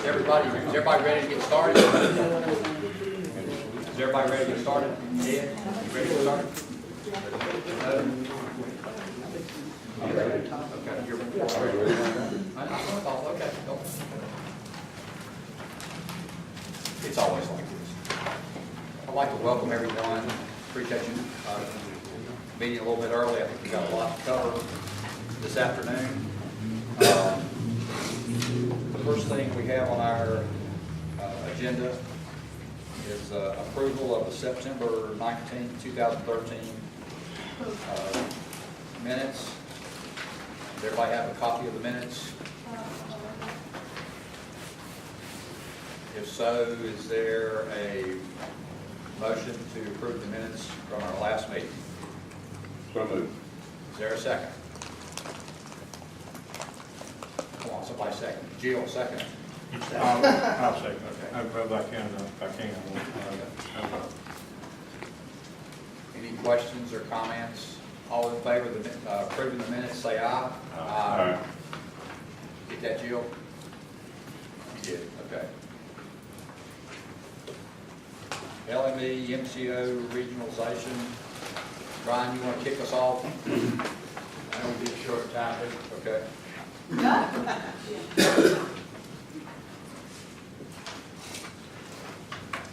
everybody ready to get started? Is everybody ready to get started? Ed, you ready to get started? No? Okay, you're ready. Okay, go. It's always like this. I'd like to welcome everyone. Appreciate you meeting a little bit early. I think we've got a lot to cover this afternoon. The first thing we have on our agenda is approval of the September 19, 2013 minutes. Does everybody have a copy of the minutes? If so, is there a motion to approve the minutes from our last meeting? So moved. Is there a second? Come on, somebody second. Jill, second. I'll second. Okay. I can. Any questions or comments? All in favor of approving the minutes, say aye. Aye. Get that, Jill? You did, okay. LME, MCO, regionalization. Brian, you want to kick us off? I know we'll be a short time, okay.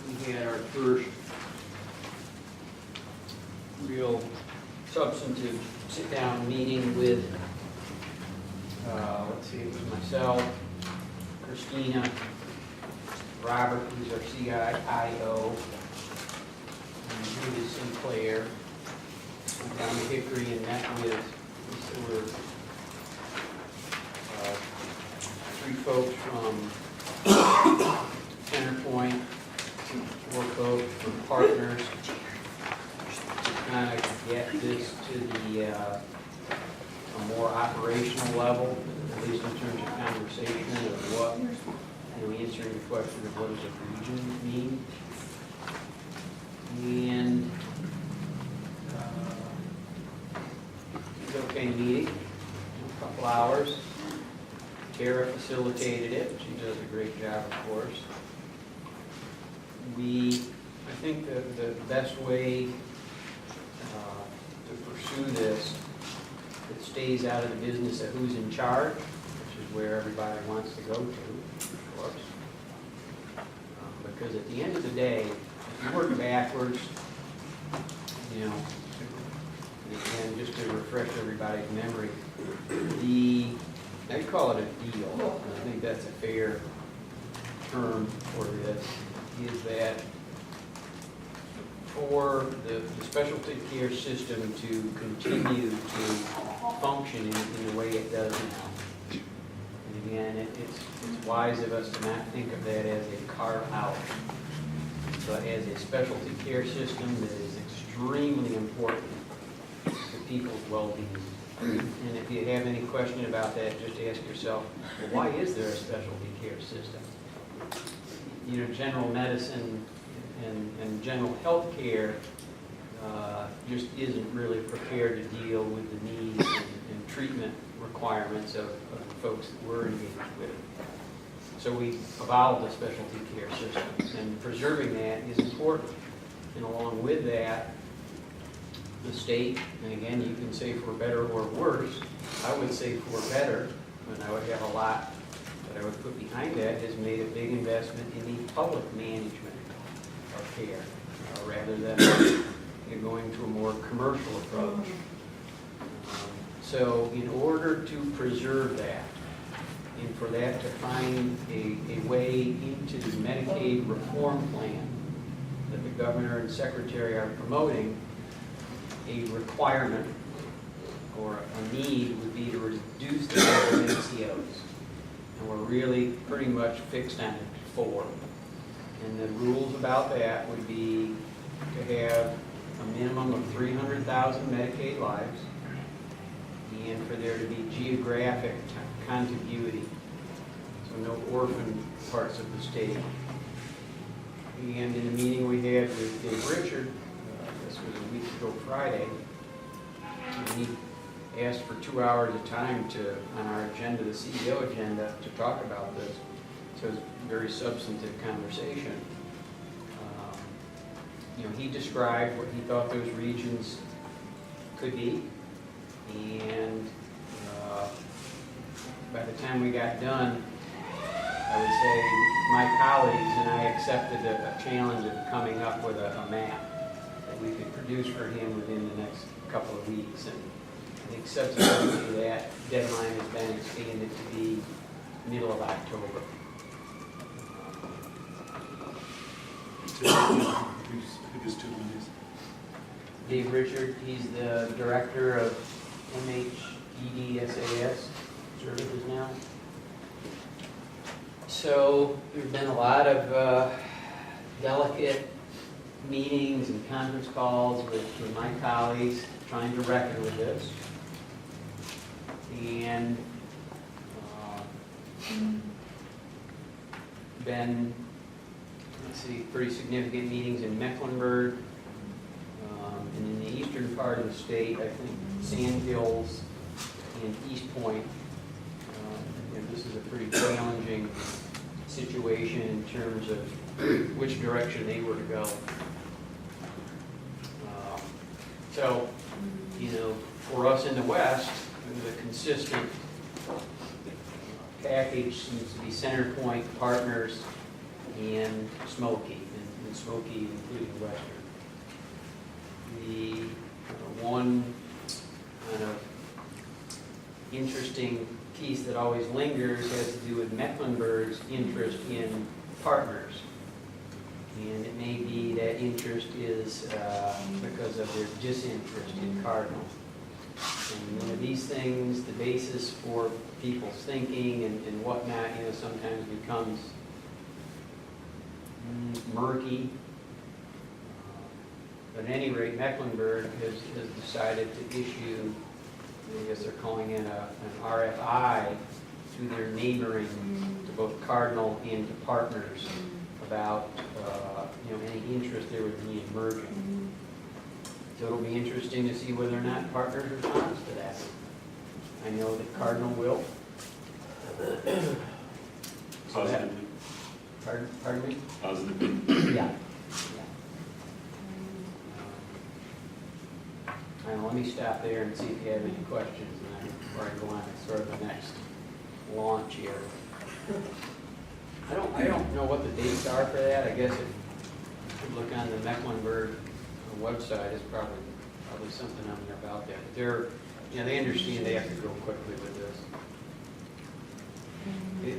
We had our first real substantive sit-down meeting with, let's see, it was myself, Christina, Robert, who's our CIO, and Judith Sinclair. Went down to Hickory and met with, there were three folks from Centerpoint, four folks from Partners, to kind of get this to the a more operational level, at least in terms of conversation of what, answering the question of what does a region mean. And it was an okay meeting, a couple hours. Tara facilitated it. She does a great job, of course. I think the best way to pursue this, it stays out of the business of who's in charge, which is where everybody wants to go to, of course. Because at the end of the day, if you work backwards, and just to refresh everybody's memory, I call it a deal, and I think that's a fair term for this, is that for the specialty care system to continue to function in the way it does now. And again, it's wise of us to not think of that as a carve-out, but as a specialty care system that is extremely important to people's well-being. And if you have any question about that, just ask yourself, well, why is there a specialty care system? General medicine and general health care just isn't really prepared to deal with the needs and treatment requirements of the folks that we're engaged with. So we evolved a specialty care system, and preserving that is important. And along with that, the state, and again, you can say for better or worse, I would say for better, and I would have a lot that I would put behind that, has made a big investment in the public management of care, rather than going to a more commercial approach. So in order to preserve that, and for that to find a way into the Medicaid reform plan that the governor and secretary are promoting, a requirement or a need would be to reduce the number of NCOs. And we're really pretty much fixed on 4. And the rules about that would be to have a minimum of 300,000 Medicaid lives, and for there to be geographic contiguity, so no orphan parts of the state. And in the meeting we had with Dave Richard, this was a week ago Friday, and he asked for 2 hours of time on our agenda, the CEO agenda, to talk about this. because very substantive conversation. You know, he described what he thought those regions could be, and by the time we got done, I would say my colleagues and I accepted a challenge of coming up with a map that we could produce for him within the next couple of weeks. And I think subsequently that deadline has been expanded to be middle of October. Who just took these? Dave Richard, he's the director of MHEDSAS services now. So there's been a lot of delicate meetings and conference calls with my colleagues trying to reckon with this. And been, let's see, pretty significant meetings in Mecklenburg, and in the eastern part of the state, I think Sand Hills and East Point. And this is a pretty challenging situation in terms of which direction they were to go. So, you know, for us in the West, the consistent package seems to be Centerpoint, Partners, and Smoky, and Smoky including Western. The one kind of interesting piece that always lingers has to do with Mecklenburg's interest in Partners. And it may be that interest is because of their disinterest in Cardinal. And you know, these things, the basis for people's thinking and whatnot, you know, sometimes becomes murky. But at any rate, Mecklenburg has decided to issue, I guess they're calling it an RFI to their neighboring, to both Cardinal and to Partners about you know, any interest there would be in merging. So it'll be interesting to see whether or not Partners responds to that. I know that Cardinal will. So that, pardon me? Positive. Yeah. And let me stop there and see if you have any questions, and then before I go on to sort of the next launch here. I don't know what the dates are for that. I guess if you look on the Mecklenburg website, it's probably something on there about that. But they're, you know, they understand they have to go quickly with this.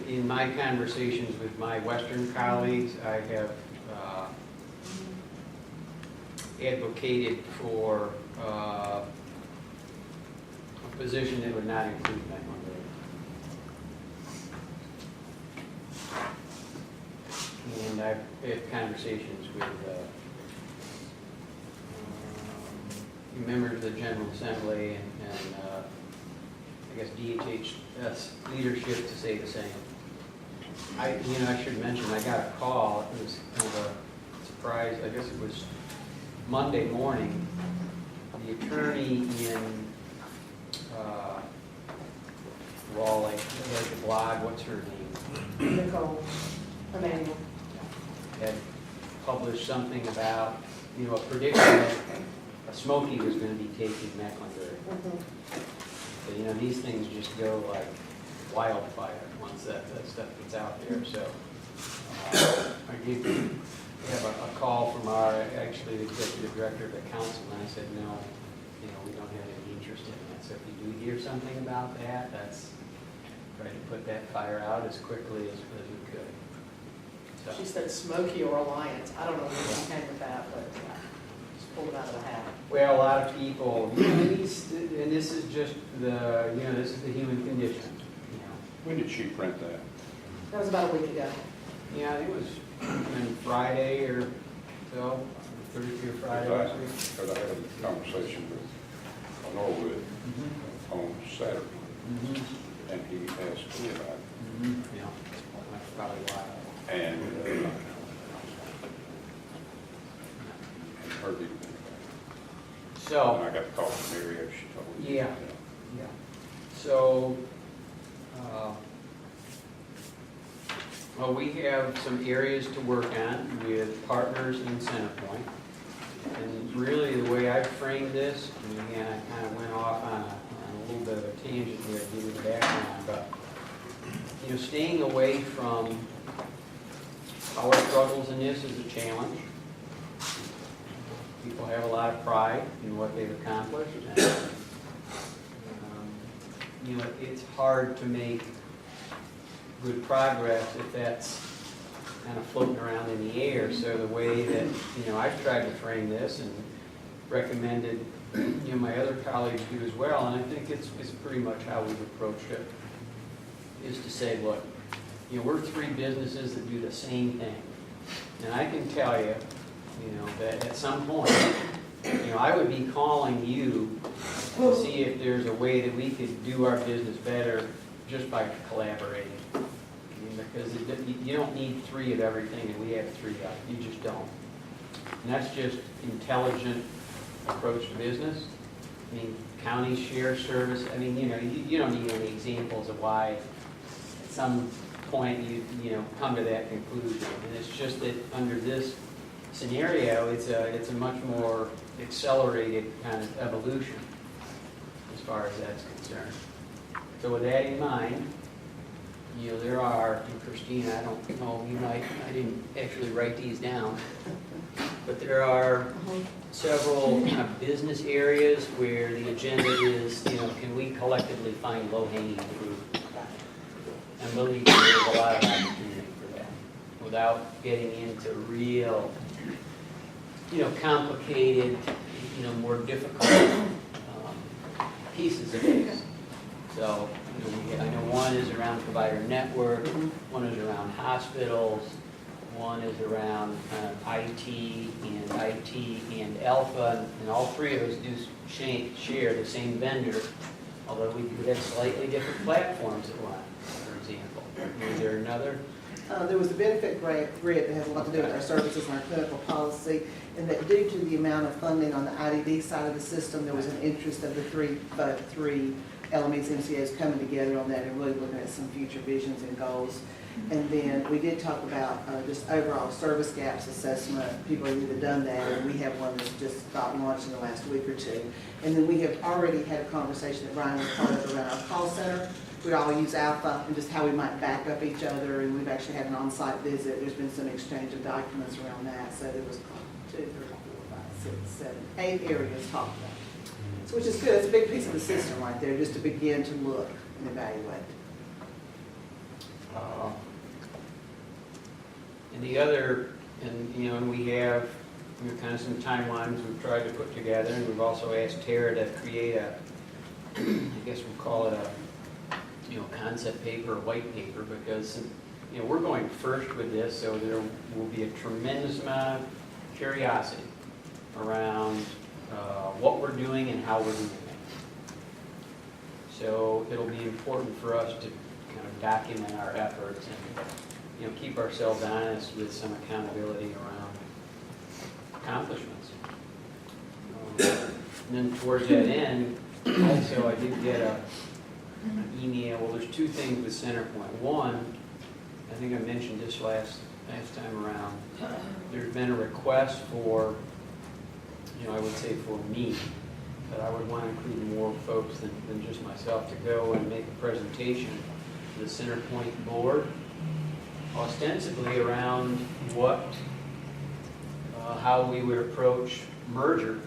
In my conversations with my Western colleagues, I have advocated for a position that would not include Mecklenburg. And I've had conversations with members of the General Assembly and I guess DHHS leadership to say the same. I should mention, I got a call. It was kind of a surprise. I guess it was Monday morning. The attorney in Raleigh, like the blog, what's her name? Nicole Emmanuel. Had published something about, you know, a prediction that a Smoky was going to be taking Mecklenburg. So, you know, these things just go like wildfire once that stuff gets out there. So I did have a call from actually the executive director of the council, and I said, no, you know, we don't have any interest in that. So if you do hear something about that, that's try to put that fire out as quickly as we could. So. She said Smoky or Alliance. I don't know where she came with that, but just pulled it out of the hat. Well, a lot of people, you know, and this is just the, you know, this is the human condition. You know. When did she print that? That was about a week ago. Yeah, it was on Friday or so, Thursday or Friday last week. Because I had a conversation with Norwood on Saturday, and he asked me about it. Yeah, that's probably why. And her people. So. And I got a call from Mary after she told me. Yeah. Yeah. So, Well, we have some areas to work on with partners in Centerpoint. And really, the way I framed this, and again, I kind of went off on a little bit of a tangent here to give you the background, but, staying away from our struggles in this is a challenge. People have a lot of pride in what they've accomplished. And, it's hard to make good progress if that's kind of floating around in the air. So the way that, I've tried to frame this and recommended, my other colleagues do as well, and I think it's pretty much how we've approached it, is to say, look, we're three businesses that do the same thing. And I can tell you, that at some point, I would be calling you to see if there's a way that we could do our business better just by collaborating. Because you don't need three of everything, and we have three of it. You just don't. And that's just intelligent approach to business. I mean, counties share service. I mean, you don't need any examples of why at some point you come to that conclusion. And it's just that under this scenario, it's a much more accelerated kind of evolution as far as that's concerned. So with that in mind, there are, and Christina, I don't know, I didn't actually write these down, but there are several kind of business areas where the agenda is, can we collectively find low-hanging fruit? And believe me, there's a lot of opportunity for that, without getting into real, complicated, more difficult pieces of things. So, I know one is around provider network, one is around hospitals, one is around IT and Alpha, and all three of us do share the same vendor, although we do have slightly different platforms at one, for example. Is there another? There was a benefit grid that has a lot to do with our services and our clinical policy, and that due to the amount of funding on the IDD side of the system, there was an interest of the three LMEs, MCOs coming together on that and really looking at some future visions and goals. And then we did talk about just overall service gaps assessment. People have either done that, and we have one that's just got launched in the last week or two. And then we have already had a conversation that Brian was part of around our call center. We all use Alpha and just how we might back up each other, and we've actually had an on-site visit. There's been some exchange of documents around that. So there was 2, 3, 4, 5, 6, 7, 8 areas talked about. So which is good. It's a big piece of the system right there, just to begin to look and evaluate. And the other, and we have kind of some timelines we've tried to put together, and we've also asked Tara to create I guess we'll call it a, concept paper, or white paper, because, we're going first with this, so there will be a tremendous amount of curiosity around what we're doing and how we're doing it. So it'll be important for us to kind of document our efforts and, keep ourselves honest with some accountability around accomplishments. And then towards that end, also I did get an email. Well, there's two things with Centerpoint. One, I think I mentioned this last time around. There's been a request for, I would say for me, but I would want to include more folks than just myself to go and make a presentation to the Centerpoint board, ostensibly around how we would approach merger.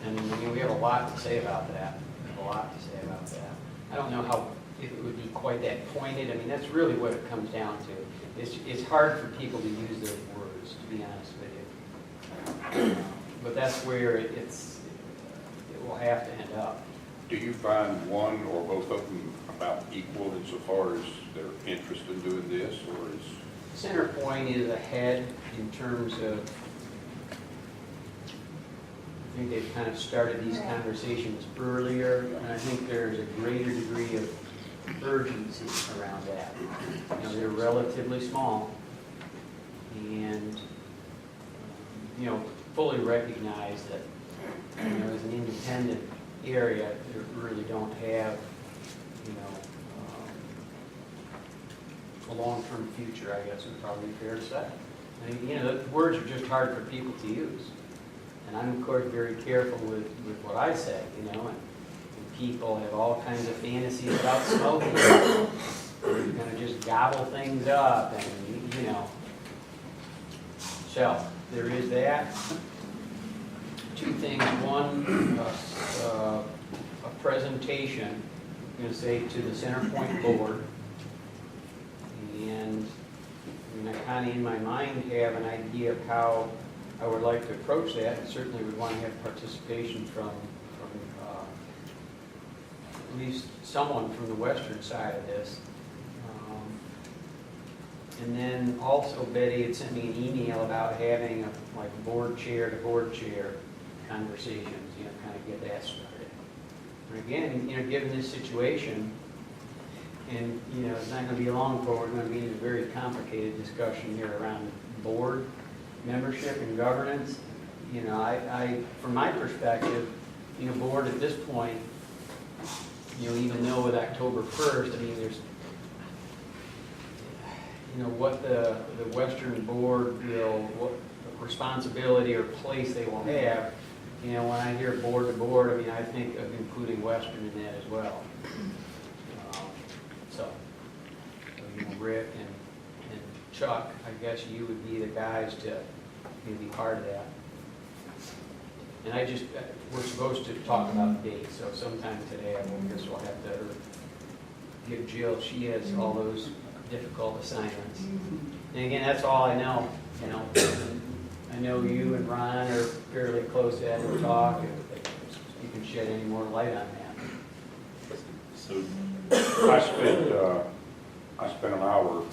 And we have a lot to say about that. I don't know if it would be quite that pointed. I mean, that's really what it comes down to. It's hard for people to use those words, to be honest with you. But that's where it will have to end up. Do you find one or both of them about equal insofar as their interest in doing this, or is? Centerpoint is ahead in terms of, I think they've kind of started these conversations earlier, and I think there's a greater degree of urgency around that. They're relatively small, and fully recognize that as an independent area, they really don't have a long-term future, I guess would probably be fair to say. I mean, you know, the words are just hard for people to use. And I'm, of course, very careful with what I say, you know, and people have all kinds of fantasies about smoking. They're going to just gobble things up and, you know. So, there is that. Two things. One, a presentation, I'm going to say, to the Centerpoint Board. And I kind of, in my mind, have an idea of how I would like to approach that. And certainly would want to have participation from at least someone from the western side of this. And then also Betty had sent me an email about having a, like board chair to board chair conversations, you know, kind of get that started. And again, you know, given this situation, and, you know, it's not going to be long before we're going to be in a very complicated discussion here around board membership and governance. You know, I from my perspective, you know, board at this point, you know, even though with October 1st, I mean, there's, you know, what the Western Board will, what responsibility or place they will have. You know, when I hear board to board, I mean, I think of including Western in that as well. So, you know, Rick and Chuck, I guess you would be the guys to, you know, be part of that. And I just, we're supposed to talk about the date, so sometime today, I guess we'll have to give Jill, she has all those difficult assignments. And again, that's all I know, you know. I know you and Ron are fairly close to having a talk, if you can shed any more light on that. So, I spent an hour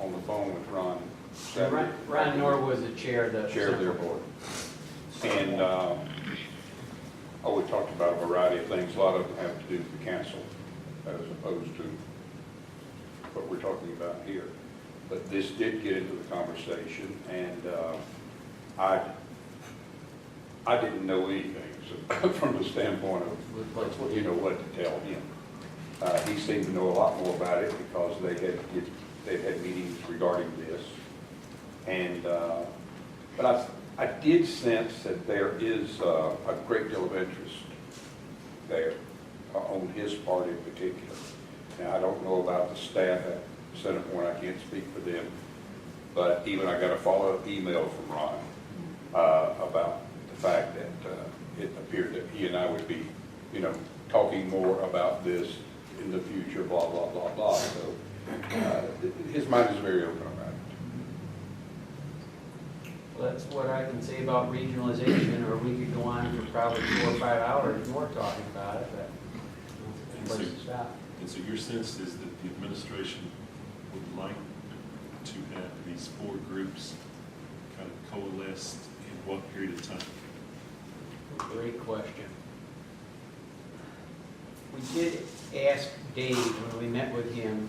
on the phone with Ron. Saturday. Ron Nor was the chair of the Chair of their board. And, we talked about a variety of things. A lot of them have to do with the council as opposed to what we're talking about here. But this did get into the conversation, and I didn't know anything so from the standpoint of, you know, what to tell him. He seemed to know a lot more about it because they've had meetings regarding this. And, but I did sense that there is a great deal of interest there on his part in particular. Now, I don't know about the staff at Centerpoint, I can't speak for them, but even I got a follow-up email from Ron about the fact that it appeared that he and I would be, you know, talking more about this in the future, blah, blah, blah, blah. So his mind is very open about it. Well, that's what I can say about regionalization, or we could go on for probably 4 or 5 hours more talking about it, but you know, place to stop. and so your sense is that the administration would like to have these 4 groups kind of coalesced in what period of time? Great question. We did ask Dave when we met with him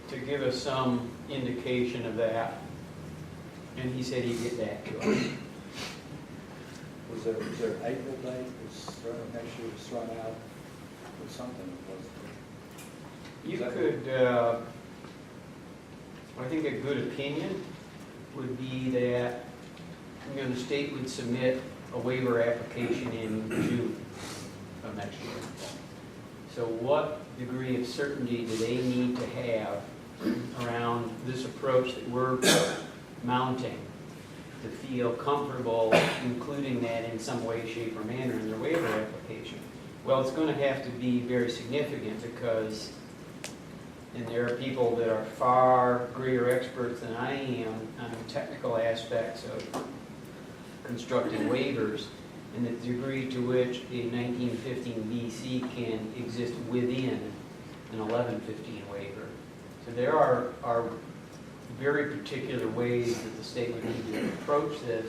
to give us some indication of that, and he said he'd get back to us. Was there an April date next year was thrown out or something? You could, I think a good opinion would be that, you know, the state would submit a waiver application in June of next year. So what degree of certainty do they need to have around this approach that we're mounting to feel comfortable including that in some way, shape, or manner in their waiver application? Well, it's going to have to be very significant because, and there are people that are far greater experts than I am on the technical aspects of constructing waivers, and the degree to which a 1915 BC can exist within an 1115 waiver. So there are very particular ways that the state would need to approach this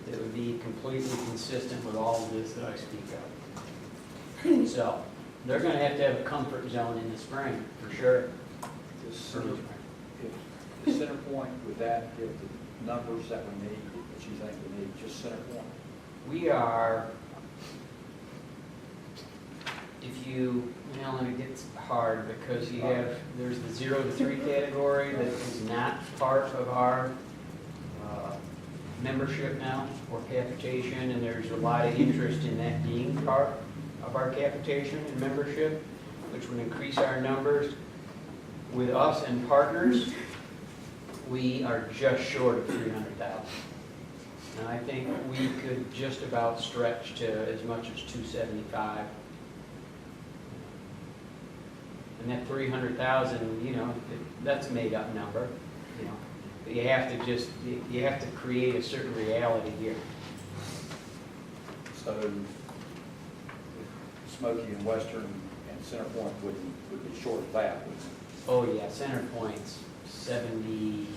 that would be completely consistent with all of this that I speak of. So they're going to have a comfort zone in the spring, for sure. If Centerpoint, would that give the numbers that we need, that you think we need, just Centerpoint? We are, if you, well, and it gets hard because you have, there's the 0 to 3 category that is not part of our membership now, or capitation, and there's a lot of interest in that being part of our capitation and membership, which would increase our numbers. With us and partners, we are just short of 300,000. And I think we could just about stretch to as much as 275. And that 300,000, you know, that's a made-up number, you know. But you have to just, you have to create a certain reality here. So Smoky and Western and Centerpoint would be short of that, wouldn't it? Oh, yeah, Center Point's 70,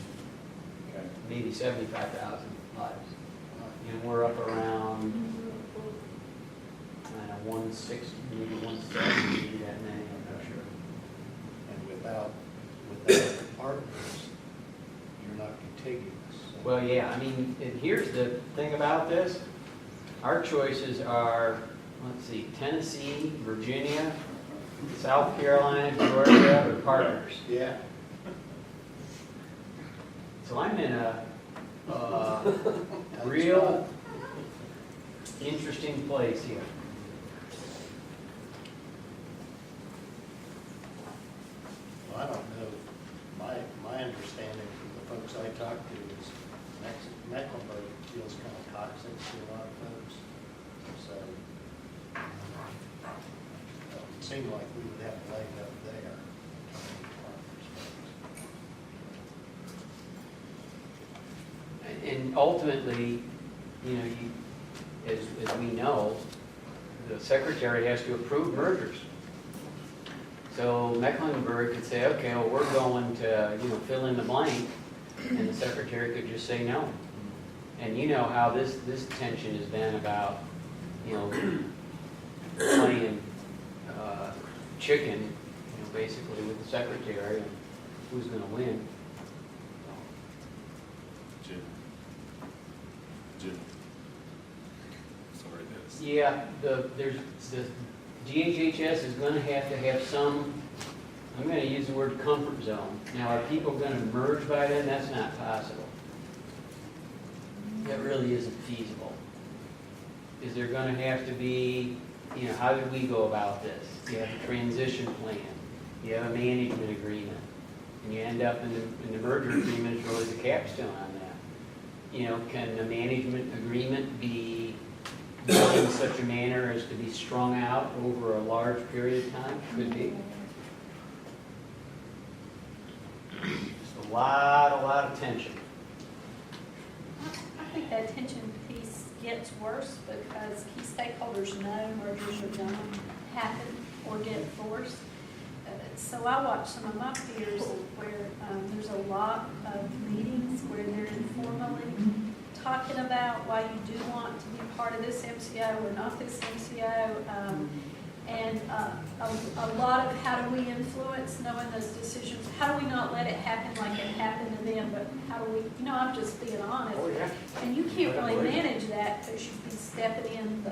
Okay. maybe 75,000 lives. And we're up around, I don't know, 160, maybe 170, maybe that many, I'm not sure. And without the partners, you're not contiguous. Well, yeah, I mean, and here's the thing about this. Our choices are, let's see, Tennessee, Virginia, South Carolina, Georgia, or partners. Yeah. So I'm in a real interesting place here. Well, I don't know, my understanding from the folks I talked to is Mecklenburg feels kind of toxic to a lot of folks. So it seemed like we would have a leg up there. And ultimately, you know, as we know, the secretary has to approve mergers. So Mecklenburg could say, okay, well, we're going to, you know, fill in the blank, and the secretary could just say no. And you know how this tension has been about, you know, playing chicken, you know, basically with the secretary, and who's going to win. Jim. Sorry, that's. Yeah, the DHHS is going to have some, I'm going to use the word comfort zone. Now, are people going to merge by then? That's not possible. That really isn't feasible. Is there going to have to be, you know, how did we go about this? You have a transition plan. You have a management agreement. And you end up in the merger agreement is really the capstone on that. You know, can the management agreement be done in such a manner as to be strung out over a large period of time? Could be. Just a lot of tension. I think that tension piece gets worse because key stakeholders know mergers are going to happen or get forced. So I watch some of my peers where there's a lot of meetings where they're informally talking about why you do want to be part of this MCO or not this MCO. And a lot of how do we influence knowing those decisions? How do we not let it happen like it happened to them, but how do we, you know, I'm just being honest. Oh, yeah. And you can't really manage that because you'd be stepping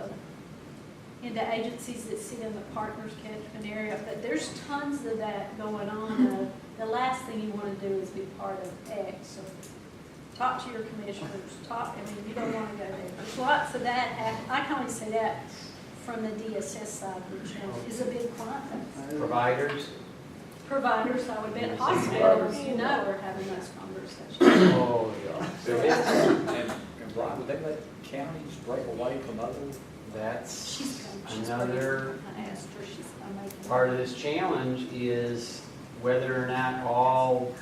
into agencies that sit in the partners catchment area. But there's tons of that going on. The last thing you want to do is be part of X. So talk to your commissioners, you don't want to go there. There's lots of that. I can only say that from the DSS side, which is a big client. Providers, I would bet hospitals, you know, are having those conversations. Oh, yeah. And Brian, would they let counties break away from other? That's She's another I asked her, she's making. part of this challenge is whether or not all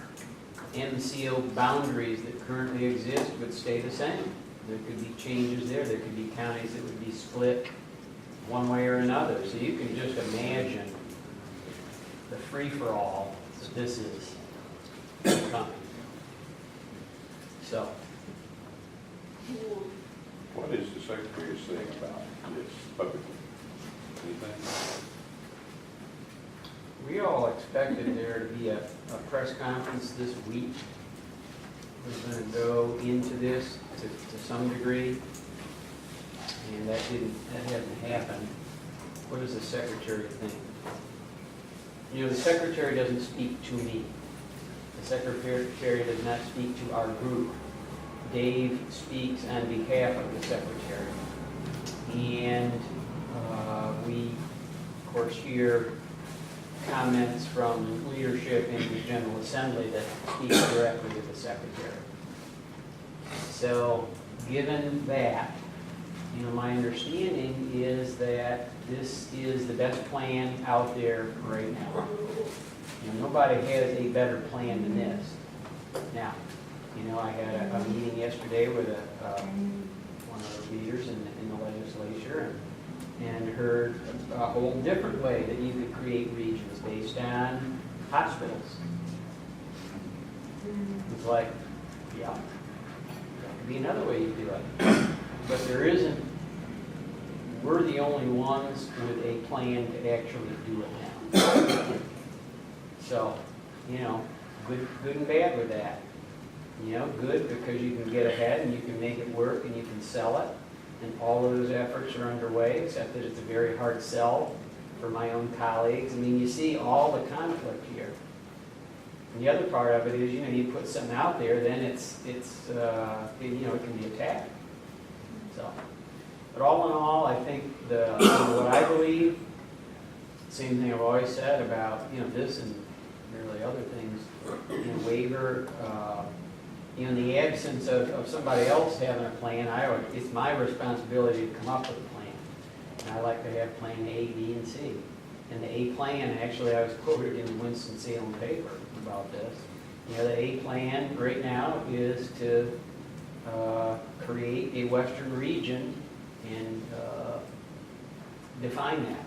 MCO boundaries that currently exist would stay the same. There could be changes there. There could be counties that would be split one way or another. So you can just imagine the free-for-all that this is coming. So. What is the secretary saying about this publicly? Anything? We all expected there to be a press conference this week. We're going to go into this to some degree, and that hasn't happened. what does the secretary think? You know, the secretary doesn't speak to me. The secretary does not speak to our group. Dave speaks on behalf of the secretary. And we, of course, hear comments from leadership in the General Assembly that speak directly to the secretary. So, given that, you know, my understanding is that this is the best plan out there right now. You know, nobody has a better plan than this. Now, you know, I had a meeting yesterday with one of the leaders in the legislature and heard a whole different way that you could create regions based on hospitals. It's like, yeah, that could be another way you do it. But there isn't, we're the only ones with a plan to actually do it now. So, you know, good and bad with that. You know, good because you can get ahead and you can make it work and you can sell it. And all of those efforts are underway, except that it's a very hard sell for my own colleagues. I mean, you see all the conflict here. And the other part of it is, you know, you put something out there, then it's you know, it can be attacked. So, but all in all, I think what I believe, same thing I've always said about, you know, this and really other things, you know, waiver, you know, in the absence of somebody else having a plan, it's my responsibility to come up with a plan. And I like to have plan A, B, and C. And the A plan, actually, I was quoted in the Winston-Salem paper about this. You know, the A plan right now is to create a western region and define that.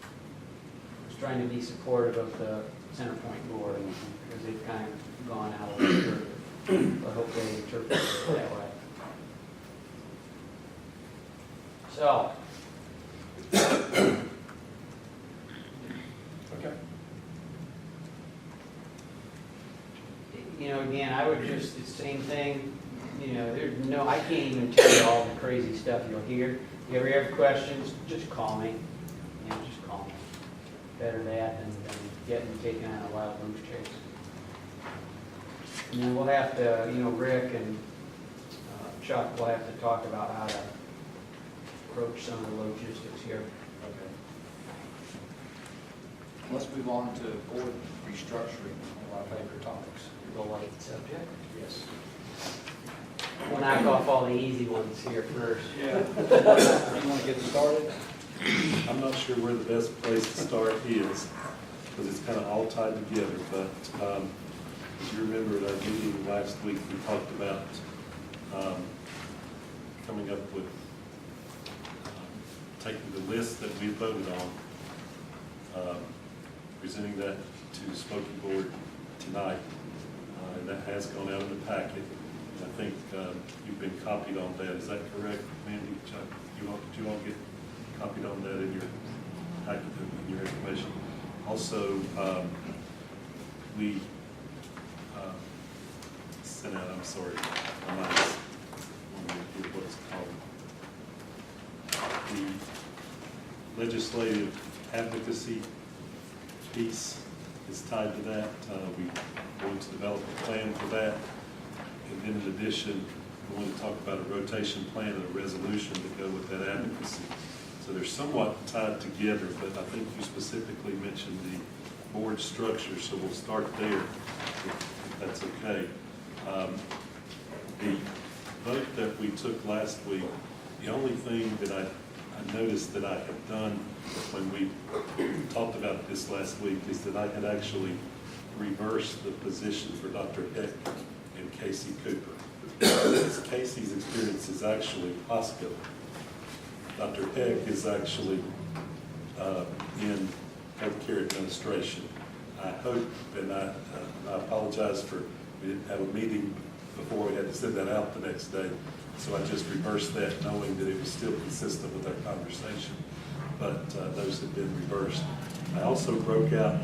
I was trying to be supportive of the Centerpoint board because they've kind of gone out of the circuit. I hope they interpret it that way. So, Okay. you know, again, I would just, it's the same thing, you know, I can't even tell you all the crazy stuff you'll hear. If you ever have questions, just call me. You know, just call me. Better that than getting taken on a wild goose chase. And then we'll have to, you know, Rick and Chuck will have to talk about how to approach some of the logistics here. Okay. Let's move on to board restructuring, one of our favorite topics. Go light the subject. Yes. We'll knock off all the easy ones here first. Yeah. You want to get started? I'm not sure where the best place to start is, because it's kind of all tied together, but as you remember at our meeting last week, we talked about coming up with taking the list that we voted on, presenting that to the Smoky Board tonight, and that has gone out in the packet. I think you've been copied on that. Is that correct, Mandy? Chuck, did you all get copied on that in your packet, in your information? Also, we sent out, I'm sorry, I might want to hear what it's called. The legislative advocacy piece is tied to that. We're going to develop a plan for that. And then in addition, we want to talk about a rotation plan and a resolution to go with that advocacy. So they're somewhat tied together, but I think you specifically mentioned the board structure, so we'll start there, if that's okay. The vote that we took last week, the only thing that I noticed that I had done when we talked about this last week is that I had actually reversed the position for Dr. Heck and Casey Cooper. Casey's experience is actually hospital. Dr. Heck is actually in healthcare administration. I hope, and I apologize for, we didn't have a meeting before we had to send that out the next day. So I just reversed that knowing that it was still consistent with our conversation. But those have been reversed. I also broke out,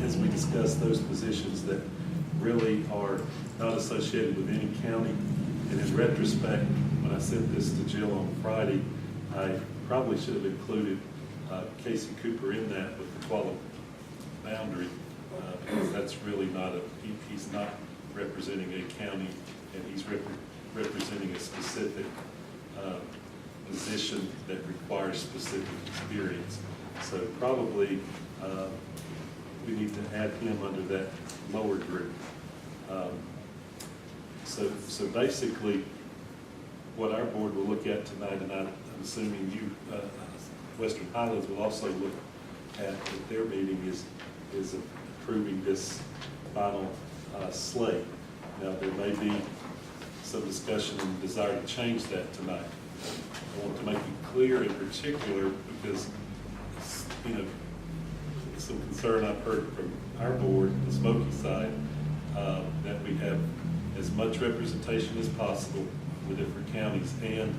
as we discussed, those positions that really are not associated with any county. And in retrospect, when I sent this to Jill on Friday, I probably should have included Casey Cooper in that with the Tualatin boundary, because that's really not he's not representing a county, and he's representing a specific position that requires specific experience. So probably we need to add him under that lower group. So basically, what our board will look at tonight, and I'm assuming you, Western Highlands, will also look at their meeting, is approving this final slate. Now, there may be some discussion and desire to change that tonight. I want to make it clear in particular because, you know, some concern I've heard from our board, the Smoky side, that we have as much representation as possible in the different counties, and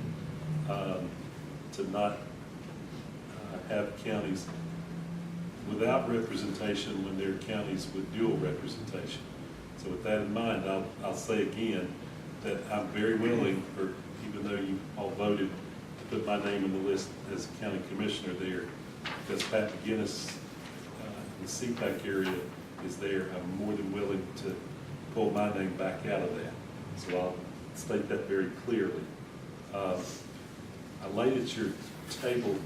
to not have counties without representation when there are counties with dual representation. So with that in mind, I'll say again that I'm very willing, for, even though you all voted to put my name in the list as county commissioner there, because Pat McGinnis in the CPAC area is there, I'm more than willing to pull my name back out of that. So I'll state that very clearly. I laid at your table,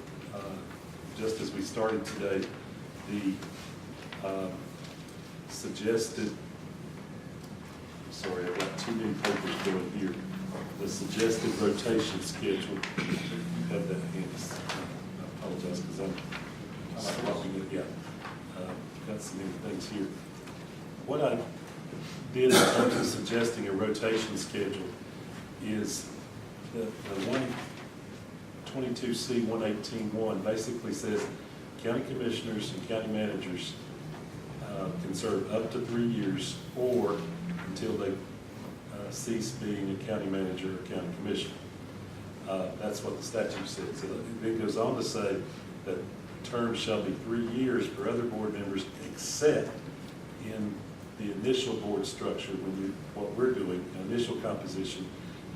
just as we started today, the suggested, sorry, I've got too many papers going here, the suggested rotation schedule. You have that handy. I apologize because I'm swapping it. Yeah, got some many things here. What I did in terms of suggesting a rotation schedule is the 122C 118.1 basically says county commissioners and county managers can serve up to 3 years or until they cease being a county manager or county commissioner. That's what the statute says. It goes on to say that terms shall be 3 years for other board members except in the initial board structure, what we're doing, initial composition.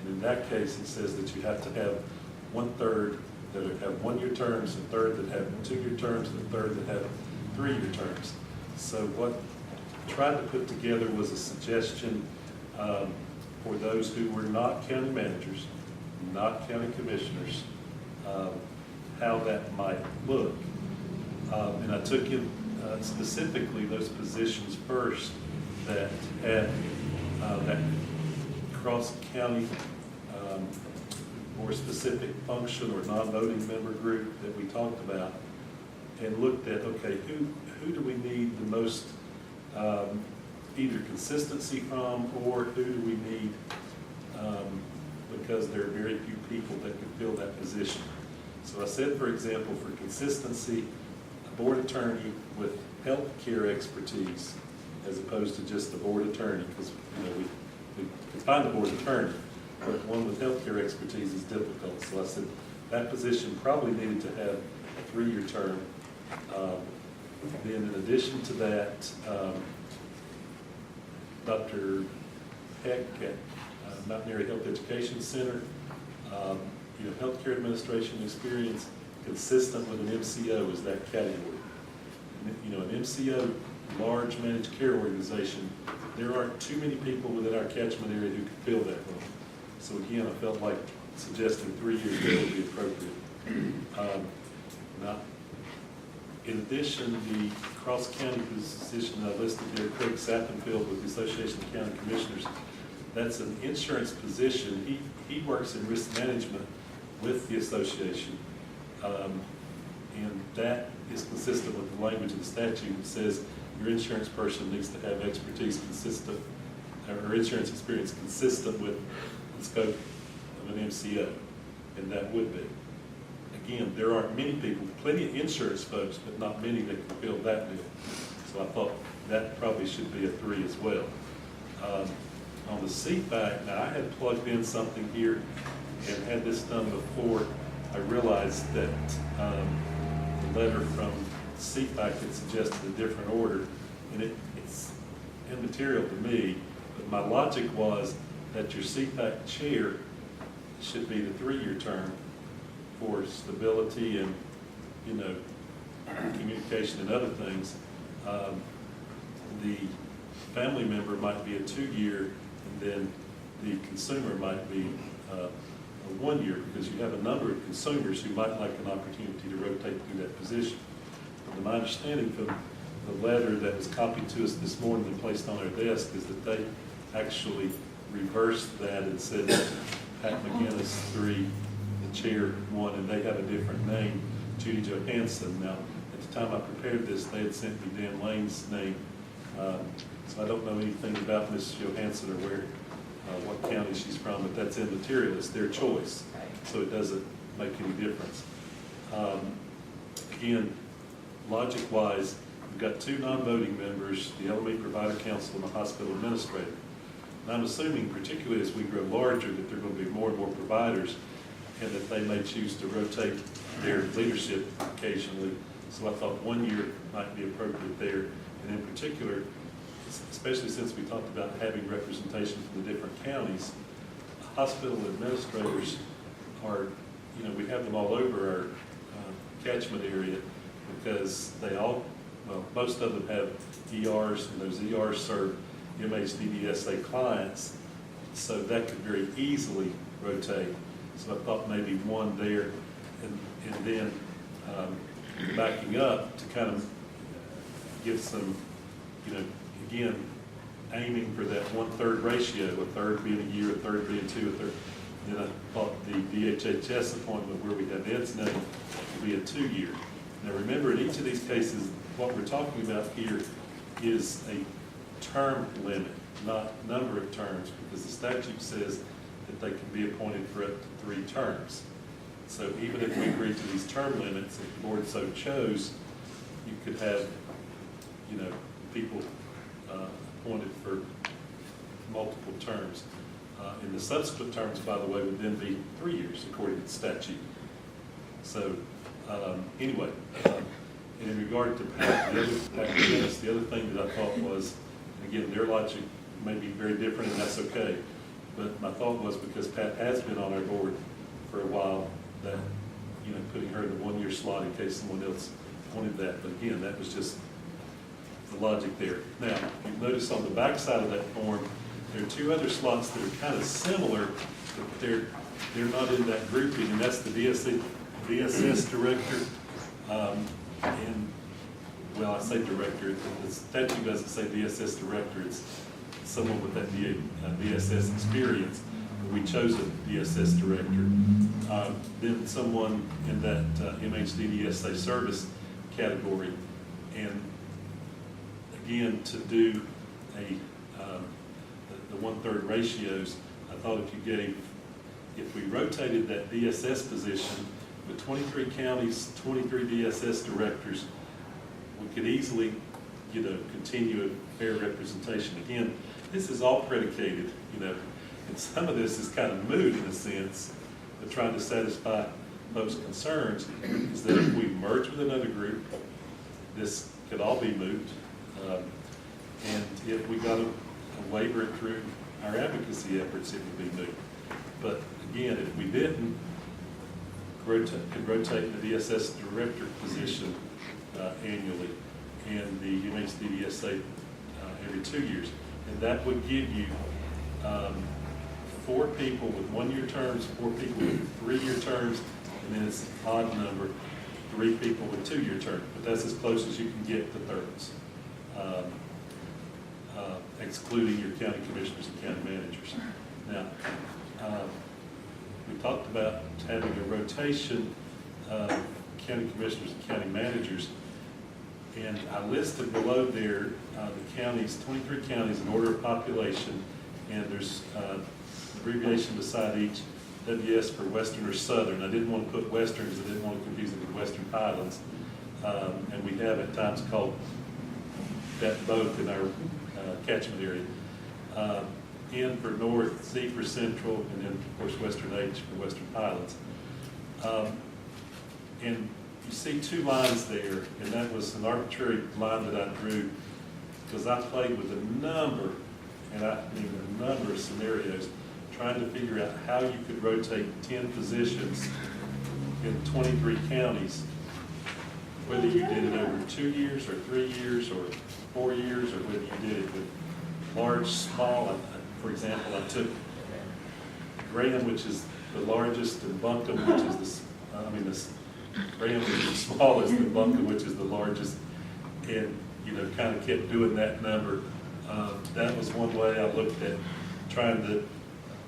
And in that case, it says that you have to have 1/3 that have 1-year terms, 1/3 that have 2-year terms, and 1/3 that have 3-year terms. So what I tried to put together was a suggestion for those who were not county managers, not county commissioners, how that might look. And I took in specifically those positions first that had that cross-county or specific function or non-voting member group that we talked about, and looked at, okay, who do we need the most either consistency from, or who do we need because there are very few people that can fill that position. So I said, for example, for consistency, a board attorney with healthcare expertise as opposed to just the board attorney, because we can find a board attorney, but one with healthcare expertise is difficult. So I said that position probably needed to have a 3-year term. Then in addition to that, Dr. Heck at Mountaineer Health Education Center, healthcare administration experience consistent with an MCO is that category. An MCO, large managed care organization, there aren't too many people within our catchment area who can fill that role. So again, I felt like suggesting 3 years there would be appropriate. Now, in addition, the cross-county position I listed there, Craig Sappenfield with the Association of County Commissioners, that's an insurance position. He works in risk management with the association. And that is consistent with the language of the statute. It says your insurance person needs to have expertise consistent, or insurance experience consistent with the scope of an MCO, and that would be. Again, there aren't many people, plenty of insurance folks, but not many that can fill that deal. So I thought that probably should be a 3 as well. On the CPAC, now I had plugged in something here and had this done before. I realized that the letter from CPAC had suggested a different order, and it's immaterial to me, but my logic was that your CPAC chair should be the 3-year term for stability and, you know, communication and other things. The family member might be a 2-year, and then the consumer might be a 1-year, because you have a number of consumers who might like an opportunity to rotate through that position. But my understanding from the letter that was copied to us this morning and placed on our desk is that they actually reversed that and said that Pat McGinnis 3, the chair 1, and they have a different name, Judy Johansson. Now, at the time I prepared this, they had sent me Dan Lane's name, so I don't know anything about Ms. Johansson or where, what county she's from, but that's immaterial. It's their choice, so it doesn't make any difference. Again, logic-wise, we've got 2 non-voting members, the LME Provider Council and the hospital administrator. And I'm assuming, particularly as we grow larger, that there are going to be more and more providers, and that they may choose to rotate their leadership occasionally. So I thought 1 year might be appropriate there. And in particular, especially since we talked about having representation from the different counties, hospital administrators are, you know, we have them all over our catchment area, because they all, well, most of them have ERs, and those ERs serve MHDDSA clients, so that could very easily rotate. So I thought maybe 1 there, and then backing up to kind of give some, you know, again, aiming for that 1/3 ratio, a third being a year, a third being 2, a third. Then I thought the DHHS appointment where we have Ed's name would be a 2-year. Now remember, in each of these cases, what we're talking about here is a term limit, not number of terms, because the statute says that they can be appointed for up to 3 terms. So even if we agree to these term limits, if the board so chose, you could have, you know, people appointed for multiple terms. And the subsequent terms, by the way, would then be 3 years according to the statute. So anyway, and in regard to Pat, the other thing that I thought was, again, their logic may be very different, and that's okay. But my thought was, because Pat has been on our board for a while, that, you know, putting her in the 1-year slot in case someone else wanted that. But again, that was just the logic there. Now, you've noticed on the back side of that form, there are 2 other slots that are kind of similar, but they're not in that grouping, and that's the DSS director, and, well, I say director, the statute doesn't say DSS director, it's someone with that DSS experience. We chose a DSS director. Then someone in that MHDDSA service category. And again, to do the 1/3 ratios, I thought if we rotated that DSS position with 23 counties, 23 DSS directors, we could easily, you know, continue a fair representation. Again, this is all predicated, you know, and some of this is kind of moot in a sense, but trying to satisfy folks' concerns, is that if we merge with another group, this could all be moot. And if we got a waiver through our advocacy efforts, it would be moot. But again, if we didn't, could rotate the DSS director position annually, and the MHDDSA every 2 years. And that would give you 4 people with 1-year terms, 4 people with 3-year terms, and then it's an odd number, 3 people with 2-year terms. But that's as close as you can get to thirds, excluding your county commissioners and county managers. Now, we talked about having a rotation of county commissioners and county managers, and I listed below there the counties, 23 counties in order of population, and there's abbreviation beside each, WS for Western or Southern. I didn't want to put Western because I didn't want to confuse it with Western Highlands, and we have at times called that both in our catchment area. N for North, C for Central, and then, of course, Western H for Western Highlands. And you see 2 lines there, and that was an arbitrary line that I drew because I played with a number of scenarios trying to figure out how you could rotate 10 positions in 23 counties, whether you did it over 2 years or 3 years or 4 years, or whether you did it with large, small. For example, I took Graham, which is the largest, and Buncombe, which is Graham, which is the smallest, and Buncombe, which is the largest, and, kind of kept doing that number. That was one way I looked at trying to,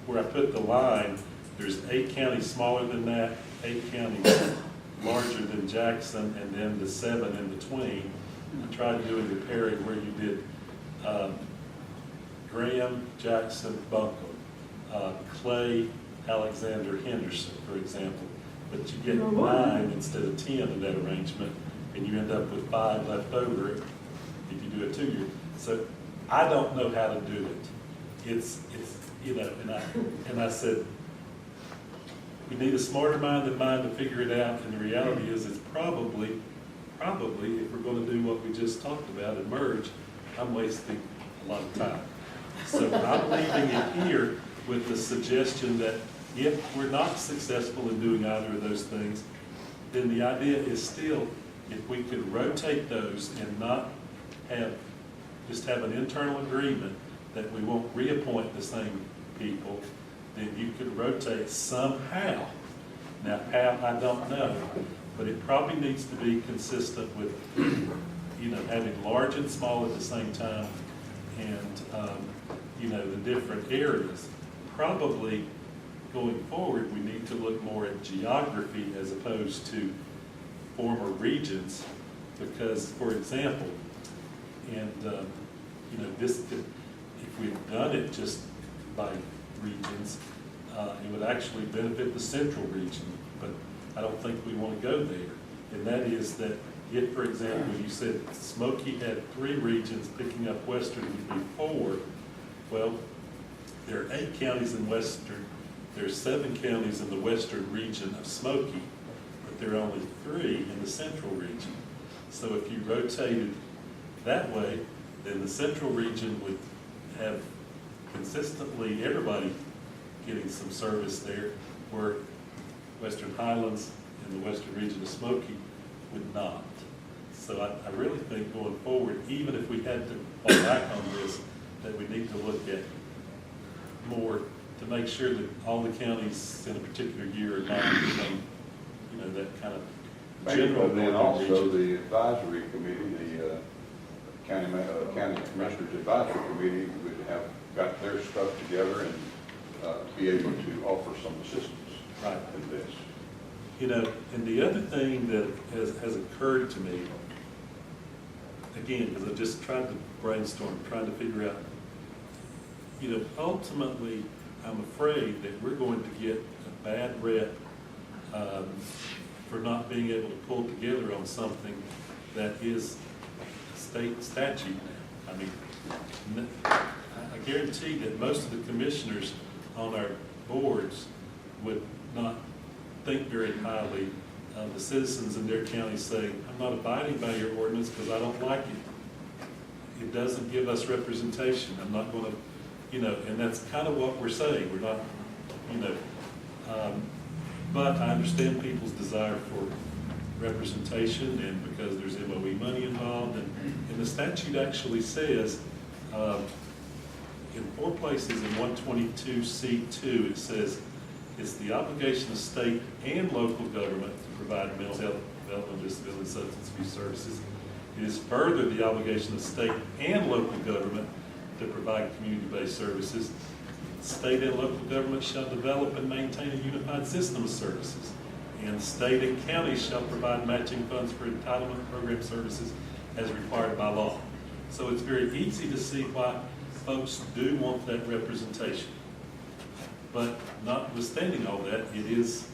where I put the line, there's 8 counties smaller than that, 8 counties larger than Jackson, and then the 7 in between. I tried doing the pairing where you did Graham, Jackson, Buncombe, Clay, Alexander, Henderson, for example. But you get 9 instead of 10 in that arrangement, and you end up with 5 left over if you do it 2 years. So I don't know how to do it. It's and I said, we need a smarter mind than mine to figure it out, and the reality is it's probably, if we're going to do what we just talked about and merge, I'm wasting a lot of time. So I'm leaving it here with the suggestion that if we're not successful in doing either of those things, then the idea is still, if we could rotate those and not just have an internal agreement that we won't reappoint the same people, then you could rotate somehow. Now, how, I don't know, but it probably needs to be consistent with, having large and small at the same time, and, the different areas. Probably going forward, we need to look more at geography as opposed to former regions, because, for example, and, this could, if we'd done it just by regions, it would actually benefit the central region, but I don't think we want to go there. And that is that if, for example, you said Smoky had 3 regions, picking up Western would be 4, well, there are 8 counties in Western, there's 7 counties in the Western region of Smoky, but there are only 3 in the central region. So if you rotated that way, then the central region would have consistently everybody getting some service there, where Western Highlands and the Western region of Smoky would not. So I really think going forward, even if we had to fall back on this, that we need to look at more to make sure that all the counties in a particular year are not become, that kind of general. But then northern also region. the advisory committee, the county commissioners advisory committee would have got their stuff together and be able to offer some assistance Right. in this. And the other thing that has occurred to me, again, because I've just tried to brainstorm, trying to figure out, ultimately, I'm afraid that we're going to get a bad rep for not being able to pull together on something that is a state statute now. I mean, I guarantee that most of the commissioners on our boards would not think very highly of the citizens in their county saying, I'm not abiding by your ordinance because I don't like it. It doesn't give us representation. I'm not going to, and that's kind of what we're saying. We're not, but I understand people's desire for representation, and because there's MOE money involved, and the statute actually says, in 4 places in 122C2, it says, it's the obligation of state and local government to provide mental health, development, disability, and substance abuse services. It is further the obligation of state and local government to provide community-based services. State and local government shall develop and maintain a unified system of services, and state and counties shall provide matching funds for entitlement program services as required by law. So it's very easy to see why folks do want that representation. But notwithstanding all that, it is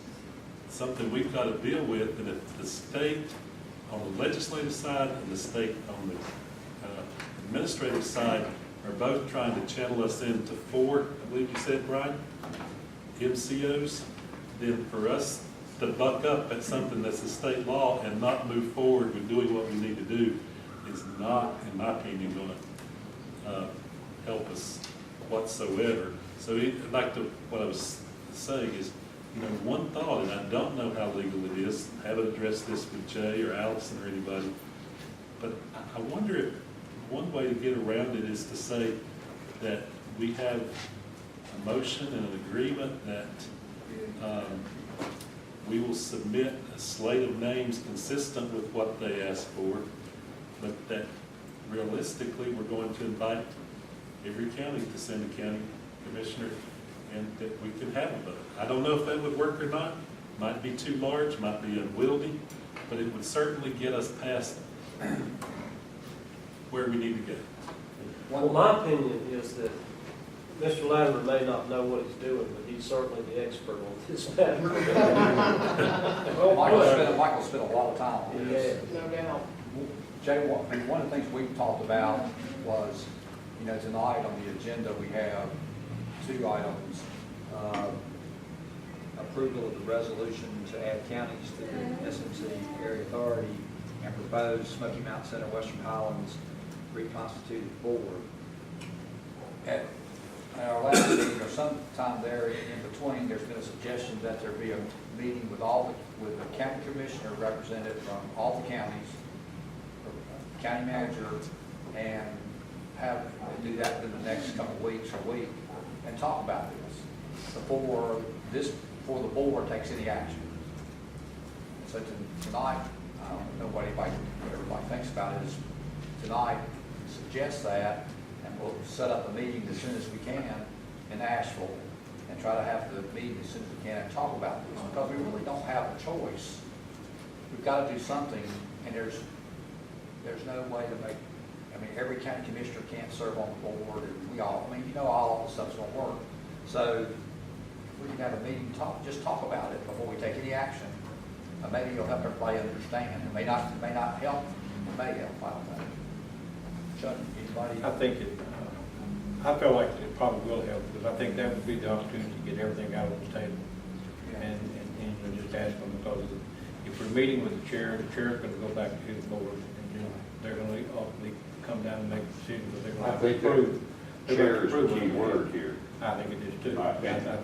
something we've got to deal with, and if the state on the legislative side and the state on the administrative side are both trying to channel us into 4, I believe you said, Brian, MCOs, then for us to buck up at something that's a state law and not move forward with doing what we need to do is not, in my opinion, going to help us whatsoever. So like what I was saying is, one thought, and I don't know how legal it is, haven't addressed this with Jay or Allison or anybody, but I wonder if one way to get around it is to say that we have a motion and an agreement that we will submit a slate of names consistent with what they asked for, but that realistically, we're going to invite every county to send a county commissioner, and that we can have a vote. I don't know if that would work or not. Might be too large, might be unwieldy, but it would certainly get us past where we need to go. Well, my opinion is that Mr. Latimer may not know what he's doing, but he's certainly the expert on this matter. Well, Michael spent a lot of time on this. Yeah. No doubt. Jay, one of the things we talked about was, tonight on the agenda, we have two items. Approval of the resolution to add counties to the SMC area authority and propose Smoky Mountain Center, Western Highlands reconstituted board. At our last meeting, or sometime there in between, there's been a suggestion that there be a meeting with the county commissioner represented from all the counties, county manager, and do that in the next couple of weeks or week, and talk about this before the board takes any action. So tonight, I don't know what everybody thinks about it, is tonight suggest that, and we'll set up a meeting as soon as we can in Asheville, and try to have the meeting as soon as we can and talk about this, because we really don't have a choice. We've got to do something, and there's no way to make, every county commissioner can't serve on the board, and all the stuff's gonna work. So we can have a meeting, just talk about it before we take any action. Maybe it'll help everybody understand. It may not help, it may help, I don't know. Chuck, anybody? I think I feel like it probably will help, because I think that would be the opportunity to get everything out on the table. And just ask them, because if we're meeting with the chair's going to go back to his board, and they're going to ultimately come down and make a decision, but they're going to have to approve. Chair is the key word here. I think it is too. I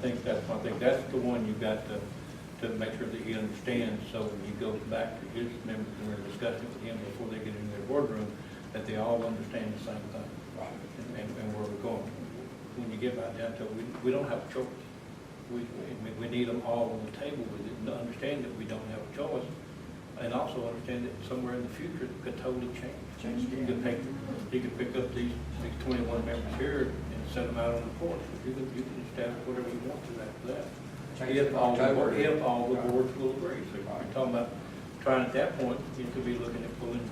think that's the one you've got to make sure that he understands, so when he goes back to his members and we're discussing with him before they get in their boardroom, that they all understand the same thing. And where we're going. When you get right down to it, we don't have a choice. We need them all on the table with it, and understand that we don't have a choice, and also understand that somewhere in the future it could totally change. You could pick up these 21 members here and set them out on the porch. You can establish whatever you want to after that. If all the boards will agree. So you're talking about trying at that point, you could be looking at pulling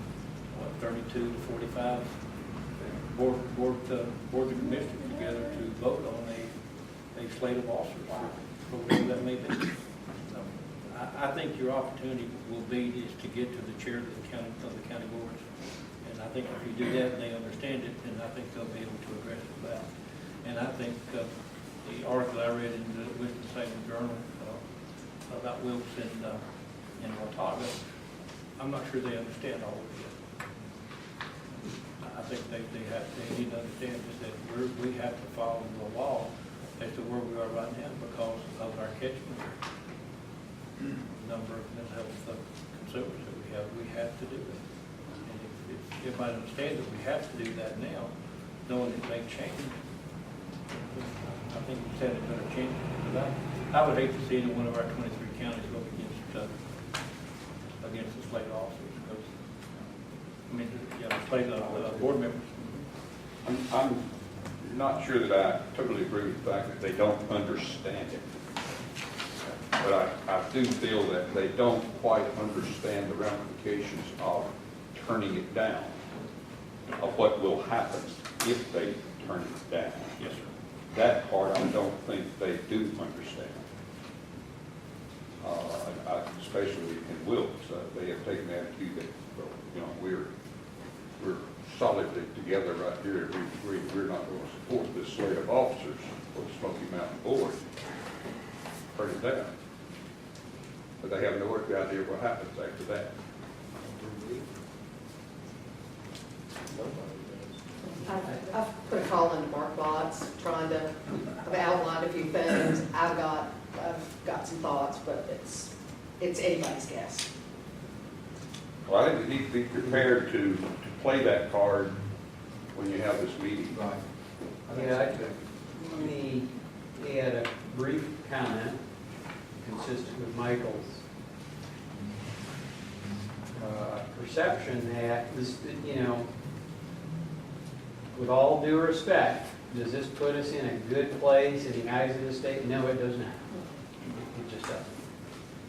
32 to 45 board of commissioners together to vote on a slate of officers, or whatever that may be. So I think your opportunity will be to get to the chair of the county boards, and I think if you do that and they understand it, then I think they'll be able to address it well. And I think the article I read in the Winston-Salem Journal about Wilkes and Watauga, I'm not sure they understand all of it yet. I think they need to understand is that we have to follow the law as to where we are right now because of our catchment number of mental health consumers that we have. We have to do that. And if everybody understands that we have to do that now, knowing it may change, I think we said it better change. Because I would hate to see any one of our 23 counties go against the slate officers. Because, slate of board members. I'm not sure that I totally agree with the fact that they don't understand it. But I do feel that they don't quite understand the ramifications of turning it down, of what will happen if they turn it down. Yes, sir. That part I don't think they do understand. Especially in Wilkes, they have taken the attitude that, we're solidly together right here. We're not going to support this slate of officers for the Smoky Mountain Board. Turn it down. But they have no idea what happens after that. I've put a call into Mark Botts, trying to, I've outlined a few things. I've got some thoughts, but it's anybody's guess. Well, I think we need to be prepared to play that card when you have this meeting. Right. Yeah, let me add a brief comment consistent with Michael's perception that this, with all due respect, does this put us in a good place in the eyes of the state? No, it does not. It just doesn't.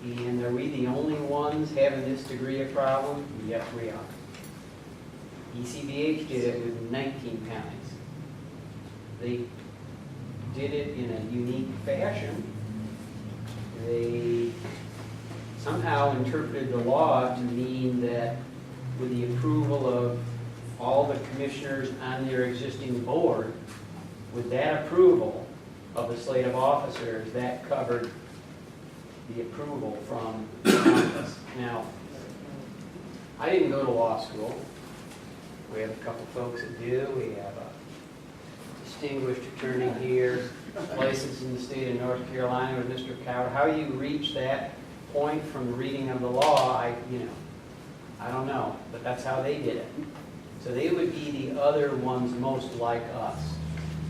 And are we the only ones having this degree of problem? Yes, we are. ECBH did it with 19 counties. They did it in a unique fashion. They somehow interpreted the law to mean that with the approval of all the commissioners on their existing board, with that approval of the slate of officers, that covered the approval from Congress. Now, I didn't go to law school. We have a couple folks that do. We have a distinguished attorney here, licensed in the state of North Carolina with Mr. Coward. How you reach that point from the reading of the law, I don't know, but that's how they did it. So they would be the other ones most like us,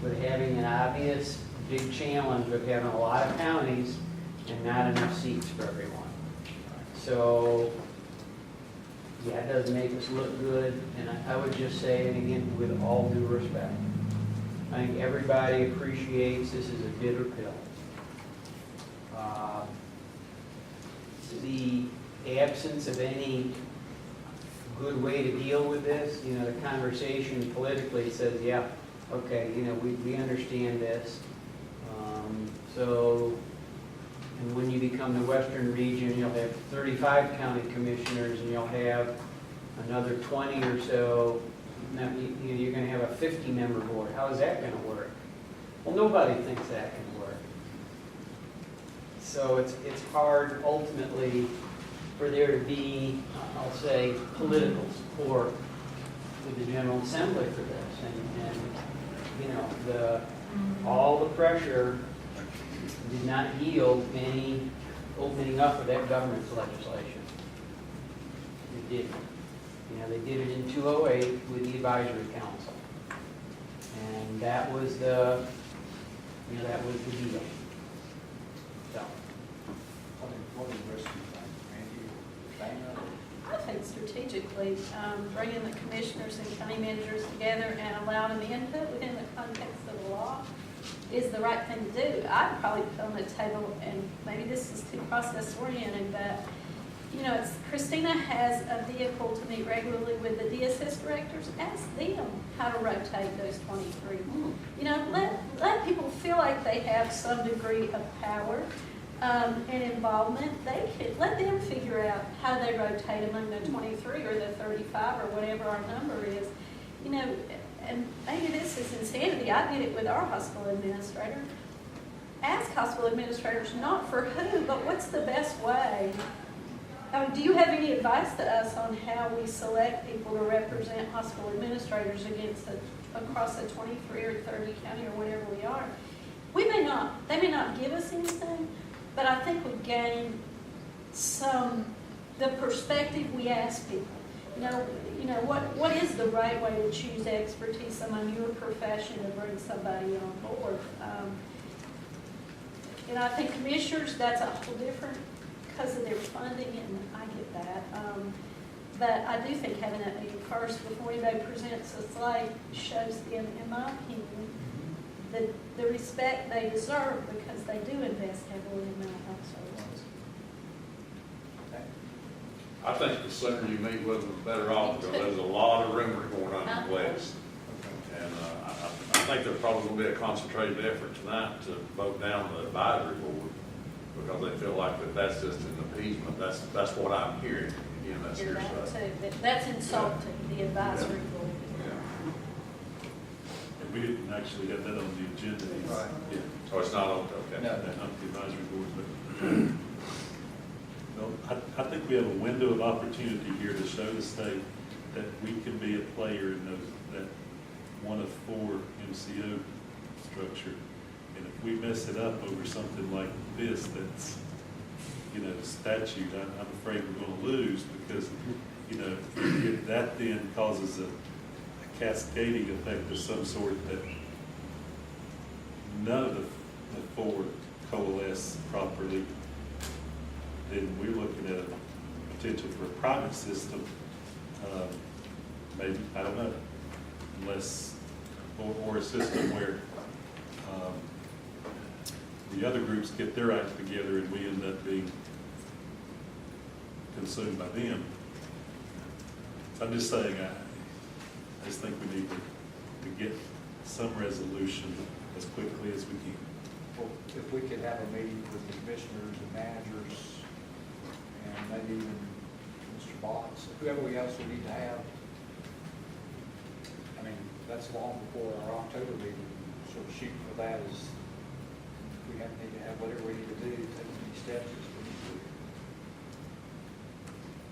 with having an obvious big challenge of having a lot of counties and not enough seats for everyone. So, yeah, it does make us look good, and I would just say, and again, with all due respect, I think everybody appreciates this is a bitter pill. The absence of any good way to deal with this, the conversation politically says, yeah, okay, we understand this. And when you become the Western region, you'll have 35 county commissioners, and you'll have another 20 or so. Now, you're going to have a 50-member board. How is that going to work? Well, nobody thinks that can work. So it's hard ultimately for there to be, I'll say, political support with the General Assembly for this. And all the pressure did not yield any opening up of that governance legislation. It didn't. They did it in 2008 with the advisory council. And that was the deal. So. What is the rest of you think, Randy, Dana? I think strategically, bringing the commissioners and county managers together and allowing them input within the context of the law is the right thing to do. I'd probably put on the table, and maybe this is too process oriented, but Christina has a vehicle to meet regularly with the DSS directors. Ask them how to rotate those 23. Let people feel like they have some degree of power and involvement. They could let them figure out how they rotate among the 23 or the 35 or whatever our number is. And maybe this is insanity. I did it with our hospital administrator. Ask hospital administrators not for who, but what's the best way. Do you have any advice to us on how we select people to represent hospital administrators across the 23 or 30 county or whatever we are? They may not give us anything, but I think we gain the perspective we ask people. What is the right way to choose expertise among your profession to bring somebody on board? I think commissioners, that's a whole different, because of their funding, and I get that. But I do think having that meeting first before anybody presents a slate shows them, in my opinion, the respect they deserve, because they do invest heavily in mental health services. I think the sooner you meet with them, the better off, because there's a lot of rumors going on in the West. And I think there's probably going to be a concentrated effort tonight to vote down the advisory board, because they feel like that's just an appeasement. That's what I'm hearing. Again, that's hearsay. That's insulting, the advisory board. And we didn't actually have that on the agenda. Right. Yeah. So it's not on, okay. No. Not the advisory board, but no, I think we have a window of opportunity here to show the state that we can be a player in one of 4 MCO structure. And if we mess it up over something like this, that's, statute, I'm afraid we're gonna lose because, if that then causes a cascading effect of some sort that none of the 4 coalesce properly, then we're looking at a potential for a private system, maybe, I don't know, unless, or a system where the other groups get their act together and we end up being consumed by them. So I'm just saying, I just think we need to get some resolution as quickly as we can. Well, if we could have a meeting with the commissioners and managers, and maybe even Mr. Botts, whoever else we need to have. I mean, that's long before our October meeting, sort of shooting for that is, we need to have whatever we need to do, take any steps as we need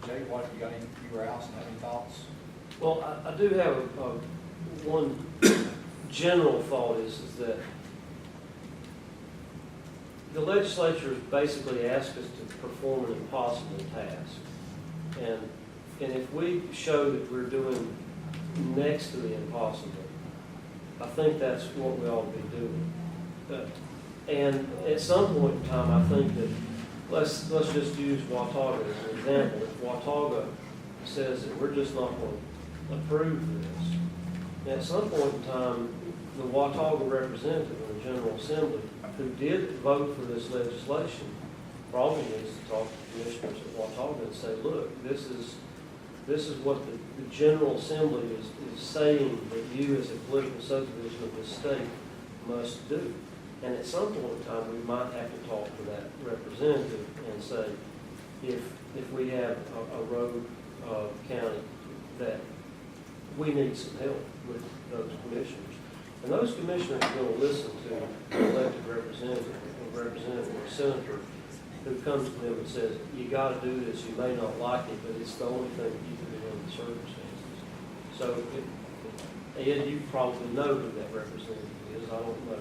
to. Jay, what, you got any, you were out, and have any thoughts? Well, I do have one general thought is that the legislature has basically asked us to perform an impossible task. And if we show that we're doing next to the impossible, I think that's what we ought to be doing. And at some point in time, I think that, let's just use Watauga as an example. If Watauga says that we're just not going to approve this, at some point in time, the Watauga representative in the General Assembly who did vote for this legislation probably needs to talk to the commissioners at Watauga and say, look, this is what the General Assembly is saying that you as a political subdivision of this state must do. And at some point in time, we might have to talk to that representative and say, if we have a road county that we need some help with those commissioners. And those commissioners are going to listen to an elected representative, or senator who comes to them and says, you got to do this, you may not like it, but it's the only thing that you can do under the circumstances. So, Ed, you probably know who that representative is. I don't know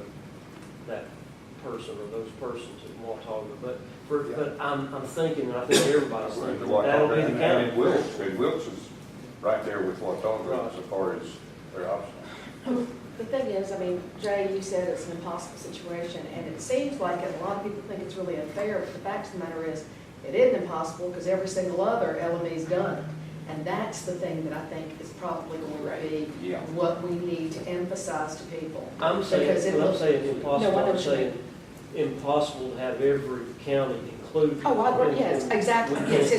that person or those persons at Watauga, but I'm thinking, and I think everybody's thinking, that'll be the county. And Wilkes is right there with Watauga as far as their option. The thing is, I mean, Jay, you said it's an impossible situation, and it seems like it, a lot of people think it's really unfair, but the fact of the matter is, it isn't impossible because every single other LME's done it. And that's the thing that I think is probably going to be what we need to emphasize to people. I'm saying impossible, No, I'm saying impossible to have every county included. Oh, yes, exactly, yes.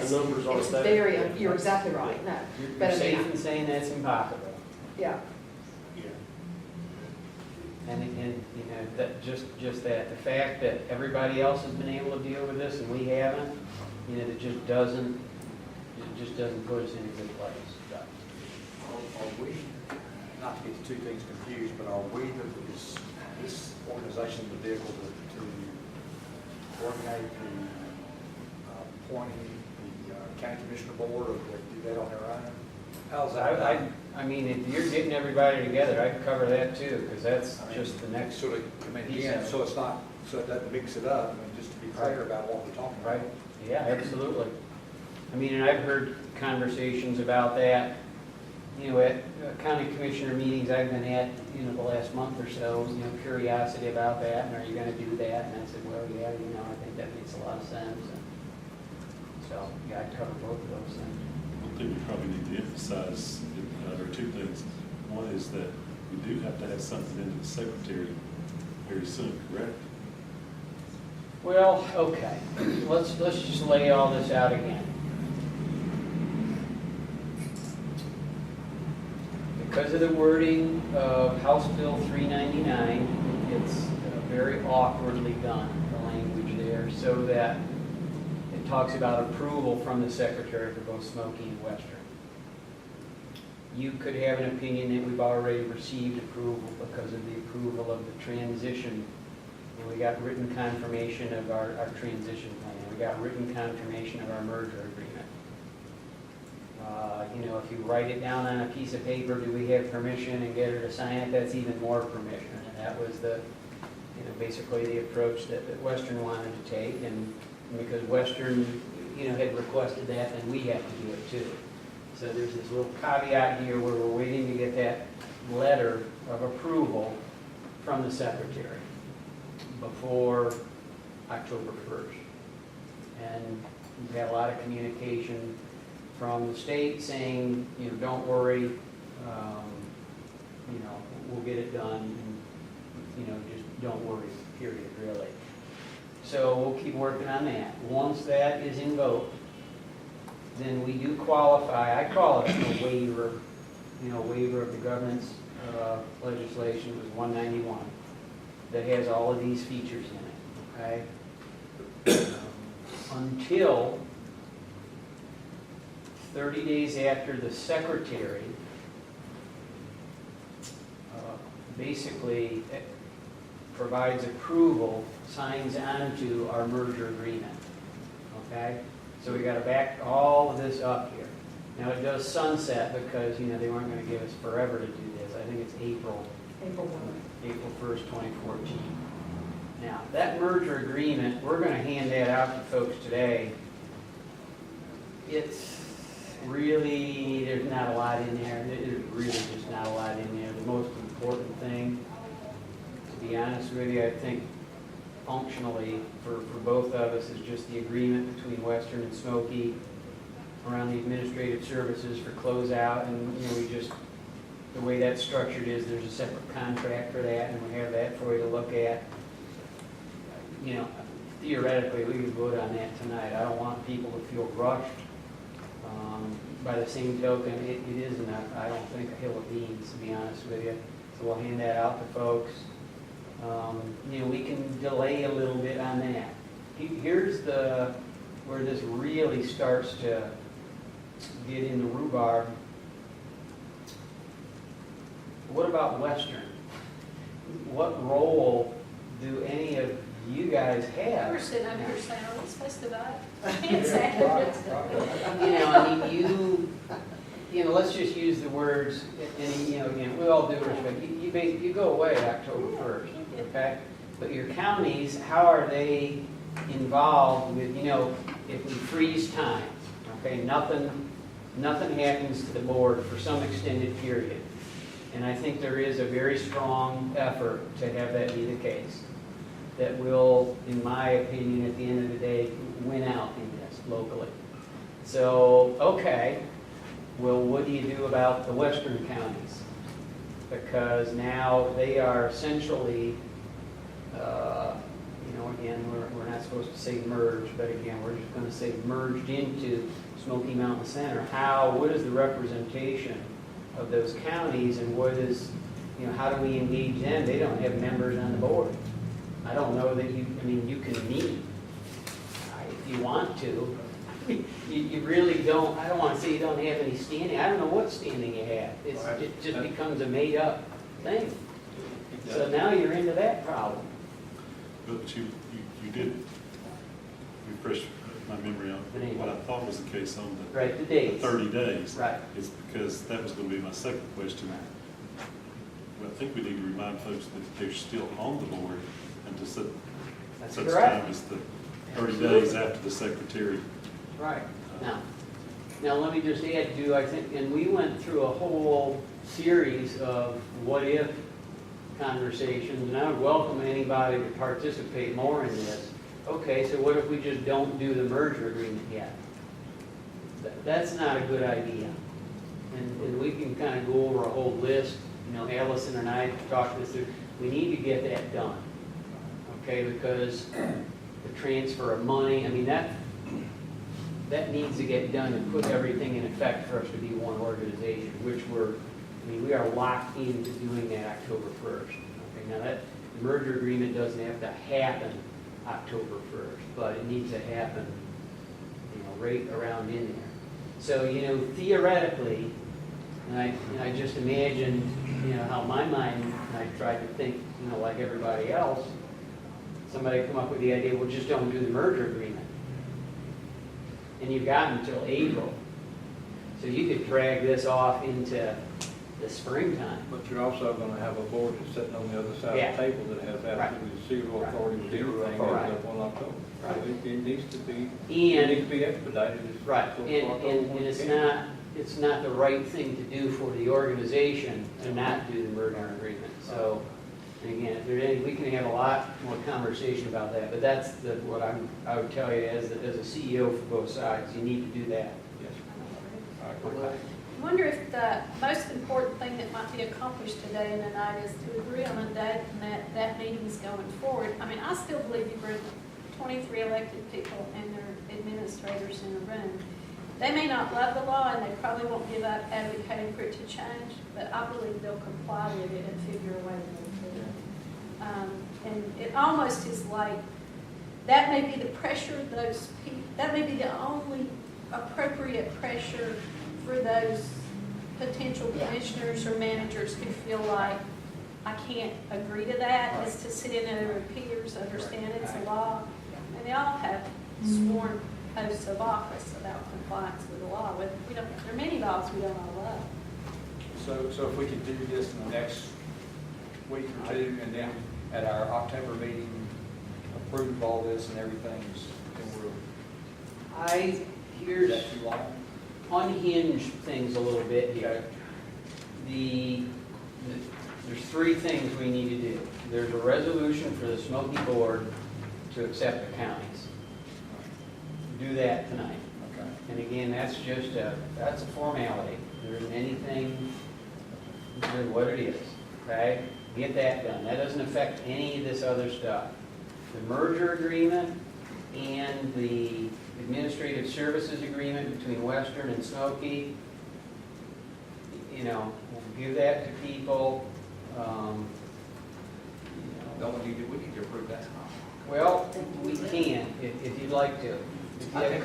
The numbers aren't It's there. very, you're exactly right, no. But I You're safe mean, in saying that's impossible. yeah. And that just that, the fact that everybody else has been able to deal with this and we haven't, it just doesn't put us in a good place. Are we, not to get the two things confused, but are we, is this organization the vehicle to coordinate the appointing the county commissioner board, or do they do that on their own? How's that? I mean, if you're getting everybody together, I could cover that too, because that's just the next. Sort of, again, so it's not, so it doesn't mix it up, just to be clear about what we're talking about. Right, yeah, absolutely. I mean, and I've heard conversations about that, at county commissioner meetings I've been at, the last month or so, curiosity about that, and are you gonna do that? And I said, well, yeah, I think that makes a lot of sense. And so, yeah, I cover both of those things. I think we probably need to emphasize, there are two things. One is that we do have to have something into the secretary very soon, correct? Well, okay, let's just lay all this out again. Because of the wording of House Bill 399, it's very awkwardly done, the language there, so that it talks about approval from the secretary for both Smoky and Western. You could have an opinion that we've already received approval because of the approval of the transition. And we got written confirmation of our transition plan. We got written confirmation of our merger agreement. You know, if you write it down on a piece of paper, do we have permission, and get her to sign it, that's even more permission. And that was the, you know, basically the approach that Western wanted to take, and because Western, you know, had requested that, then we have to do it too. So there's this little caveat here where we're waiting to get that letter of approval from the secretary before October 1st. And we've had a lot of communication from the state saying, you know, don't worry, you know, we'll get it done, and, you know, just don't worry, period, really. So we'll keep working on that. Once that is invoked, then we do qualify, I call it a waiver, you know, waiver of the governance legislation, it was 191, that has all of these features in it, okay? Until 30 days after the secretary basically provides approval, signs onto our merger agreement, okay? So we got to back all of this up here. Now it does sunset because, you know, they weren't going to give us forever to do this. I think it's April 1st, 2014. Now, that merger agreement, we're going to hand that out to folks today. It's really, there's not a lot in there. There's really just not a lot in there. The most important thing, to be honest with you, I think functionally for both of us is just the agreement between Western and Smoky around the administrative services for closeout, and, you know, we just, the way that's structured is there's a separate contract for that, and we have that for you to look at. You know, theoretically, we could vote on that tonight. I don't want people to feel rushed. By the same token, it isn't, I don't think, a hill of beans, to be honest with you. So we'll hand that out to folks. You know, we can delay a little bit on that. Here's where this really starts to get in the rhubarb. What about Western? What role do any of you guys have? We're sitting up here saying, are we supposed to vote? You know, I mean, you know, let's just use the words, and, you know, again, with all due respect, you go away October 1st, okay? But your counties, how are they involved with, you know, if we freeze time, okay, nothing happens to the board for some extended period. And I think there is a very strong effort to have that be the case. That will, in my opinion, at the end of the day, win out in this locally. So, okay, well, what do you do about the western counties? Because now they are essentially, you know, again, we're not supposed to say merged, but again, we're just going to say merged into Smoky Mountain Center. What is the representation of those counties, and what is, you know, how do we engage them? They don't have members on the board. I don't know that you can meet if you want to. You really don't, I don't want to say you don't have any standing. I don't know what standing you have. It just becomes a made-up thing. So now you're into that problem. But you did refresh my memory on what I thought was the case on the days. 30 days. Right. It's because that was going to be my second question. Well, I think we need to remind folks that they're still on the board and to such time as the 30 days after the secretary. Right. Now let me just add to, I think, and we went through a whole series of what-if conversations, and I would welcome anybody to participate more in this. Okay, so what if we just don't do the merger agreement yet? That's not a good idea. And we can kind of go over a whole list. You know, Allison and I talked this through. We need to get that done. Okay, because the transfer of money, I mean, that needs to get done and put everything in effect for us to be one organization, which we are locked into doing that October 1st. Okay, now that merger agreement doesn't have to happen October 1st, but it needs to happen, you know, right around in there. So, you know, theoretically, and I just imagined, you know, how my mind, I tried to think, you know, like everybody else, somebody come up with the idea, well, just don't do the merger agreement. And you've got until April So you could drag this off into the springtime. But you're also gonna have a board that's sitting on the other side Yeah. of the table that has absolutely zero authority with Zero anything authority. as of 1 October. So Right. it needs to be, And- it needs to be expedited. as Right, close and, to October and when it's you can. not, it's not the right thing to do for the organization to not do the merger agreement. So, and again, if there's any, we can have a lot more conversation about that, but that's the, what I would tell you as a CEO for both sides, you need to do that. Yes. Okay. I wonder if the most important thing that might be accomplished today and tonight is to agree on a date and that meeting's going forward. I mean, I still believe you bring 23 elected people and their administrators in a room. They may not love the law and they probably won't give up advocating for it to change, but I believe they'll comply with it and figure a way to move forward. And it almost is like, that may be the pressure those people, that may be the only appropriate pressure for those potential commissioners or managers who feel like, I can't agree to that, is to sit in there with peers, understand it's a law, and they all have sworn oaths of office about compliance with the law. But we don't, there are many laws we don't all love. So if we could do this in the next week or two, and then at our October meeting, approve all this and everything, then we'll, Here's, that you like? unhinge things a little bit here. There's three things we need to do. There's a resolution for the Smoky Board to accept the counties. Do that tonight. Okay. And again, that's just that's a formality. There isn't anything, it's what it is, okay? Get that done. That doesn't affect any of this other stuff. The merger agreement and the administrative services agreement between Western and Smoky, you know, we'll give that to people. Don't we need to approve that? Well, we can, if you'd like to. If you have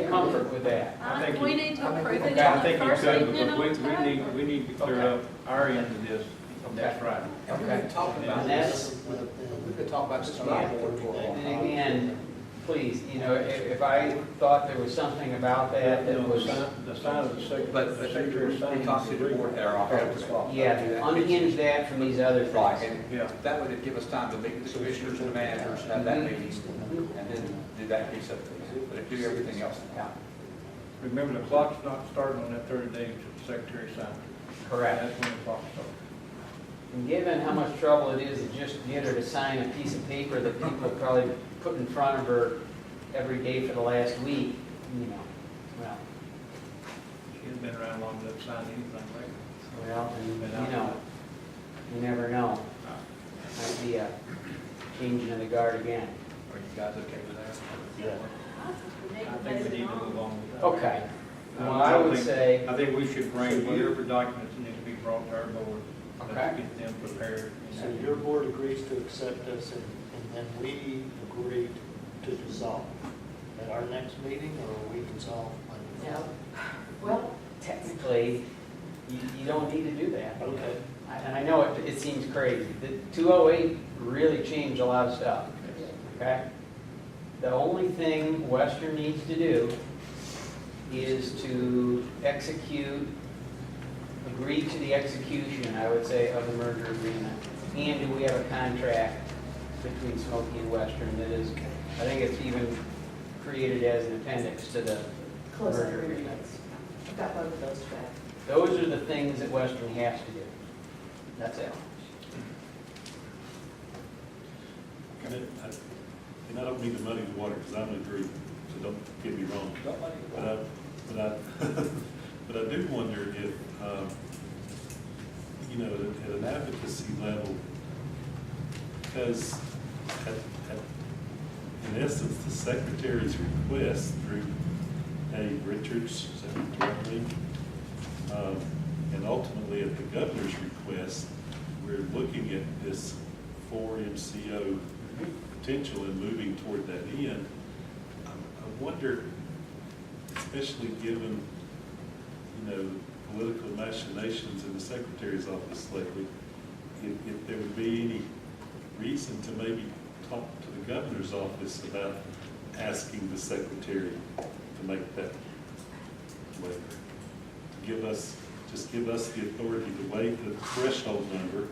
comfort with that. I think We you- need to I think approve we- it I in think the you first could, evening in because October. we need to clear up our end of this. That's right. And we could talk about And this, that's, we could talk about this on our board for a while. and again, please, you know, if I thought there was something about that that was, The sign of the secretary. But we talked to the board at our October as well. yeah, unhinge that from these other Right, things. and that would give us time to meet with the commissioners and the managers, have that meeting, and then do that piece of it. But do everything else now. Remember, the clock's not starting on that 30 days that the secretary signed. Correct. That's when the clock starts. And given how much trouble it is to just get her to sign a piece of paper that people probably put in front of her every day for the last week, you know, well, She hasn't been around long enough to sign anything lately. well, and, you know, you never know. Might be a changing of the guard again. Are you guys okay with that? Yeah. I think we need to move on with that. Okay. Well, I would say, I think we should bring whatever documents need to be brought to our board. Okay. Let's get them prepared. So your board agrees to accept us, and then we agree to dissolve at our next meeting, or we dissolve? yeah, well, technically, you don't need to do that. Okay. And I know it seems crazy. The 208 really changed a lot of stuff, okay? The only thing Western needs to do is to agree to the execution, I would say, of the merger agreement. And do we have a contract between Smoky and Western that is, I think it's even created as an appendix to the Close merger agreement. agreements. I've got both of those back. Those are the things that Western has to do. That's it. And I don't mean to muddy the water, because I'm in agreement, so don't get me wrong. Don't let it But but I do wonder if, you know, at an advocacy level, because in essence, the secretary's request through A. Richards, is that correctly? And ultimately at the governor's request, we're looking at this 4 MCO potential and moving toward that end. I wonder, especially given, you know, political machinations in the secretary's office lately, if there would be any reason to maybe talk to the governor's office about asking the secretary to make that waiver. just give us the authority to waive the threshold number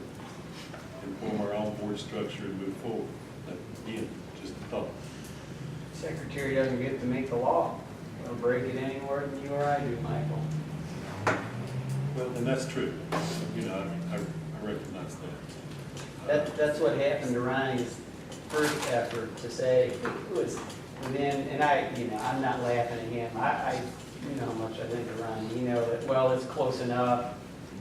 and form our own board structure and move forward. But again, just a thought. Secretary doesn't get to make the law. He'll break it any more than you or I do, Michael. Well, and that's true. You know, I recognize that. That's what happened to Ronnie's first effort to say it was within, and I'm not laughing at him. You know how much I think of Ronnie. You know that, well, it's close enough.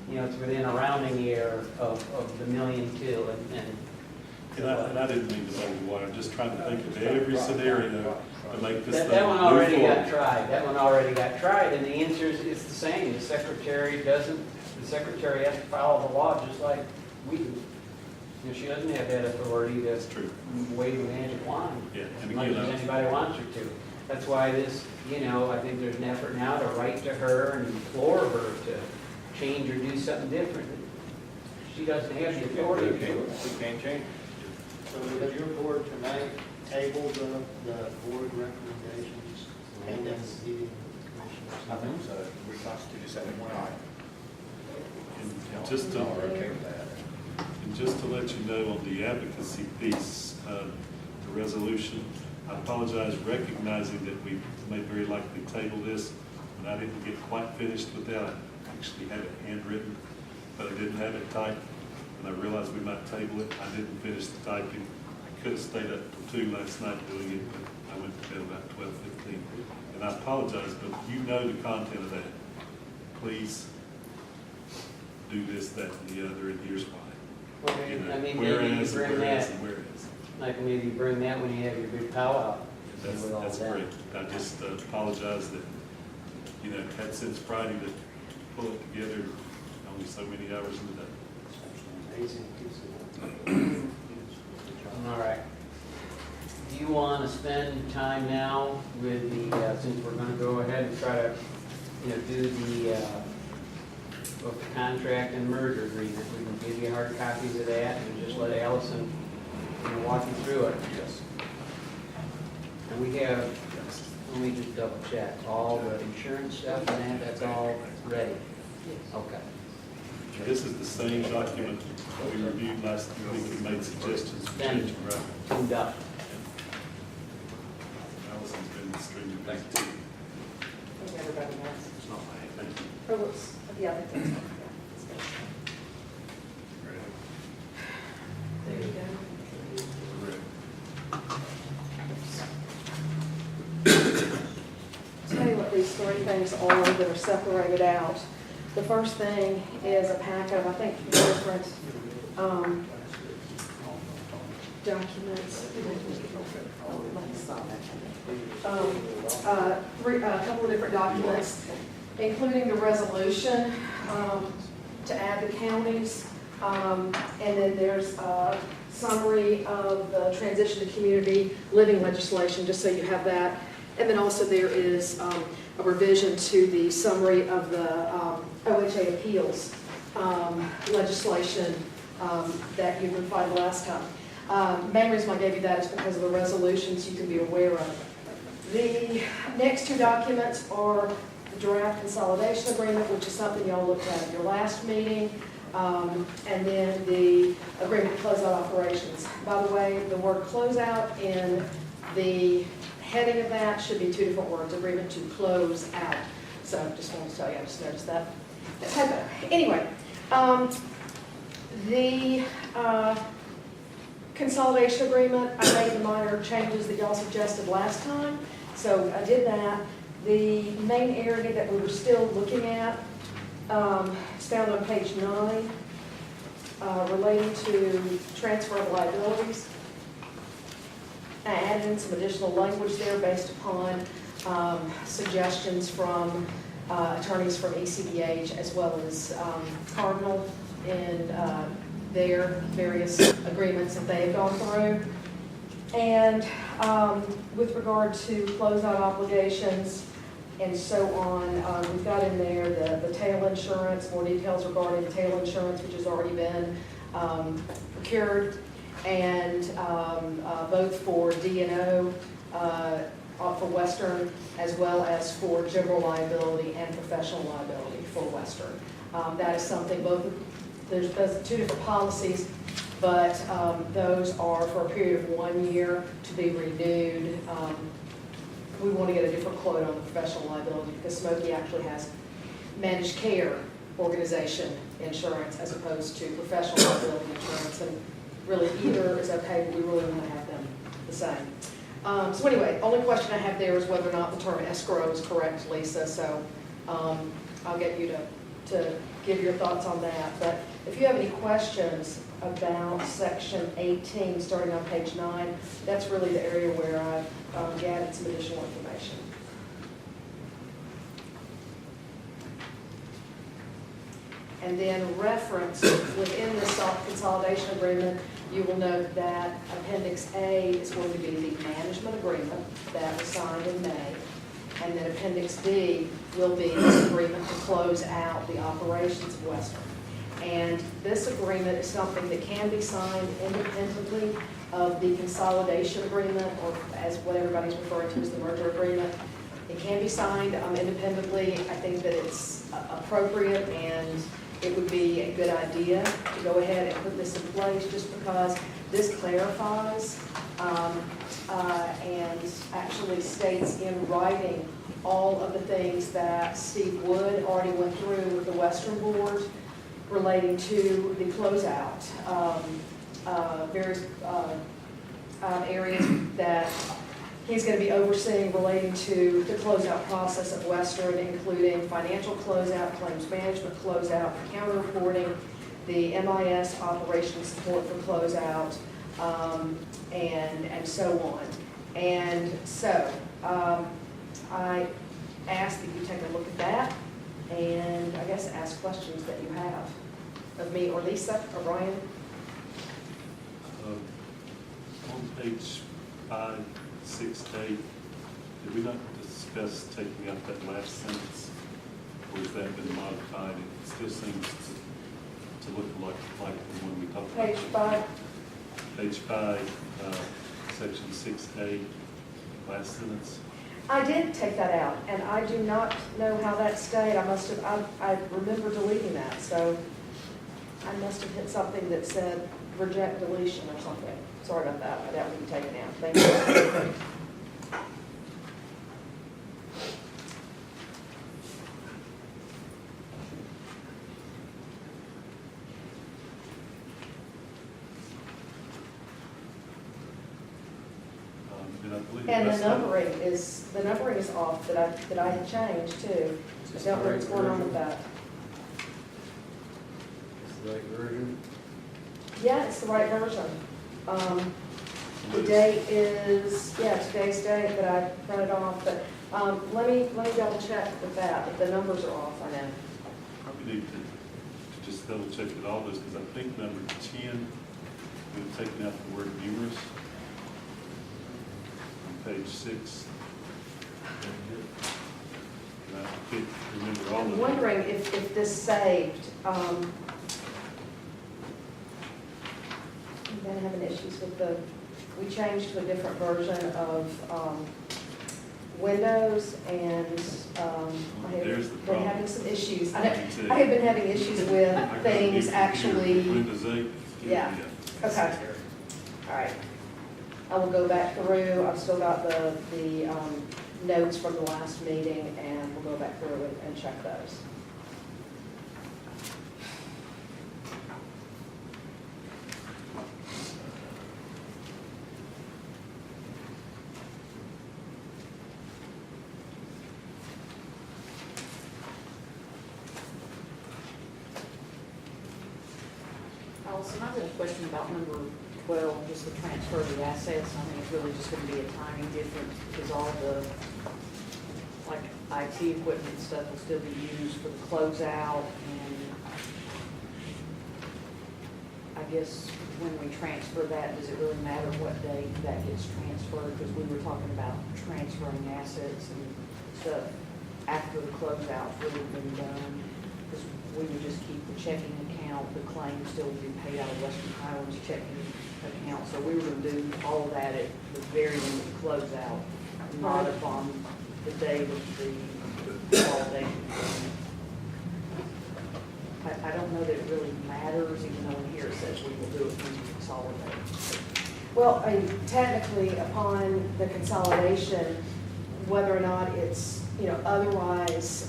You know, it's within a rounding error of the $1.2 million, And I didn't mean to muddy the water. I'm just trying to think of every scenario to make this thing that one move already forward. got tried. That one already got tried, and the answer is the same. The secretary has to follow the law just like we do. You know, she doesn't have that authority to That's true. wave a magic wand Yeah, and as much again, as anybody wants her to. That's why this, I think there's an effort now to write to her and implore her to change or do something different. She doesn't have the authority. We can't change. So does your board tonight table the board recommendations and then the meeting with the commissioners? I think so. We constitute just having one item. And just to, Y'all are okay with that? and just to let you know on the advocacy piece, the resolution, I apologize recognizing that we may very likely table this, but I didn't get quite finished with that. I actually had it handwritten, but I didn't have it typed, and I realized we might table it. I didn't finish the typing. I could have stayed up till 2 last night doing it, but I went to bed about 12:15. And I apologize, but you know the content of that. Please do this, that, and the other, and here's why. Well, You know, I mean, maybe whereas, you and bring whereas, that, and whereas. like maybe you bring that when you have your big powwow. with all That's that. great. I just apologize that, I've had since Friday to pull it together, only so many hours in the day. Amazing piece of All right. Do you want to spend time now with since we're going to go ahead and try to, do both the contract and merger agreement? We can give you hard copies of that and just let Allison, walk you through it. Yes. And we have, let me just double check, all the insurance stuff and that's all ready? Okay. This is the same document we reviewed last week and made suggestions for changing, right? Tuned up. Allison's been extremely busy. Thank I think everybody knows. It's not my, thank you. Oh, whoops, yeah, I think that's, there you go. Tell you what these three things are that are separated out. The first thing is a packet of, I think, different documents. A couple of different documents, including the resolution to add the counties. And then there's a summary of the transition to community living legislation, just so you have that. And then also there is a revision to the summary of the OHA appeals legislation that you provided last time. Main reason I gave you that is because of the resolutions you can be aware of. The next two documents are the draft consolidation agreement, which is something y'all looked at your last meeting, and then the agreement to close out operations. By the way, the word closeout in the heading of that should be two different words, agreement to close out. So just wanted to tell you, I just noticed that. Typo. Anyway, the consolidation agreement, I made the minor changes that y'all suggested last time. So I did that. The main area that we were still looking at is found on page 9, relating to transfer of liabilities. I added in some additional language there based upon suggestions from attorneys from ECBH as well as Cardinal in their various agreements that they have gone through. And with regard to closeout obligations and so on, we've got in there the tail insurance, more details regarding the tail insurance, which has already been procured, and both for D&O for Western as well as for general liability and professional liability. for Western. That is something there's two different policies, but those are for a period of 1 year to be renewed. We want to get a different quote on the professional liability because Smokey actually has managed care organization insurance as opposed to professional liability insurance. And really either is okay, but we really want to have them the same. So anyway, only question I have there is whether or not the term escrow is correct, Lisa. So I'll get you to give your thoughts on that. But if you have any questions about section 18, starting on page 9, that's really the area where I've gathered some additional information. And then reference within the consolidation agreement, you will note that Appendix A is going to be the management agreement that was signed in May. And then Appendix B will be the agreement to close out the operations of Western. And this agreement is something that can be signed independently of the consolidation agreement, or as what everybody's referring to as the merger agreement. It can be signed independently. I think that it's appropriate and it would be a good idea to go ahead and put this in place just because this clarifies and actually states in writing all of the things that Steve Wood already went through with the Western Board relating to the closeout, various areas that he's going to be overseeing relating to the closeout process of Western, including financial closeout, claims management closeout, counter reporting, the MIS operations support for closeout, and so on. And so I ask that you take a look at that and I guess ask questions that you have of me or Lisa or Brian. On page 5, 6, 8, did we not discuss taking out that last sentence? Or has that been modified? It still seems to look like the one we talked about. Page 5. Page 5, section 6A, last sentence. I did take that out, and I do not know how that stayed. I remember deleting that, so I must have hit something that said reject deletion or something. Sorry about that, but that would be taken out. Thank you. And the numbering is off that I had changed too. I don't know what's going on with that. It's the right version. Yeah, it's the right version. The date is, today's date that I printed off, but let me double check with that, if the numbers are off, I know. Probably need to just double check with all this, because I think number 10, we've taken out the word numerous. On page 6. And I can't remember all of it. I'm wondering if this saved. I've been having issues with we changed to a different version of Windows, and I There's the have been problem. having some issues. I have been having issues with things actually. Windows 8. Yeah. Okay. All right. I will go back through. I've still got the notes from the last meeting, and we'll go back through and check those. Allison, I've got a question about number 12, just the transfer of the assets. I think it's really just going to be a timing difference because all the, like, IT equipment and stuff will still be used for the closeout. And I guess when we transfer that, does it really matter what date that gets transferred? Because we were talking about transferring assets and stuff after the closeout's really been done. Because we would just keep the checking account, the claim still would be paid out of Western Highlands checking account. So we were going to do all of that at the very end of the closeout, not upon the day of the consolidation. I don't know that it really matters, even though in here it says we will do it when you consolidate. Well, I mean, technically, upon the consolidation, whether or not it's, otherwise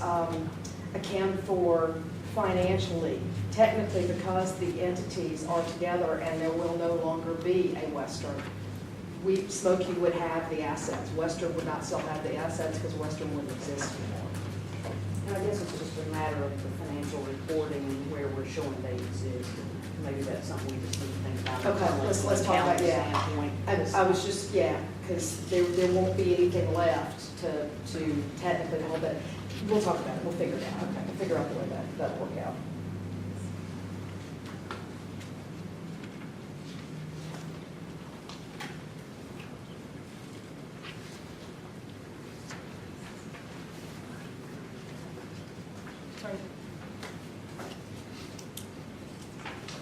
accounted for financially, technically, because the entities are together and there will no longer be a Western, Smoky would have the assets. Western would not still have the assets because Western wouldn't exist anymore. And I guess it's just a matter of the financial reporting and where we're showing they exist. Maybe that's something we just need to think about. Okay, let's talk about, yeah. Standpoint. I was just, because there won't be anything left to technically hold that. We'll talk about it, we'll figure it out, okay, we'll figure out the way that'll work out.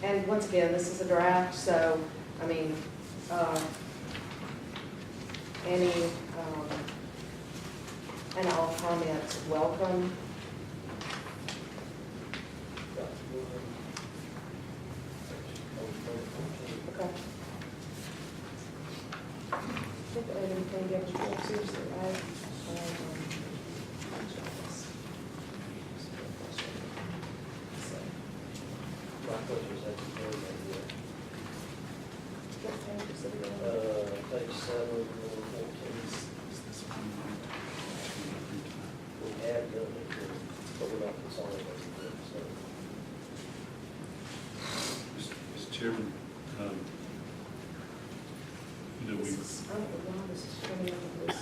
And once again, this is a draft, so, I mean, and all comments welcome. Okay. I think that everything gets more seriously, right? Page 7, 14. We have done it, but we're not consolidating it, so. Mr. Chairman, I don't know why this is showing up with this.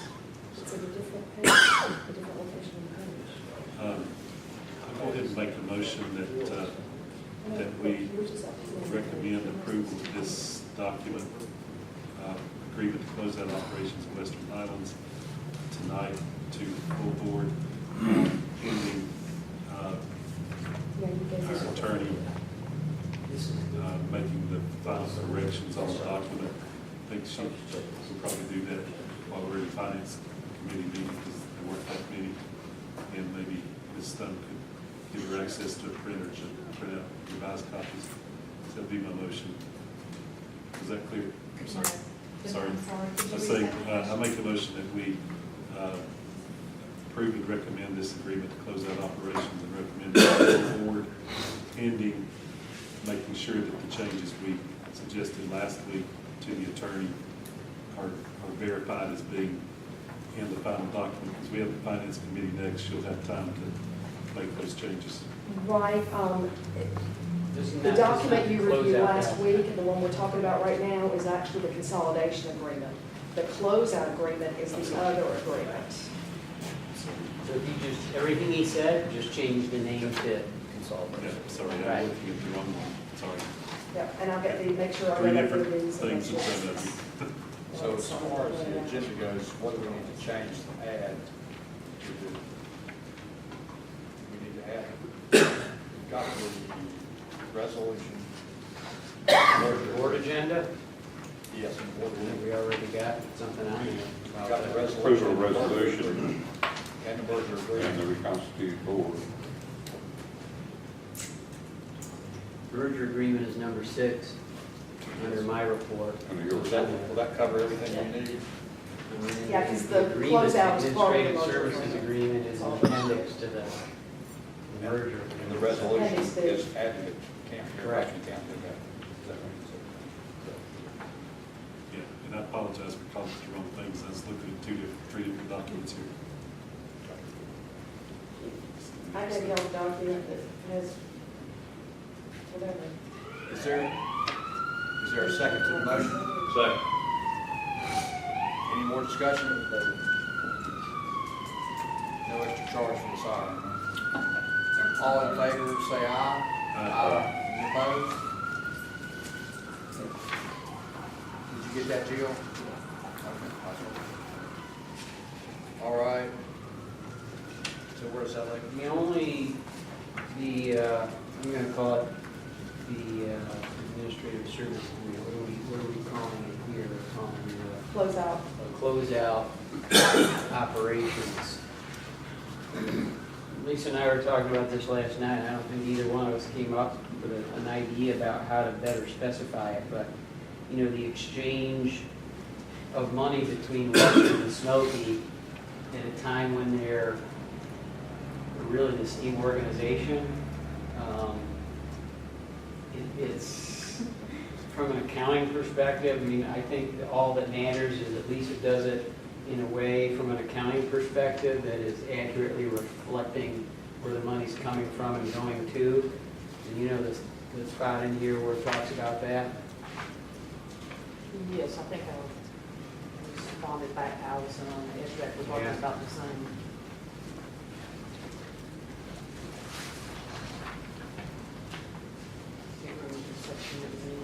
It's at a different page, a different location on the page. I'll go ahead and make a motion that we recommend approval of this document, agreement to close out operations in Western Highlands tonight to full board, pending our attorney making the final corrections on the document. I think she will probably do that while we're in finance committee meeting, because they weren't that many, and maybe Ms. Stone could give her access to a printer to print out revised copies. So that'd be my motion. Is that clear? I'm sorry. Sorry. I say, I make the motion that we approve and recommend this agreement to close out operations and recommend it to the board, pending making sure that the changes we suggested last week to the attorney are verified as being in the final document. Because we have the finance committee next, she'll have time to make those changes. Right, the document you reviewed last week and the one we're talking about right now is actually the consolidation agreement. The closeout agreement is the other agreement. So if you just, everything he said, just change the name to consolidation. Yeah, sorry, Right. I'm looking at the wrong one, sorry. Yeah, and I'll get make sure I Three read over different these. things in front of you. So as far as the agenda goes, what do we need to change to add to the, we need to add, we've got the resolution. Board agenda? Yes, and board agenda. We already got something on there. We've got the Approval resolution. of resolution And the merger and agreement. the reconstituted board. Merger agreement is number 6 under my report. Under your Will that cover everything we need? Yeah, 'cause the agreement, closeout is part of the Administrative merger services agreement is an appendix to the merger. And the resolution And it's the- is added, can't, Correct. you can't do that. Is that what you said? Yeah, and I apologize for calling it the wrong things. I was looking at three different documents here. I gave y'all a document that has whatever. Is there a second to the motion? Second. Any more discussion? No extra charge for the siren. All in favor, say aye. Any opposed? Did you get that, Jill? Okay, awesome. All right. So where's that like? I'm gonna call it the administrative services agreement. What are we calling it here? We're calling it Closeout. closeout operations Lisa and I were talking about this last night, and I don't think either one of us came up with an idea about how to better specify it, but, you know, the exchange of money between Western and Smoky at a time when they're really the same organization, it's, from an accounting perspective, I mean, I think that all that matters is at least it does it in a way, from an accounting perspective, that is accurately reflecting where the money's coming from and going to. And you know the spot in here where it talks about that? Yes, I think I responded back to Allison on the edge that was talking Yeah. about the same. Can't remember the section it was in.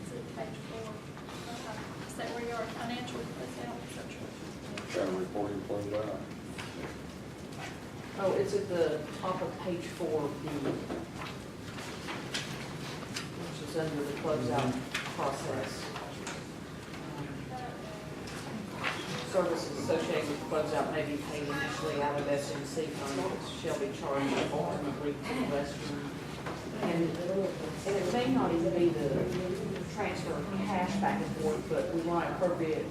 Is it page 4? Is that where you are, financial closeout, et cetera? Kind of reporting closed out. Oh, it's at the top of page 4B, which is under the closeout process. Services associated with closeout may be paid initially out of SMC funds, which shall be charged ultimately to Western. And it may not even be the transfer of cash back and forth, but we want to appropriately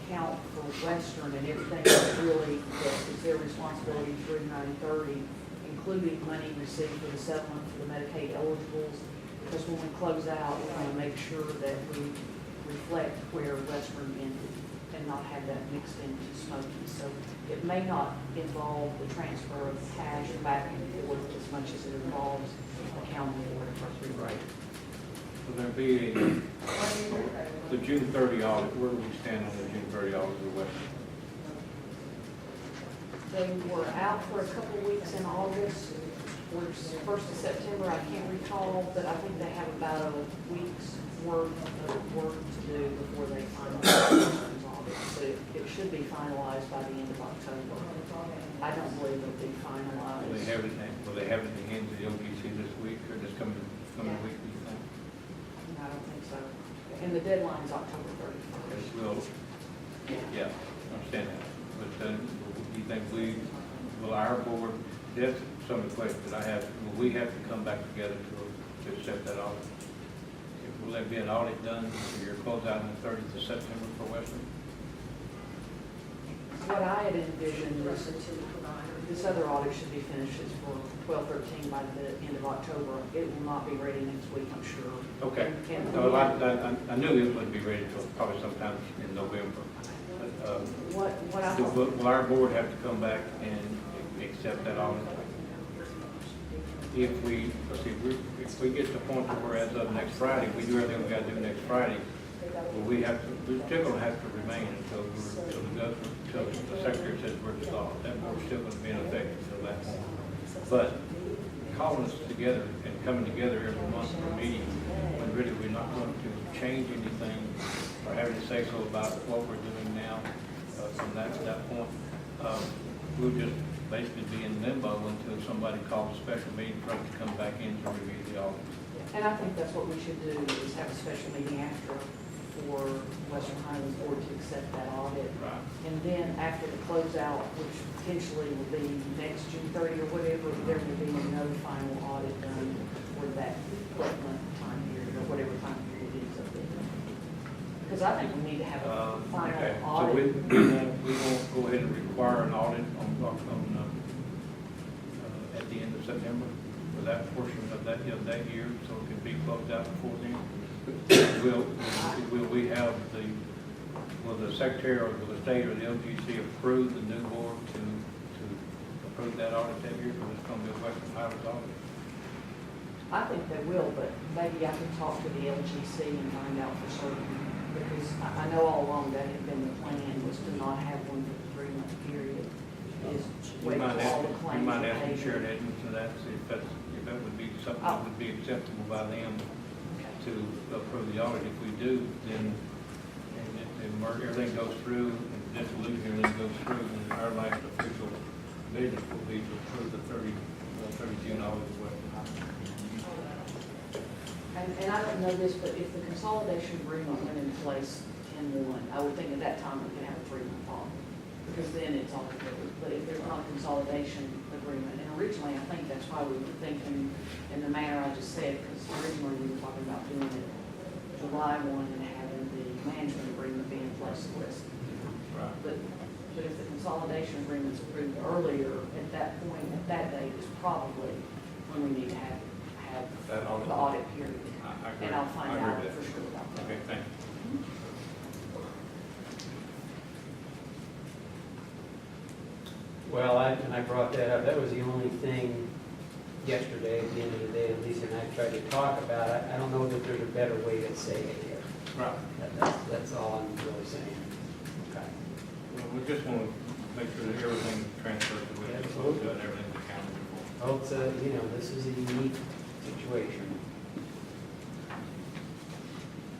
account for Western and everything that's really, that is their responsibility through 9/30, including money received for the settlement for the Medicaid eligibles. Because when we close out, we want to make sure that we reflect where Western ended and not have that mixed into Smoky. So it may not involve the transfer of cash back and forth as much as it involves accounting for it. Right. Will there be the June 30 audit? Where do we stand on the June 30 audit of Western? They were out for a couple of weeks in August, or 1st of September, I can't recall, but I think they have about a week's worth of work to do before they finalize Western's audit. So it should be finalized by the end of October. I don't believe it'll be finalized. Will they have it in the hands of the OGC this week or this coming week, do you think? No, I don't think so. And the deadline's October 31st. Will, yeah, I understand that. But do you think will our board, that's some of the questions that I have, will we have to come back together to accept that audit? Will there be an audit done for your closeout on the 30th of September for Western? What I had envisioned was this other audit should be finished for 12/13 by the end of October. It will not be ready next week, I'm sure. Okay. And No, I knew it wouldn't be ready until probably sometime in November. But, what I thought. will our board have to come back and accept that audit? If we get to the point where as of next Friday, we do everything we got to do next Friday, well, we're still going to have to remain until the secretary says we're dissolved. That board's still going to be in effect until that point. But calling us together and coming together every month for a meeting, when really we're not going to change anything or have any say so about what we're doing now from that point, we'll just basically be in limbo until somebody calls a special meeting for us to come back in to review the audit. And I think that's what we should do, is have a special meeting after for Western Highlands Board to accept that audit. Right. And then after the closeout, which potentially will be next June 30 or whatever, there will be no final audit done for that 12-month time period or whatever time period it is up there. Because I think we need to have a final Okay. audit. So we won't go ahead and require an audit at the end of September for that portion of that year, so it can be closed out before then. Will we have will the secretary or will the state or the LGC approve the new board to approve that audit that year, or it's going to be a Western Highlands audit? I think they will, but maybe I can talk to the LGC and find out for certain. Because I know all along that had been the plan, was to not have one for the 3-month period. Is wait till all the claims You might are have to paid. share that into that, see if that would be something that would be acceptable by them to approve the audit. If we do, then everything goes through, and dissolution, everything goes through, and our last official business will be to approve the 30 June audit as well. And I don't know this, but if the consolidation agreement went into place 10/1, I would think at that time we could have a 3-month pause, because then it's all together. But if there's not a consolidation agreement, and originally I think that's why we were thinking in the manner I just said, because originally we were talking about doing it July 1 and having the management agreement be in place the rest of the year. Right. But if the consolidation agreement's approved earlier, at that point, at that date is probably when we need to have That audit. the audit period. I agree. And I'll find I agree out with for that. sure about that. Okay, thank you. Well, I brought that up, that was the only thing yesterday, at the end of the day, Lisa and I tried to talk about. I don't know that there's a better way to say it here. Right. That's all I'm really saying. Okay. Well, we just want to make sure that everything transfers to what it's supposed to and everything's accounted for. Well, it's this is a unique situation.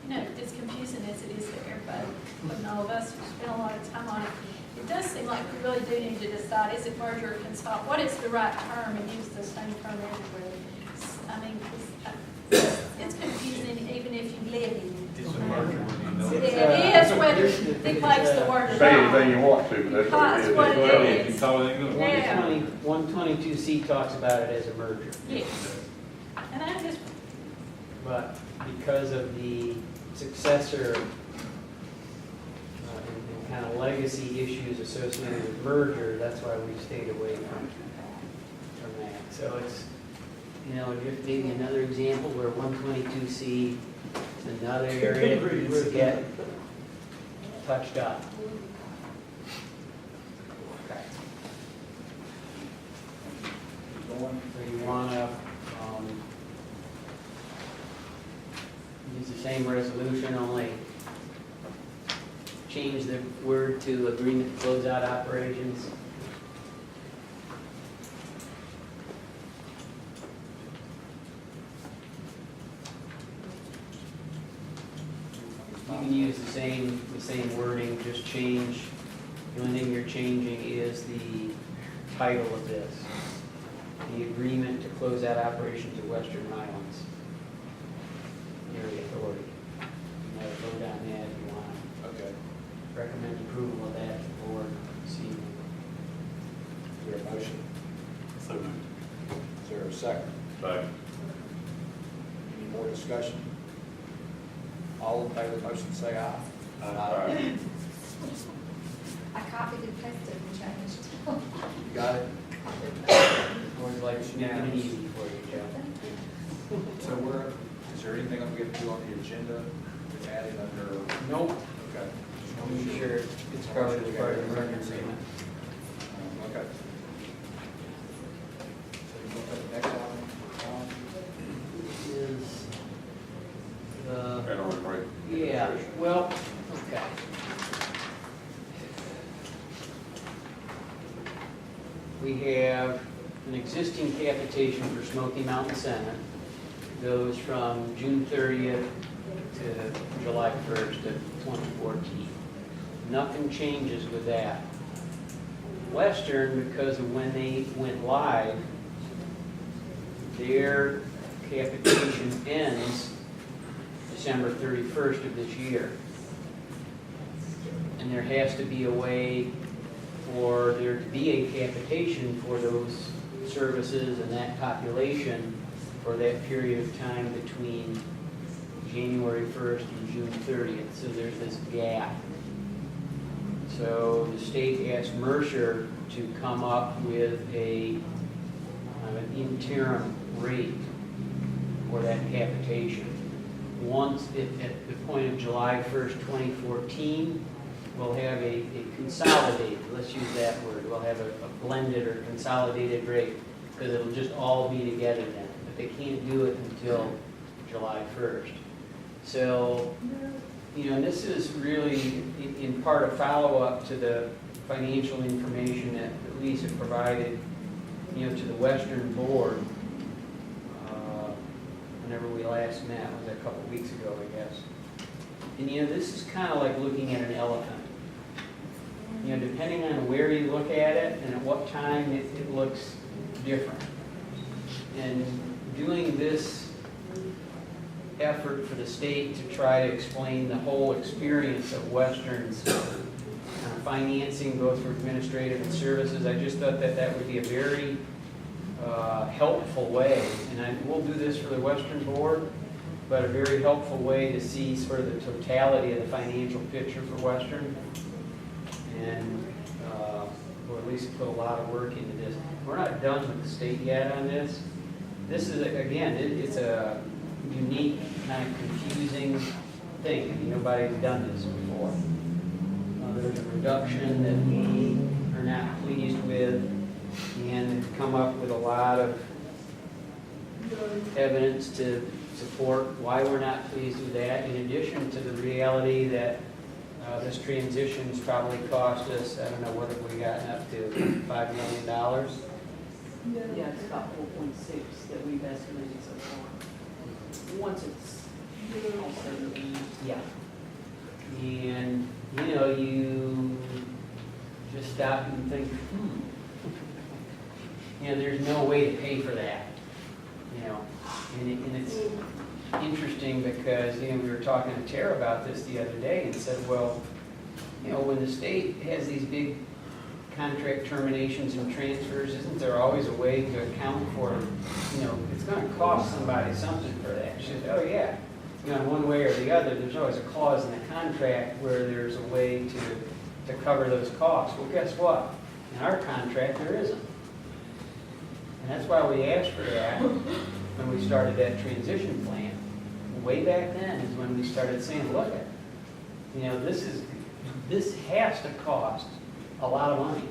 You know, as confusing as it is to everybody, but all of us who spend a lot of time on it, it does seem like we really do need to decide, is it merger or consult? What is the right term, and use the same term everywhere? I mean, it's confusing even if you live in it. It's a merger, you know. It is whether it makes the word or not. Say anything you want to, but that's what it That's is. what it Well, is. if you call it, you're gonna- Yeah. 122C talks about it as a merger. Yes. And I just, But because of the successor and kind of legacy issues associated with merger, that's why we stayed away from that. So it's, just maybe another example where 122C is another area that needs to get touched up. Okay. So you want to use the same resolution, only change the word to agreement to close out operations. You can use the same wording, just change, the only thing you're changing is the title of this. The agreement to close out operations of Western Highlands Area Authority. You might vote on that if you want. Okay. Recommend approval of that to the board this evening. Is there a motion? So moved. Is there a second? Second. Any more discussion? All in favor of the motion, say aye. Aye. I copied and pasted and changed. You got it? Always like making it easy for you, Joe. So is there anything I'm going to do on the agenda to add it under? Nope. Okay. I'm sure it's covered as part of the merger agreement. Okay. So you want to put the next item on? Is the, Federal rate. yeah, well, okay. We have an existing capitation for Smoky Mountain Center. Goes from June 30th to July 1st of 2014. Nothing changes with that. Western, because of when they went live, their capitation ends December 31st of this year. And there has to be a way for there to be a capitation for those services and that population for that period of time between January 1st and June 30th. So there's this gap. So the state asked Mercer to come up with an interim rate for that capitation. Once, at the point of July 1st, 2014, we'll have a consolidated, let's use that word, we'll have a blended or consolidated rate, because it'll just all be together then. But they can't do it until July 1st. So, and this is really in part a follow-up to the financial information that Lisa provided, to the Western Board whenever we last met, was a couple weeks ago, I guess. And this is kind of like looking at an elephant. Depending on where you look at it and at what time, it looks different. And doing this effort for the state to try to explain the whole experience of Western's financing, both for administrative and services. I just thought that that would be a very helpful way, and we'll do this for the Western Board, but a very helpful way to see sort of the totality of the financial picture for Western. And we'll at least put a lot of work into this. We're not done with the state yet on this. This is, again, it's a unique, kind of confusing thing. I mean, nobody's done this before. There's a reduction that we are not pleased with, and have come up with a lot of evidence to support why we're not pleased with that, in addition to the reality that this transition's probably cost us, I don't know, what have we gotten up to, $5 million? Yeah, it's about 4.6 that we've estimated so far. Once it's all said and done. Yeah. And, you know, you just stop and think, you know, there's no way to pay for that, you know. And it's interesting because, you know, we were talking to Tara about this the other day and said, well, you know, when the state has these big contract terminations and transfers, isn't there always a way to account for, you know, it's going to cost somebody something for that? She said, oh yeah, you know, one way or the other, there's always a clause in the contract where there's a way to cover those costs. Well, guess what? In our contract, there isn't. And that's why we asked for that when we started that transition plan. Way back then is when we started saying, look, you know, this has to cost a lot of money.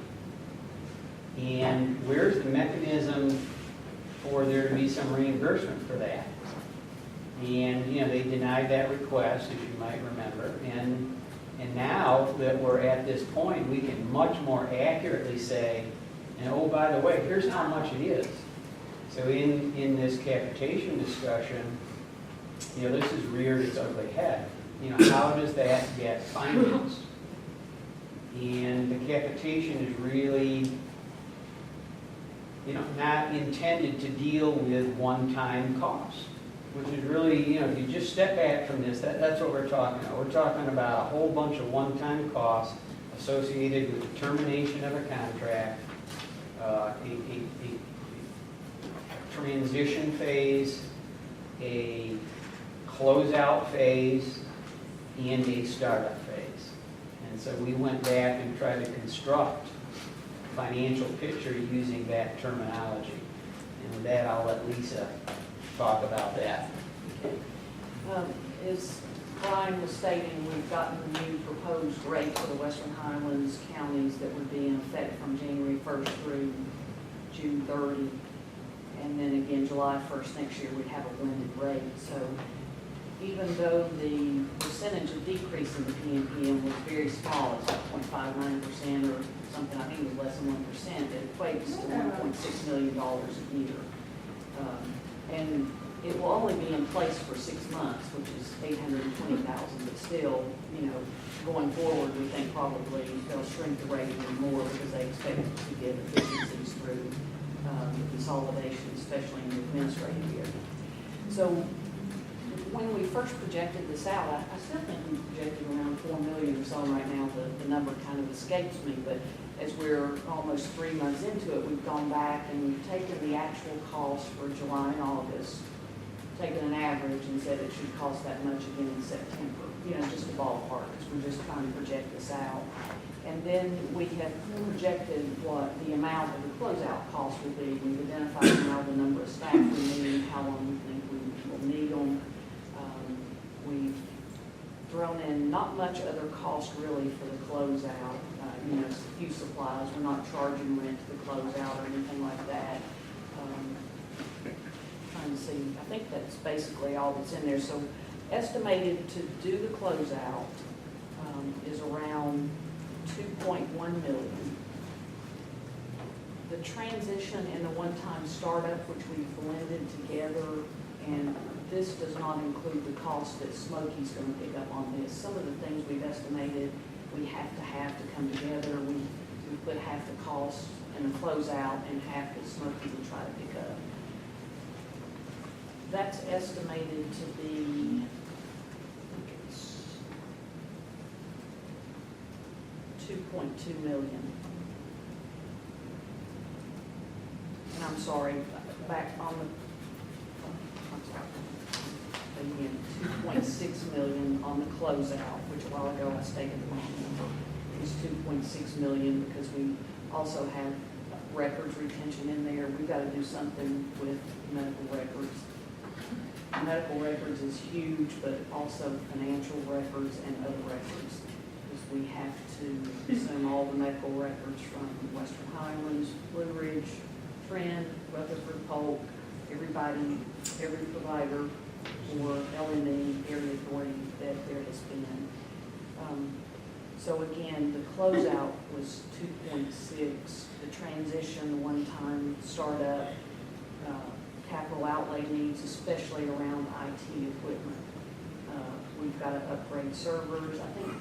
And where's the mechanism for there to be some reimbursement for that? And, you know, they denied that request, as you might remember. And now that we're at this point, we can much more accurately say, and oh, by the way, here's how much it is. So in this capitation discussion, you know, this has reared its ugly head. You know, how does that get financed? And the capitation is really, you know, not intended to deal with one-time costs, which is really, you know, if you just step back from this, that's what we're talking about. We're talking about a whole bunch of one-time costs associated with the termination of a contract, a transition phase, a closeout phase, and a startup phase. And so we went back and tried to construct a financial picture using that terminology. And with that, I'll let Lisa talk about that. As Brian was stating, we've gotten the new proposed rate for the Western Highlands counties that would be in effect from January 1st through June 30. And then again, July 1st next year, we'd have a blended rate. So even though the percentage of decrease in the PNPM was very small, it's like 0.59% or something, I think it was less than 1%, it equates to $1.6 million a year. And it will only be in place for 6 months, which is $820,000, but still, you know, going forward, we think probably they'll shrink the rate even more because they expect to get efficiencies through the consolidation, especially in the administrative area. So when we first projected this out, I still think we projected around $4 million or so right now. The number kind of escapes me, but as we're almost 3 months into it, we've gone back and we've taken the actual cost for July and August, taken an average and said it should cost that much again in September, you know, just a ballpark, because we're just trying to project this out. And then we have projected what the amount of the closeout cost will be. We've identified now the number of staff we need, how long we think we will need them. We've thrown in not much other cost really for the closeout, you know, a few supplies. We're not charging rent to the closeout or anything like that. Trying to see, I think that's basically all that's in there. So estimated to do the closeout is around $2.1 million. The transition and the one-time startup, which we've blended together, and this does not include the cost that Smokey's going to pick up on this. Some of the things we've estimated we have to come together. We put half the cost in the closeout and half that Smokey will try to pick up. That's estimated to be, I think it's 2.2 million. And I'm sorry, back on the, I'm sorry, again, 2.6 million on the closeout, which a while ago I stated the wrong number. It was 2.6 million because we also have records retention in there. We've got to do something with medical records. Medical records is huge, but also financial records and other records. Because we have to assume all the medical records from Western Highlands, Blue Ridge, Trend, Rutherford, Polk, everybody, every provider or LME area authority that there has been. So again, the closeout was 2.6. The transition, the one-time startup, capital outlay needs, especially around IT equipment. We've got to upgrade servers. I think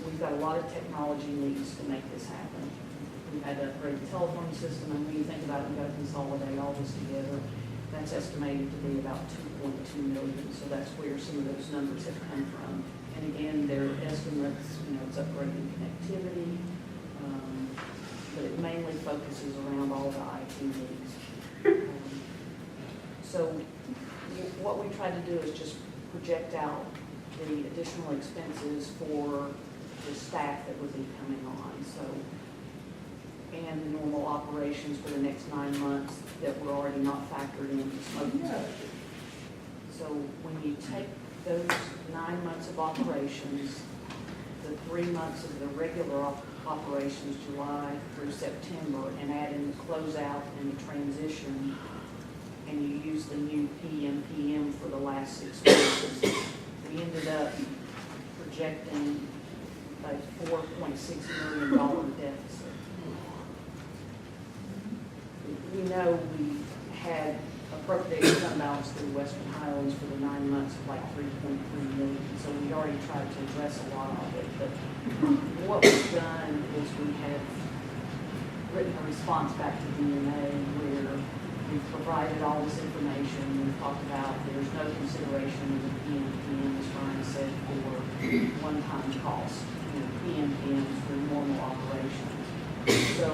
we've got a lot of technology needs to make this happen. We've had to upgrade the telephone system, and when you think about it, we've got to consolidate all this together. That's estimated to be about 2.2 million, so that's where some of those numbers have come from. And again, their estimates, it's upgrading connectivity, but it mainly focuses around all the IT needs. So what we try to do is just project out the additional expenses for the staff that would be coming on. So, and the normal operations for the next 9 months that were already not factored into smoking section. So when you take those 9 months of operations, the 3 months of the regular operations, July through September, and add in the closeout and the transition, and you use the new PMPM for the last 6 months, we ended up projecting a $4.6 million deficit. We know we had appropriated fund balance through Western Highlands for the 9 months of like 3.3 million. So we already tried to address a lot of it. But what we've done is we have written a response back to DNA where we've provided all this information. We've talked about there's no consideration of the PMPM, as Ryan said, for one-time cost. PMPMs for normal operations. So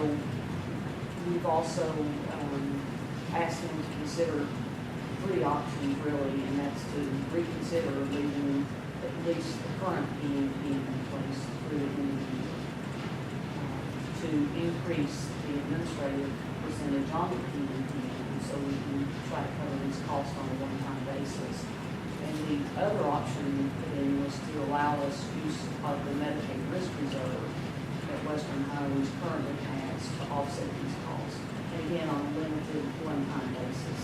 we've also asked them to consider 3 options really, and that's to reconsider leaving at least the current PMPM in place through the end of the year, to increase the administrative percentage on the PMPM so we can try to cover these costs on a one-time basis. And the other option we put in was to allow us use of the Medicaid risk reserve that Western Highlands currently has to offset these costs. And again, on a limited one-time basis.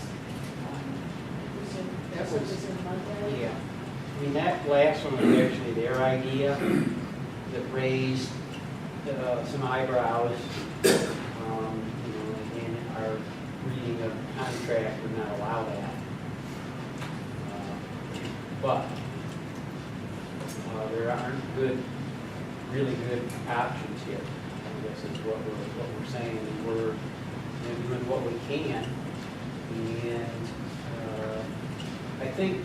That So was- this is Monday? Yeah, I mean, that last one was actually their idea that raised some eyebrows. Again, our reading of the contract would not allow that. But there aren't really good options here, I guess is what we're saying. We're doing what we can, and I think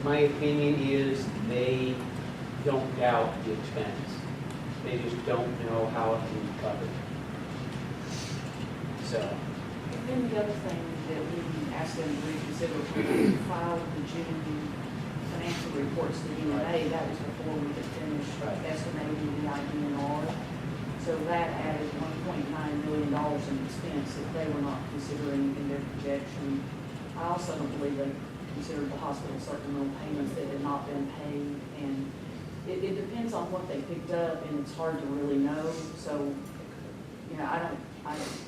my opinion is they don't doubt the expense. They just don't know how it can be covered. So, And then the other thing that we asked them to reconsider, when we filed the June financial reports to DNA, that was before we had finished estimating the IDNR. So that added $1.9 million in expense that they were not considering in their projection. I also don't believe they considered the hospital supplemental payments that had not been paid. And it depends on what they picked up, and it's hard to really know. So,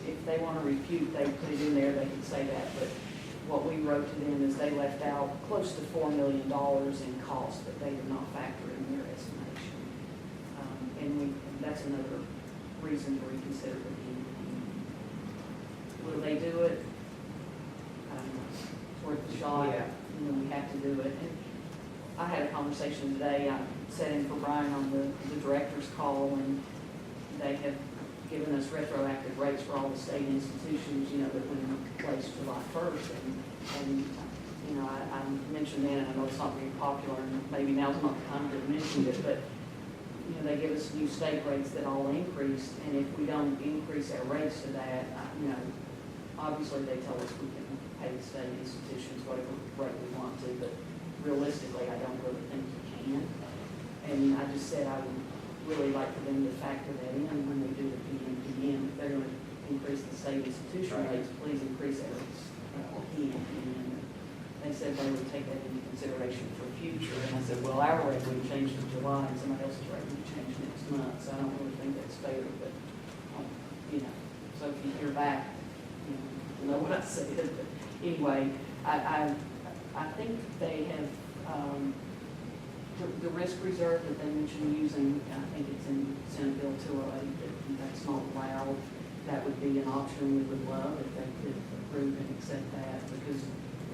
if they want to refute, they put it in there, they could say that. But what we wrote to them is they left out close to $4 million in costs that they did not factor in their estimation. And that's another reason to reconsider the PMPM. Will they do it? I don't know. It's worth the shot. Yeah. We have to do it. And I had a conversation today. I sat in for Brian on the director's call, and they have given us retroactive rates for all the state institutions, you know, that went in place July 1st. And you know, I mentioned that, and I know it's not very popular, and maybe now's not the time to mention it, but, you know, they give us new state rates that all increased, and if we don't increase our rates to that, you know, obviously they tell us we can pay the state institutions whatever rate we want to, but realistically, I don't really think you can. And I just said I would really like for them to factor that in when they do the PMPM. If they're going to increase the state institution rates, please increase our rates again. And they said they would take that into consideration for future. And I said, well, our rate would change in July, and somebody else's rate would change next month. So I don't really think that's fair, but, you know, so if you hear back, you know what I said. But anyway, I think they have, the risk reserve that they mentioned using, I think it's in Senate Bill 208, that that's not allowed. That would be an option we would love if they could approve and accept that, because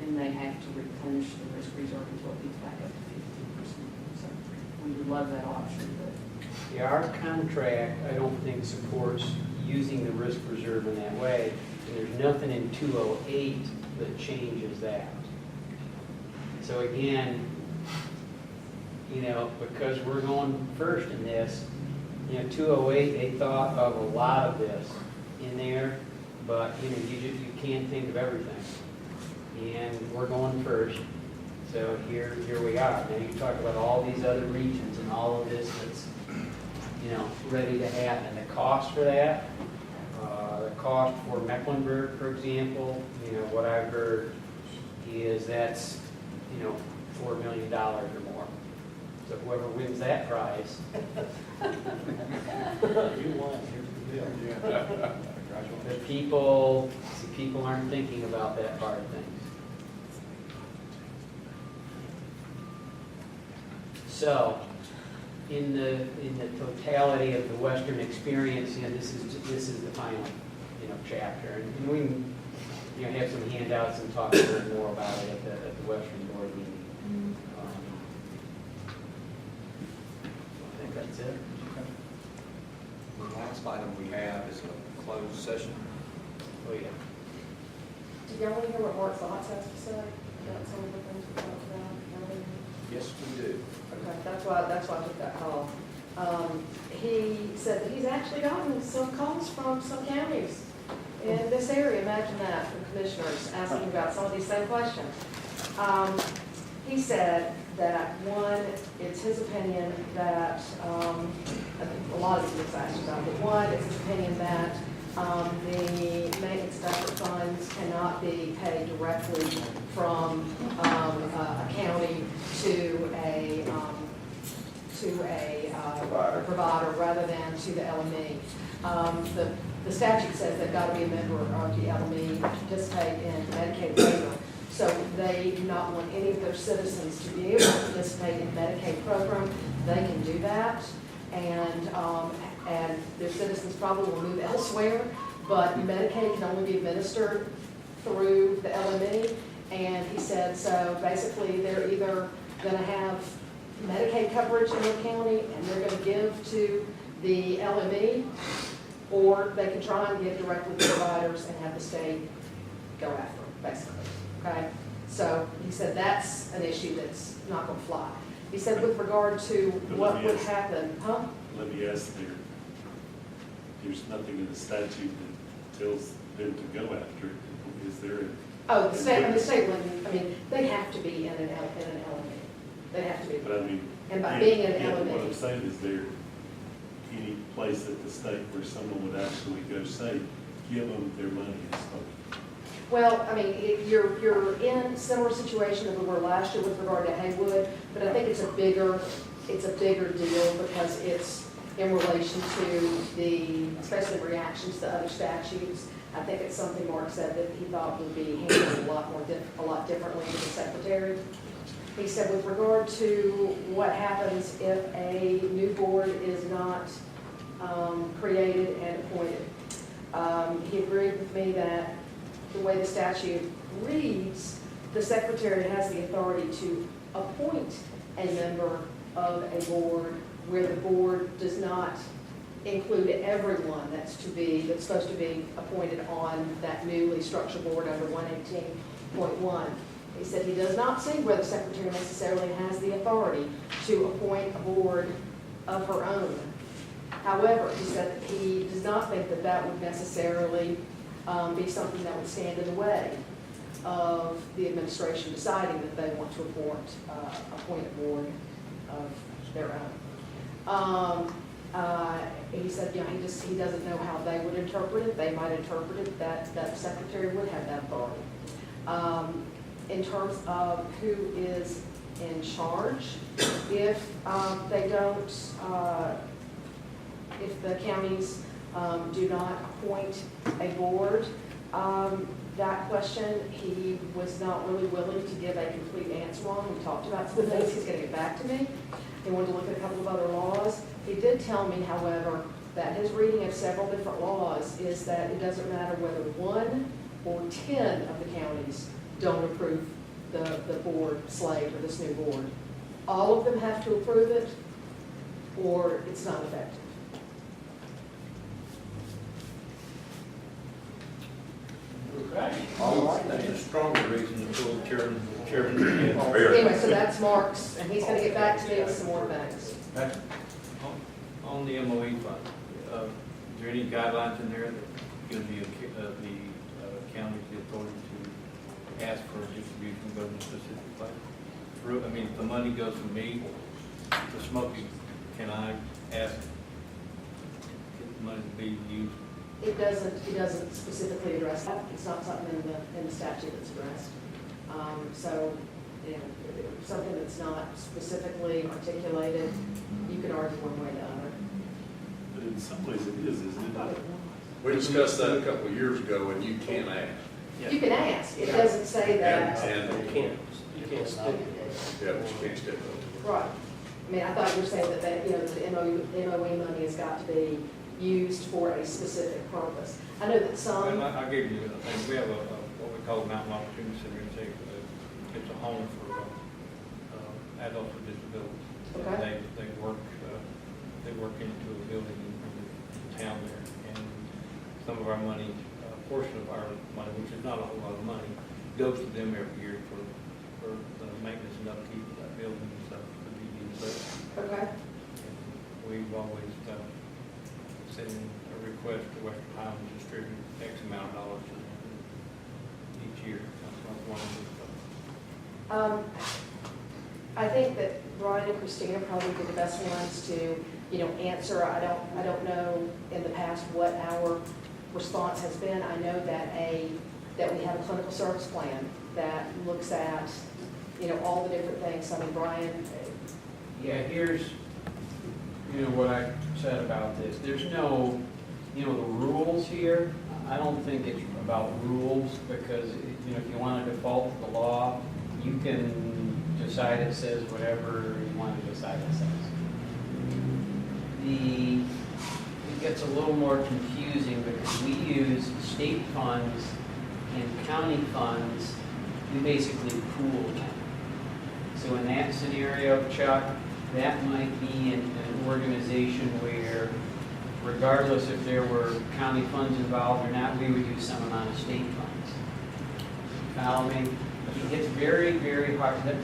then they have to replenish the risk reserve until it gets back up to 15%. So we would love that option, but. Yeah, our contract, I don't think supports using the risk reserve in that way, and there's nothing in 208 that changes that. So again, you know, because we're going first in this, you know, 208, they thought of a lot of this in there, but, you know, you can't think of everything. And we're going first, so here we are. Now you talk about all these other regions and all of this that's, you know, ready to happen. The cost for that, the cost for Mecklenburg, for example, you know, what I've heard is that's, you know, $4 million or more. So whoever wins that prize. You won, here's the bill. The people aren't thinking about that part of things. So, in the totality of the Western experience, you know, this is the final, you know, chapter, and we can, you know, have some handouts and talk a little more about it at the Western board meeting. I think that's it. The last item we have is a closed session. Oh yeah. Did y'all want to hear what Mark Thoughts has to say about some of the things we talked about earlier? Yes, we do. Okay, that's why I took that call. He said that he's actually gotten some calls from some counties in this area. Imagine that, from commissioners asking about some of these same questions. He said that, one, it's his opinion that, a lot of these asked about, but one, it's his opinion that the maintenance effort funds cannot be paid directly from a county to a provider rather than to the LME. The statute says they've got to be a member of the LME to participate in Medicaid waiver. So they do not want any of their citizens to be able to participate in the Medicaid program. They can do that, and their citizens probably will move elsewhere, but Medicaid can only be administered through the LME. And he said, so basically they're either going to have Medicaid coverage in their county and they're going to give to the LME, or they can try and give directly to providers and have the state go after them, basically. Okay? So he said that's an issue that's not going to fly. He said with regard to what would happen, Let me ask there's nothing in the statute that tells them to go after it. Is there? Oh, the state wouldn't, I mean, they have to be in an LME. They have to be. But I mean. And by being in an yeah, LME. What I'm saying is there any place at the state where someone would actually go say, give them their money and stuff? Well, I mean, you're in similar situation that we were last year with regard to Haywood, but I think it's a bigger deal because it's in relation to especially reactions to other statutes. I think it's something Mark said that he thought would be handled a lot differently with the secretary. He said with regard to what happens if a new board is not created and appointed. He agreed with me that the way the statute reads, the secretary has the authority to appoint a member of a board where the board does not include everyone that's supposed to be appointed on that newly structured board under 118.1. He said he does not see where the secretary necessarily has the authority to appoint a board of her own. However, he said that he does not think that that would necessarily be something that would stand in the way of the administration deciding that they want to appoint a board of their own. He said, he doesn't know how they would interpret it. They might interpret it that the secretary would have that authority. In terms of who is in charge, if they don't, if the counties do not appoint a board, that question, he was not really willing to give a complete answer on. We talked about some of the things. He's going to get back to me. He wanted to look at a couple of other laws. He did tell me, however, that his reading of several different laws is that it doesn't matter whether 1 or 10 of the counties don't approve the board slate or this new board. All of them have to approve it, or it's not effective. Okay. All right. That's a stronger reason to pull chairman. Anyway, so that's Mark's, and he's going to get back to me with some more things. That's on the MOE fund. Is there any guidelines in there that gives the counties the authority to ask for a distribution goes in a specific place? I mean, if the money goes from me to Smokey, can I ask if the money to be used? It doesn't specifically address that. It's not something in the statute that's addressed. So, something that's not specifically articulated, you can argue one way or the other. But in some ways it is, isn't it? We discussed that a couple of years ago, and you can ask. You can ask. It doesn't say that. And You can't stipulate. yeah, but you can't stipulate. Right. I mean, I thought you were saying that, the MOE money has got to be used for a specific purpose. I know that some. I'll give you a thing. We have what we call a Mountain Opportunity Center. It's a home for adults with disabilities. Okay. They work into a building in the town there, and some of our money, a portion of our money, which is not a whole lot of money, goes to them every year for the maintenance and upkeep of that building and stuff to be used there. Okay. And we've always sent in a request to Western Highlands to distribute X amount of dollars to them each year. That's one of the I think that Brian and Christina probably be the best ones to, answer. I don't know in the past what our response has been. I know that we have a clinical service plan that looks at, all the different things. I mean, Brian. Yeah, here's, what I said about this. There's no, the rules here. I don't think it's about rules because, if you want to default to the law, you can decide it says whatever you want to decide it says. It gets a little more confusing because we use state funds and county funds. We basically pool them. So in that scenario, Chuck, that might be an organization where, regardless if there were county funds involved or not, we would use some amount of state funds. Follow me? It's very, very hard. The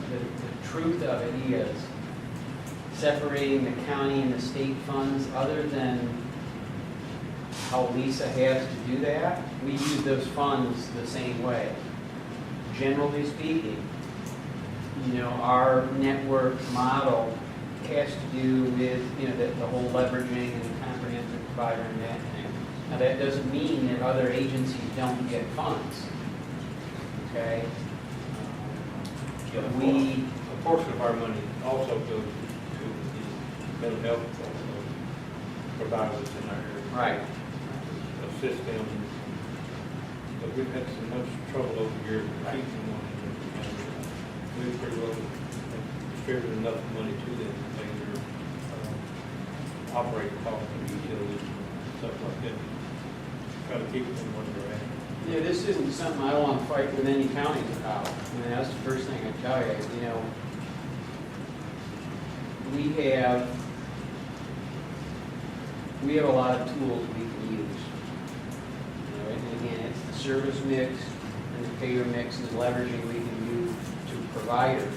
truth of it is, separating the county and the state funds, other than how Lisa has to do that, we use those funds the same way. Generally speaking, our network model has to do with, the whole leveraging and the comprehensive provider and that thing. Now, that doesn't mean that other agencies don't get funds, okay? A portion of our money also goes to the mental health providers in our area. Right. To assist them. But we've had so much trouble over the years with keeping money. And we've pretty well distributed enough money to them to pay their operating costs and utilities and stuff like that. Try to keep them where they're at. Yeah, this isn't something I want to fight with any counties about. I mean, that's the first thing I tell you. We have we have a lot of tools we can use. You know, and again, it's the service mix and the payer mix and the leveraging we can use to providers,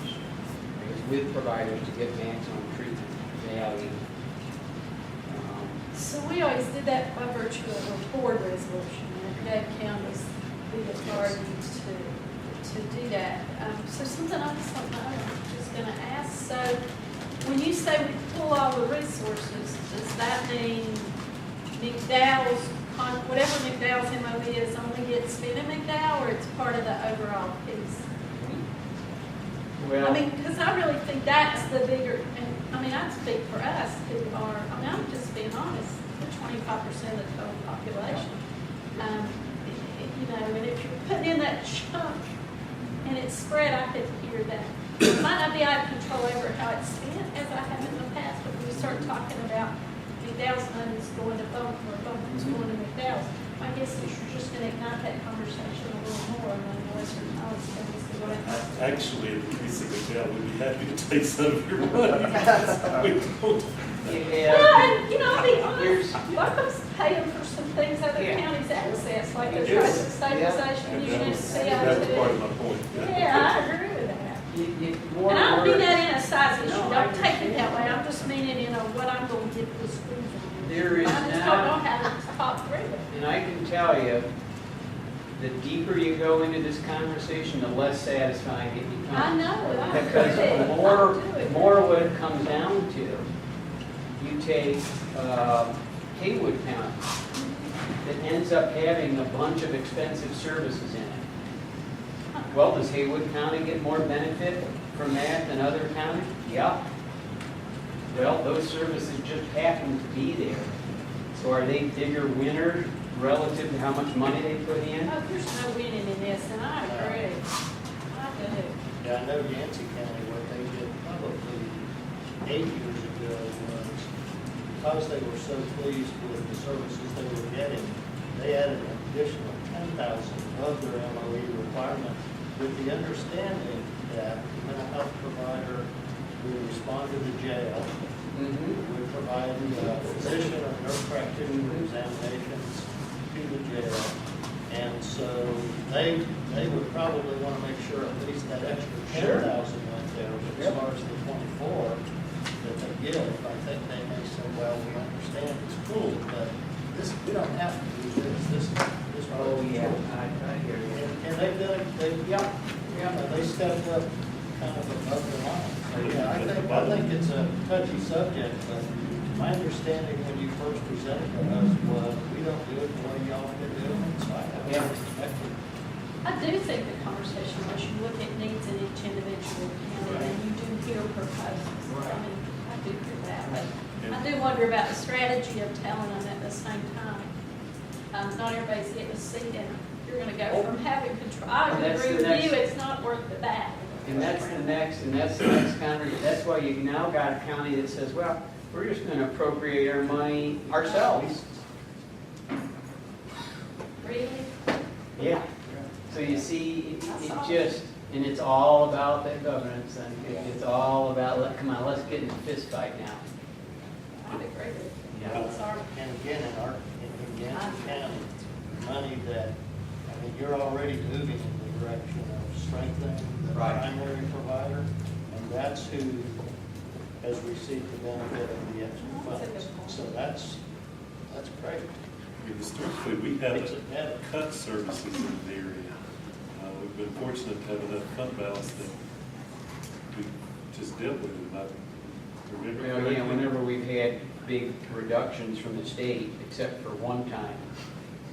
because with providers to get maximum treatment value. So we always did that by virtue of a board resolution, and it gave counties the authority to do that. So something I just don't know, I'm just gonna ask, so when you say we pull all the resources, does that mean McDowell's, whatever McDowell's MOB is, only gets spent in McDowell, or it's part of the overall piece? Well, I mean, because I really think that's the bigger, and, I mean, I'd speak for us who are, I mean, I'm just being honest, we're 25% of the total population. You know, and if you're putting in that chunk and it's spread, I could hear that. It might not be out of control over how it's spent, as I have in the past, but when we start talking about McDowell's money's going to Bowman, or Bowman's going to McDowell's, my guess is you're just going to ignite that conversation a little more among the Western College counties. Actually, in the case of McDowell, we'd be happy to take some of your money. We don't. Well, you know, I'll be honest, locals paying for some things other counties access, like the traffic stabilization, units, That's part of CO2. my point. Yeah, I agree with that. more And I don't mean words. that in a size issue, No, I don't take it that way, I'm just meaning in a what I'm going to give the schools on. There is I just don't know not, how to talk through it. and I can tell you, the deeper you go into this conversation, the less satisfying it becomes. I know, I Because agree. the more what it comes down to, you take Haywood County, that ends up having a bunch of expensive services in it. Well, does Haywood County get more benefit from that than other counties? Yeah. Well, those services just happen to be there. So are they bigger winners relative to how much money they put in? Oh, there's no winning in this, and I agree. I do. Yeah, I know Yancey County, what they did probably 8 years ago was, because they were so pleased with the services they were getting, they added an additional 10,000 of their MOE requirement with the understanding that the mental health provider would respond to the jail, would provide a physician or nurse practitioner examinations to the jail. And so they would probably want to make sure at least that extra 10,000 went there. But as far as the 24 that they give, I think they may say, well, we understand it's cool, but this, we don't have to do this. Oh, yeah, I hear you. And they've done it, they stepped up kind of above the line. So, yeah, I think it's a touchy subject, but my understanding when you first presented to us was, we don't do it the way y'all want to do it, so I have Yeah. respect for it. I do think the conversation, once you look at needs in each individual county, and you do hear proposals. I mean, I do hear that, but I do wonder about the strategy of telling them at the same time. Not everybody's getting a seat in it. You're gonna go from having control, I And that's agree the with you, next- it's not worth the battle. And that's the next conversation. That's why you've now got a county that says, well, we're just gonna appropriate our money ourselves. Really? Yeah. So you see, it just, and it's all about that governance, and it's all about, come on, let's get in a fist fight now. I'd agree with you. Yeah. Sorry. And again, in Yancey County, money that, I mean, you're already moving in the direction of strengthening the Right. primary provider, and that's who has received the benefit of the extra That's a good funds. point. So that's great. I mean, historically, we Makes haven't it better. cut services in the area. We've been fortunate to have enough fund balance that we just dealt with it. I remember Well, yeah, correctly. whenever we've had big reductions from the state, except for one time,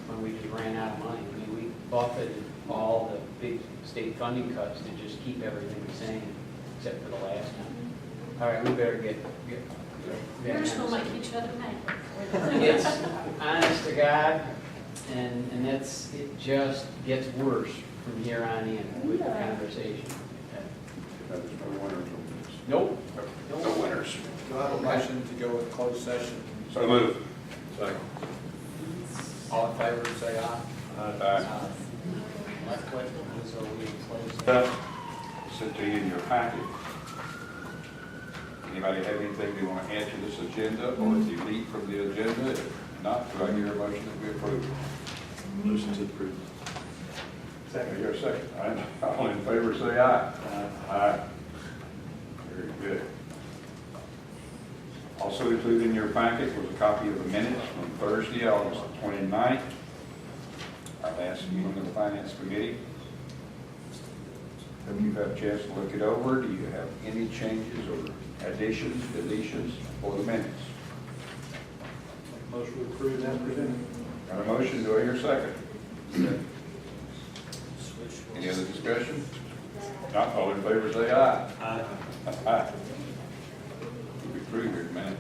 when we just ran out of money. I mean, we buffeted all the big state funding cuts to just keep everything the same, except for the last time. All right, we better get. We're just gonna make each other mad. It's honest to God, and that's, it just gets worse from here on in with the conversation. There's no winners on this. Nope. No winners. Do I have a motion to go with closed session? So move. Second. All in favor, say aye. Aye. My question is, are we in closed session? Sent to you in your packet. Anybody have anything they want to add to this agenda or delete from the agenda? If not, do I hear a motion that we approve? Motion to approve. Second. Here, second. All in favor, say aye. Aye. Very good. Also included in your packet was a copy of the minutes from Thursday, August 29th, our last meeting of the Finance Committee. Have you had a chance to look it over? Do you have any changes or additions, deletions for the minutes? Motion to approve as presented. Got a motion, do I hear a second? Any other discussion? Not all in favor, say aye. Aye. Aye. We'll be through here in a minute.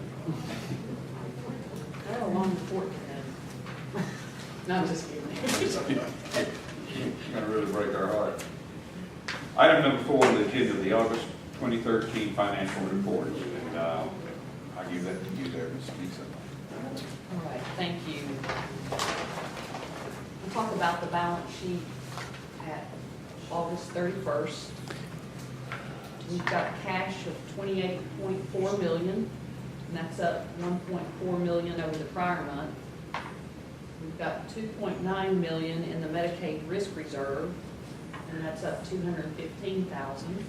I have a long report today. No, I'm just kidding. You're gonna really break our heart. Item number 4 on the agenda, the August 2013 financial reports. And I give that to you there, Ms. Lisa. All right, thank you. We'll talk about the balance sheet at August 31st. We've got cash of $28.4 million, and that's up $1.4 million over the prior month. We've got $2.9 million in the Medicaid risk reserve, and that's up $215,000.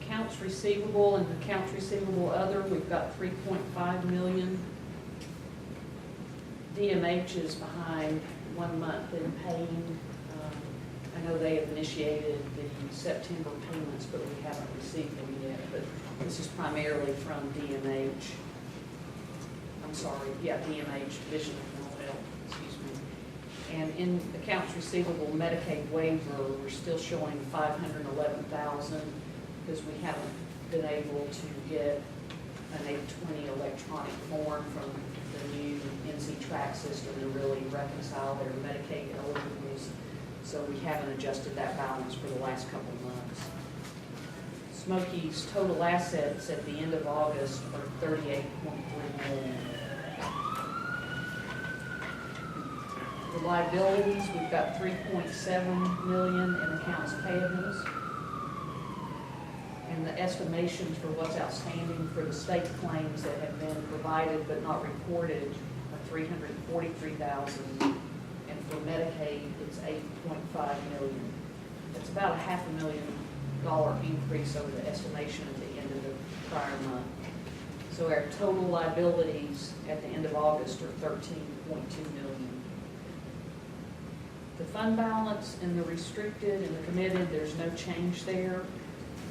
Accounts receivable and accounts receivable other, we've got $3.5 million. DMH is behind 1 month in paying. I know they have initiated the September payments, but we haven't received them yet. But this is primarily from DMH. I'm sorry, yeah, DMH, Division of Mental Health, excuse me. And in accounts receivable Medicaid waiver, we're still showing $511,000 because we haven't been able to get an 820 electronic form from the new NC track system to really reconcile their Medicaid eligibles. So we haven't adjusted that balance for the last couple of months. Smoky's total assets at the end of August are $38.3 million. The liabilities, we've got $3.7 million in accounts payables. And the estimations for what's outstanding for the state claims that have been provided but not reported are $343,000. And for Medicaid, it's $8.5 million. It's about a $500,000 increase over the estimation at the end of the prior month. So our total liabilities at the end of August are $13.2 million. The fund balance in the restricted and the committed, there's no change there.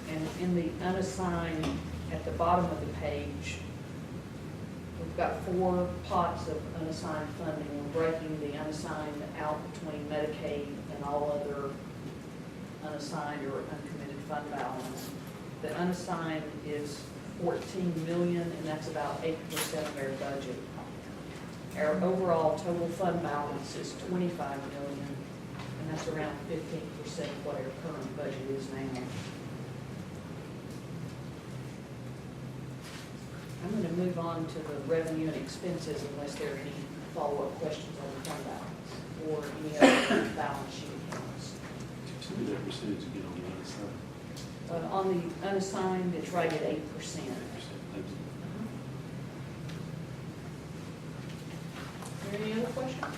And in the unassigned, at the bottom of the page, we've got 4 pots of unassigned funding. We're breaking the unassigned out between Medicaid and all other unassigned or uncommitted fund balance. The unassigned is $14 million, and that's about 8% of our budget. Our overall total fund balance is $25 million, and that's around 15% of what our current budget is now. I'm going to move on to the revenue and expenses unless there are any follow-up questions on the fund balance or any other balance sheet accounts. Tell me that percentage again on the other side. On the unassigned, it's right at 8%. Thank you. Are there any other questions?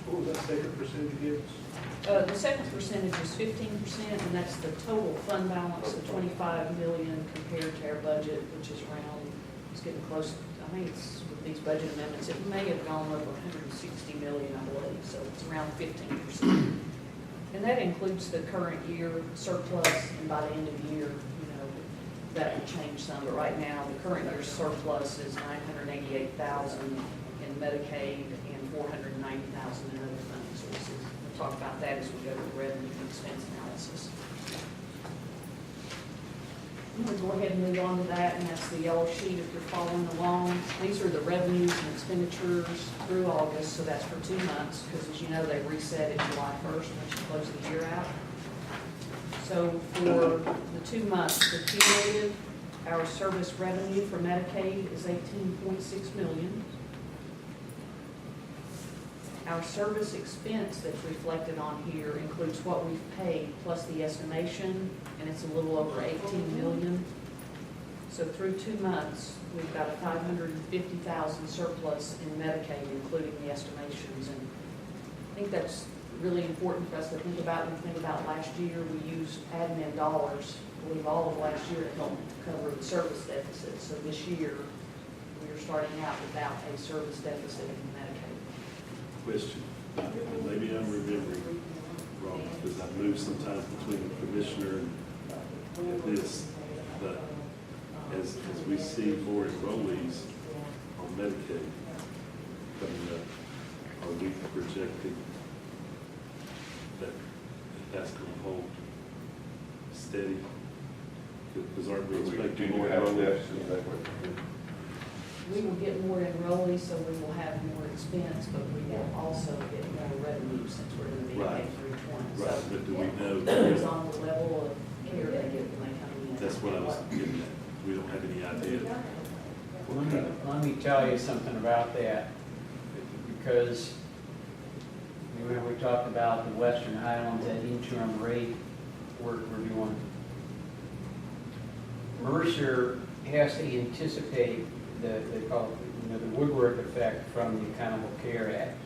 What was that second percentage you gave us? The second percentage is 15%, and that's the total fund balance of $25 million compared to our budget, which is around, it's getting close. I think it's with these budget amendments, it may have gone over $160 million, I believe, so it's around 15%. And that includes the current year surplus, and by the end of the year, you know, that will change some. But right now, the current year's surplus is $988,000 in Medicaid and $490,000 in other funding sources. We'll talk about that as we go to the revenue and expense analysis. I'm going to go ahead and move on to that, and that's the yellow sheet if you're following along. These are the revenues and expenditures through August, so that's for 2 months, because as you know, they reset at July 1st once you close the year out. So for the 2 months, the cumulative, our service revenue for Medicaid is $18.6 million. Our service expense that's reflected on here includes what we've paid plus the estimation, and it's a little over $18 million. So through 2 months, we've got a 550,000 surplus in Medicaid, including the estimations. And I think that's really important for us to think about. When we think about last year, we used admin dollars, I believe all of last year, to help cover the service deficit. So this year, we are starting out without a service deficit in Medicaid. Question, and maybe I'm remembering wrong, because I move sometimes between the commissioner and this, but as we see more enrollees on Medicaid coming up, are we projecting that that's going to hold steady? Because aren't we expecting Do more have enrollees? deficits that way? We will get more enrollees, so we will have more expense, but we will also get more revenue since we're in the Right. VA 320. Right, but do we know? It depends on the level of care they get when they come in. That's what I was getting at. We don't have any idea. Let me tell you something about that, because when we talked about the Western Highlands, that interim rate work we're doing, Mercer has to anticipate they call it, the woodwork effect from the Accountable Care Act,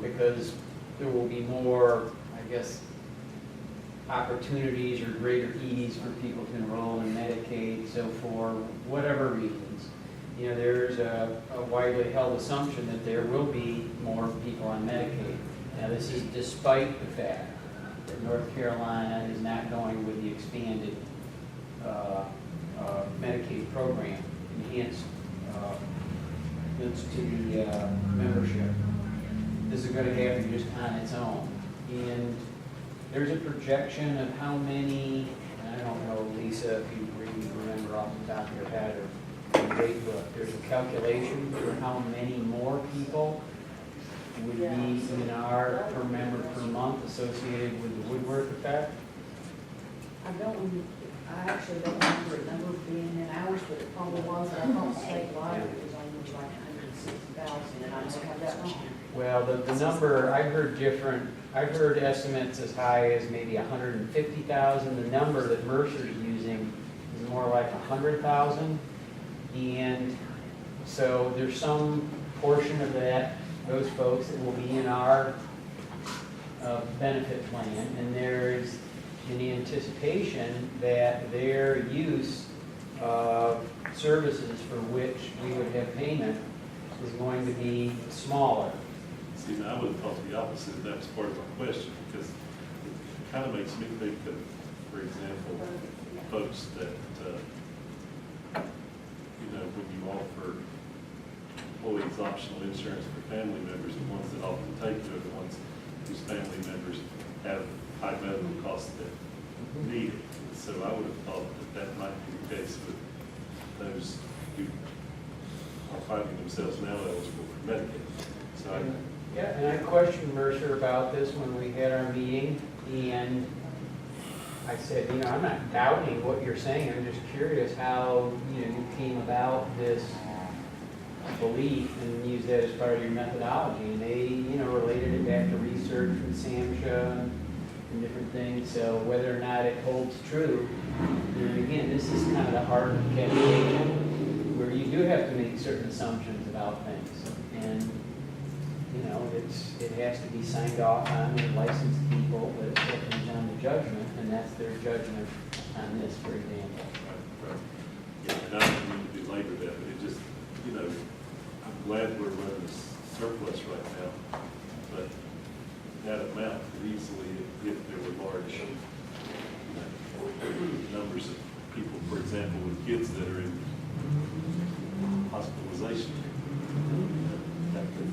because there will be more, I guess, opportunities or greater ease for people to enroll in Medicaid. So for whatever reasons, there's a widely held assumption that there will be more people on Medicaid. Now, this is despite the fact that North Carolina is not going with the expanded Medicaid program, enhanced to the membership. This is going to happen just on its own. And there's a projection of how many, I don't know, Lisa, if you remember off the top of your head or in the rate book, there's a calculation for how many more people would be in our per member per month associated with the woodwork effect. I actually don't remember a number being in ours, but it probably was. I thought statewide it was only like 160,000, and I don't have that wrong. Well, the number, I heard different, I heard estimates as high as maybe 150,000. The number that Mercer's using is more like 100,000. And so there's some portion of those folks that will be in our benefit plan, and there's in the anticipation that their use of services for which we would have payment is going to be smaller. See, now I would have thought the opposite. That was part of my question, because it kind of makes me think of, for example, folks that, when you offer employees optional insurance for family members, the ones that often take it are the ones whose family members have high medical costs that need it. So I would have thought that might be the case with those who are finding themselves now eligible for Medicaid. So And I questioned Mercer about this when we had our meeting, and I said, I'm not doubting what you're saying. I'm just curious how, you came about this belief and used that as part of your methodology. And they, related it back to research with SAMHSA and different things. So whether or not it holds true, again, this is kind of the art of calculation, where you do have to make certain assumptions about things. And, it has to be signed off on with licensed people, but it's certainly on the judgment, and that's their judgment on this, for example. Right. Yeah, and I don't mean to belabor that, but it just, I'm glad we're running a surplus right now, but that amount could easily, if there were large numbers of people, for example, with kids that are in hospitalization, that could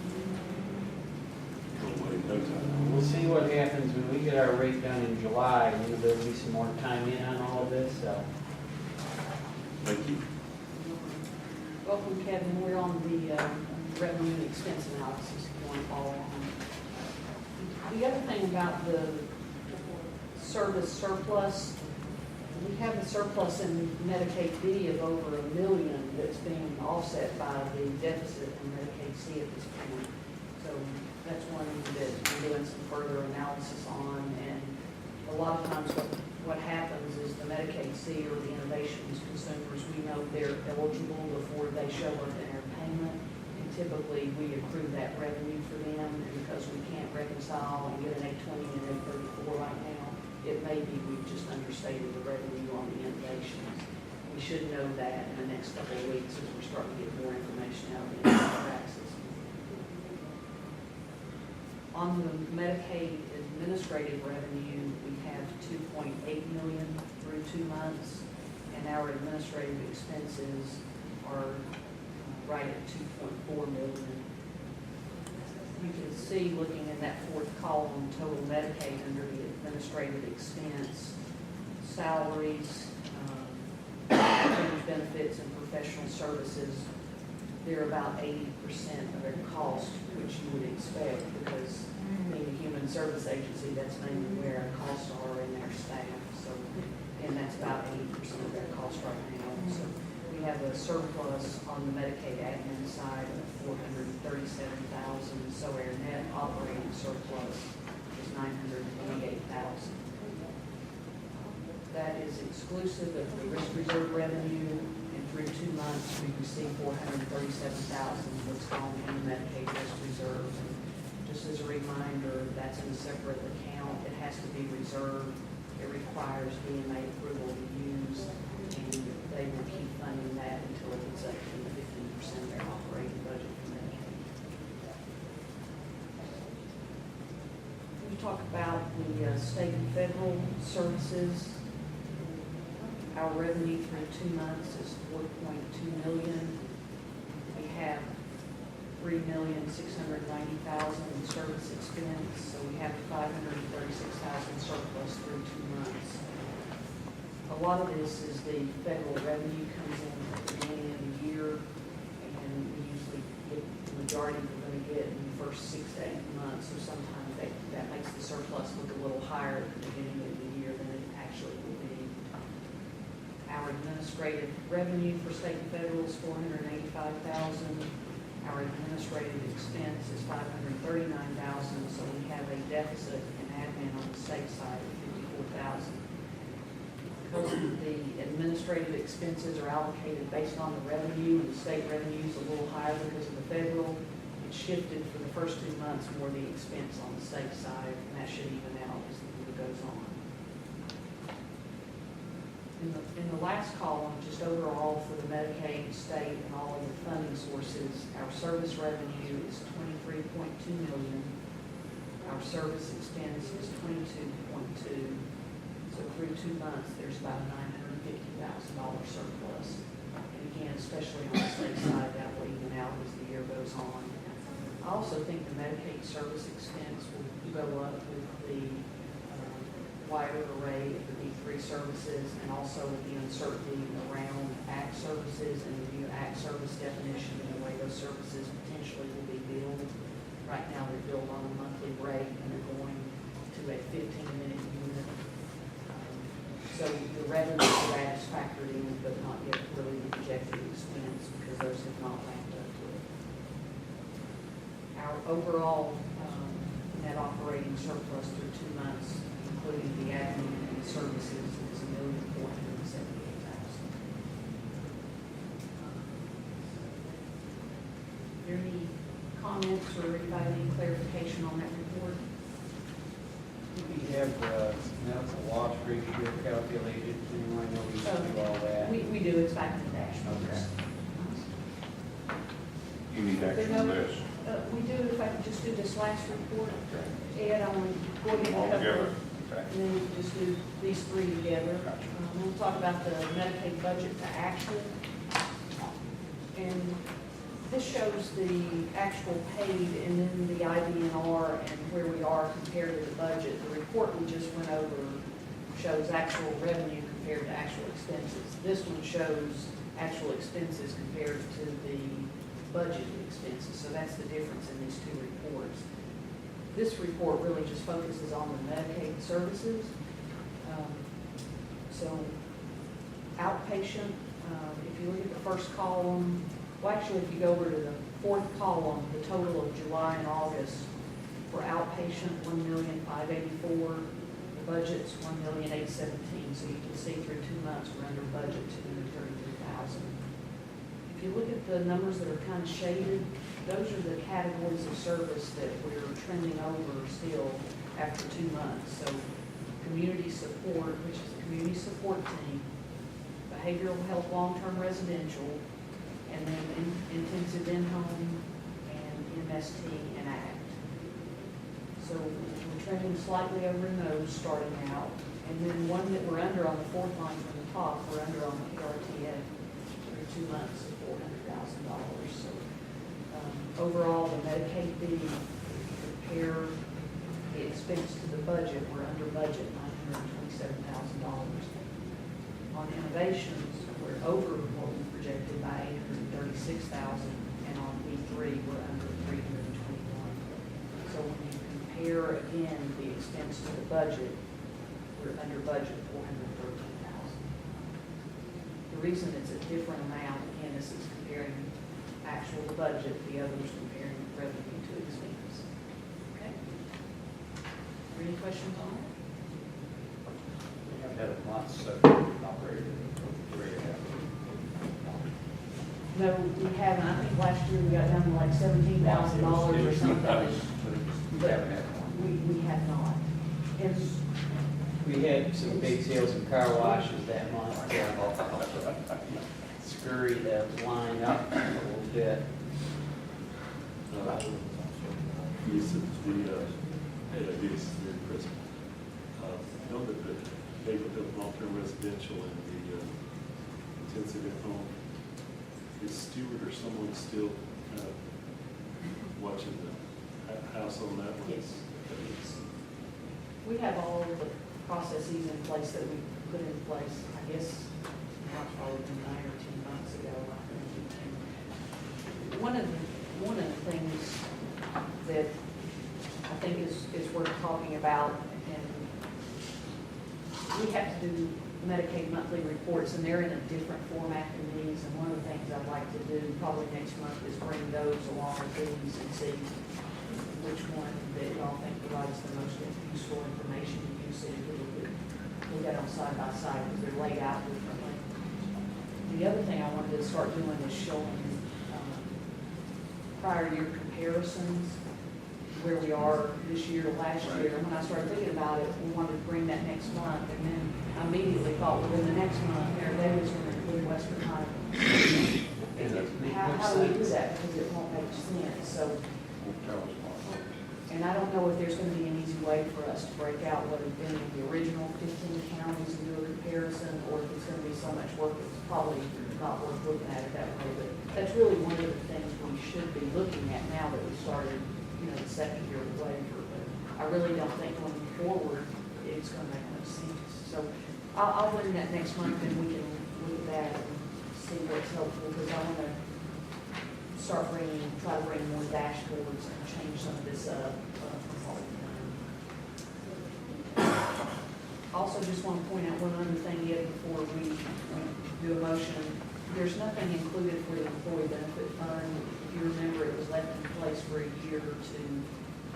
go away in no time. We'll see what happens when we get our rate done in July. There'll be some more time in on all of this, so. Thank you. Welcome, Kevin. We're on the revenue and expense analysis, if you want to follow on. The other thing about the service surplus, we have a surplus in Medicaid B of over $1 million that's being offset by the deficit in Medicaid C at this point. So that's one that we're doing some further analysis on, and a lot of times what what happens is the Medicaid C or the innovations consumers, we know they're eligible before they show up in our payment. And typically, we accrue that revenue for them, and because we can't reconcile and get an 820 and an 834 right now, it may be we've just understated the revenue on the innovations. We should know that in the next couple of weeks as we're starting to get more information out of the taxes. On the Medicaid administrative revenue, we have 2.8 million through 2 months, and our administrative expenses are right at 2.4 million. You can see, looking in that fourth column, total Medicaid under the administrative expense, salaries, fringe benefits, and professional services, they're about 80% of their cost, which you would expect, because being a human service agency, that's mainly where our costs are in our staff. So, and that's about 80% of their cost right now. So we have a surplus on the Medicaid admin side of $437,000. So our net operating surplus is $928,000. That is exclusive of the risk reserve revenue, and through 2 months, we received $437,000 that's gone in the Medicaid risk reserve. And just as a reminder, that's in a separate account. It has to be reserved. It requires DMA approval to use, and they will keep funding that until it gets up to 15% of their operating budget for Medicaid. We talk about the state and federal services. Our revenue through 2 months is $4.2 million. We have $3,690,000 in service expense, so we have $536,000 surplus through 2 months. A lot of this is the federal revenue comes in at the beginning of the year, and we usually get the majority we're going to get in the first 6 to 8 months, so sometimes that makes the surplus look a little higher at the beginning of the year than it actually will be. Our administrative revenue for state and federal is $485,000. Our administrative expense is $539,000, so we have a deficit in admin on the state side of $54,000. Because the administrative expenses are allocated based on the revenue, and the state revenue is a little higher because of the federal, it shifted for the first 2 months more the expense on the state side, and that should even out as the year goes on. In the last column, just overall for the Medicaid, state, and all of the funding sources, our service revenue is $23.2 million. Our service expense is $22.2. So through 2 months, there's about $950,000 surplus. And again, especially on the state side, that will even out as the year goes on. I also think the Medicaid service expense will go up with the wider array of the B3 services, and also with the uncertainty around ACT services and the new ACT service definition and the way those services potentially will be billed. Right now, they're billed on a monthly rate, and they're going to a 15-minute unit. So the revenue for that is factored in, but not yet really the projected expense, because those have not ramped up to it. Our overall net operating surplus through 2 months, including the admin and services, is $1,478,000. Are there any comments or anybody any clarification on that report? We have medical loss ratio calculated, anyone know we should do all that? We do, it's back in the dashboard. Okay. You need action on this. We do, if I could just do this last report. Okay. Ed, I want to go ahead and All cover, together. Okay. and then we can just do these 3 together. Gotcha. We'll talk about the Medicaid budget to action. And this shows the actual paid and then the IBNR and where we are compared to the budget. The report we just went over shows actual revenue compared to actual expenses. This one shows actual expenses compared to the budgeted expenses. So that's the difference in these 2 reports. This report really just focuses on the Medicaid services. So outpatient, if you look at the first column, well, actually, if you go over to the 4th column, the total of July and August for outpatient, $1,584,000. The budget's 1,817,000, so you can see through 2 months, we're under budget 233,000. If you look at the numbers that are kind of shaded, those are the categories of service that we're trending over still after 2 months. So community support, which is a community support team, behavioral health, long-term residential, and then intensive in-home and MST and ACT. So we're trending slightly over in those starting out. And then one that we're under on the fourth line from the top, we're under on the PRTF through 2 months of $400,000. So overall, the Medicaid fee, if you compare the expense to the budget, we're under budget $927,000. On innovations, we're over what we projected by $836,000, and on E3, we're under $321,000. So when you compare again the expense to the budget, we're under budget $413,000. The reason it's a different amount, again, is it's comparing actual to budget, the others comparing revenue to expense. Okay? Are there any questions on it? We haven't had a month so operated. No, we haven't. I think last year we got down to like $17,000 or something. We haven't had one. We have not. And We had some big sales in car washes that month. Scurried the line up a little bit. You said this very crisp. Know that the behavioral health long-term residential and the intensive at home, is Stewart or someone still kind of watching the house on that one? yes, we have all of the processes in place that we put in place, I guess, now it's probably been 9 or 10 months ago, I think. One of the things that I think is worth talking about, and we have to do Medicaid monthly reports, and they're in a different format than these, and one of the things I'd like to do probably next month is bring those along with these and see which one that y'all think provides the most useful information to you, so you can look at them side by side, because they're laid out differently. The other thing I wanted to start doing is showing prior year comparisons, where we are this year, last year. And when I started thinking about it, we wanted to bring that next month, and then I immediately thought, well, in the next month, Mayor Davis going to include West Virginia. How do we do that? Because it won't make sense. So, and I don't know if there's going to be an easy way for us to break out what has been in the original 15 counties and do a comparison, or if it's going to be so much work, it's probably not worth looking at it that way. But that's really one of the things we should be looking at now that we started, the second year of the waiver. But I really don't think going forward it's going to make much sense. So I'll bring that next month, and we can look at that and see what's helpful, because I want to try to bring more dashboards and change some of this up. Also, just want to point out one other thing yet before we do a motion. There's nothing included for the employee benefit fund. If you remember, it was left in place for a year to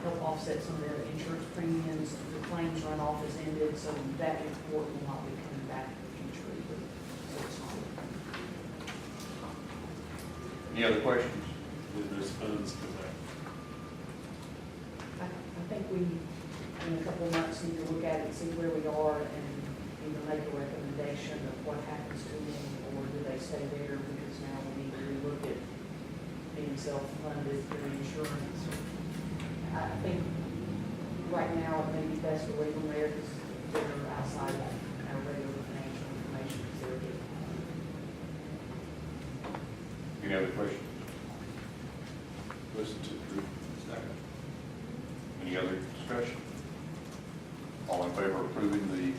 help offset some of the insurance premiums. The claims runoff has ended, so that report will not be coming back in the future either. So it's not. Any other questions? Then those funds come back. I think we, in a couple of months, need to look at it and see where we are and either make a recommendation of what happens to them, or do they stay there, because now we need to relook at being self-funded through insurance. I think right now it may be best to leave them there because they're outside of our regular financial information because they're getting. Any other questions? Motion to approve. Second. Any other discussion? All in favor of approving the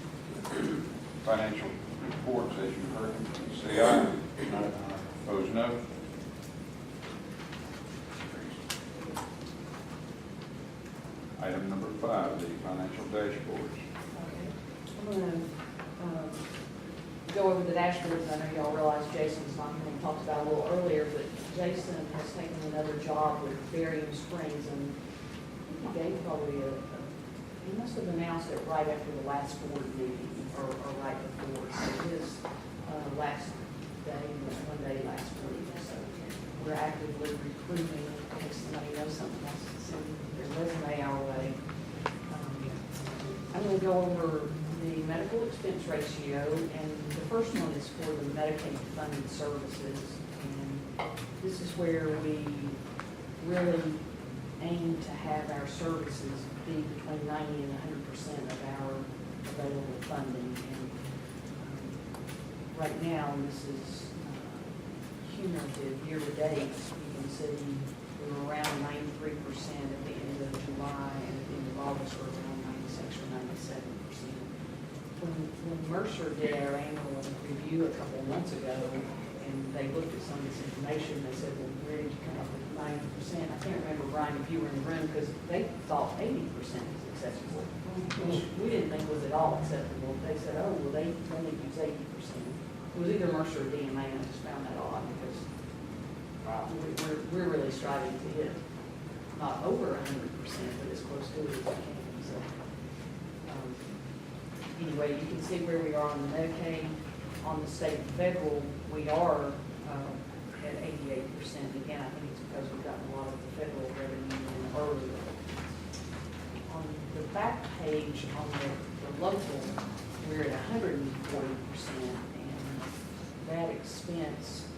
financial reports as you heard them, please say aye. Aye. Opposed, no. Item number 5, the financial dashboards. I'm going to go over the dashboards. I know y'all realize Jason's not going to talk about it a little earlier, but Jason has taken another job with Barium Springs, and he gave probably a He must have announced it right after the last board meeting, or right before, so his last day was one day last week, so we're actively recruiting, in case somebody knows something else, to send their resume our way. I'm going to go over the medical expense ratio, and the first one is for the Medicaid funded services, and this is where we really aim to have our services be between 90 and 100% of our available funding. And right now, this is cumulative year to date. You can see we were around 93% at the end of July, and at the end of August, we're around 96 or 97%. When Mercer did our annual review a couple of months ago, and they looked at some of this information, they said, well, where did you come up with 90%? I can't remember, Brian, if you were in the room, because they thought 80% was acceptable, which we didn't think was at all acceptable. They said, oh, well, they only use 80%. It was either Mercer or DMA, and I just found that odd, because we're really striving to hit not over 100%, but as close to it as we can. So, anyway, you can see where we are on the Medicaid. On the state and federal, we are at 88%. Again, I think it's because we've gotten a lot of the federal revenue in earlier. On the back page, on the local, we're at 140%, and that expense,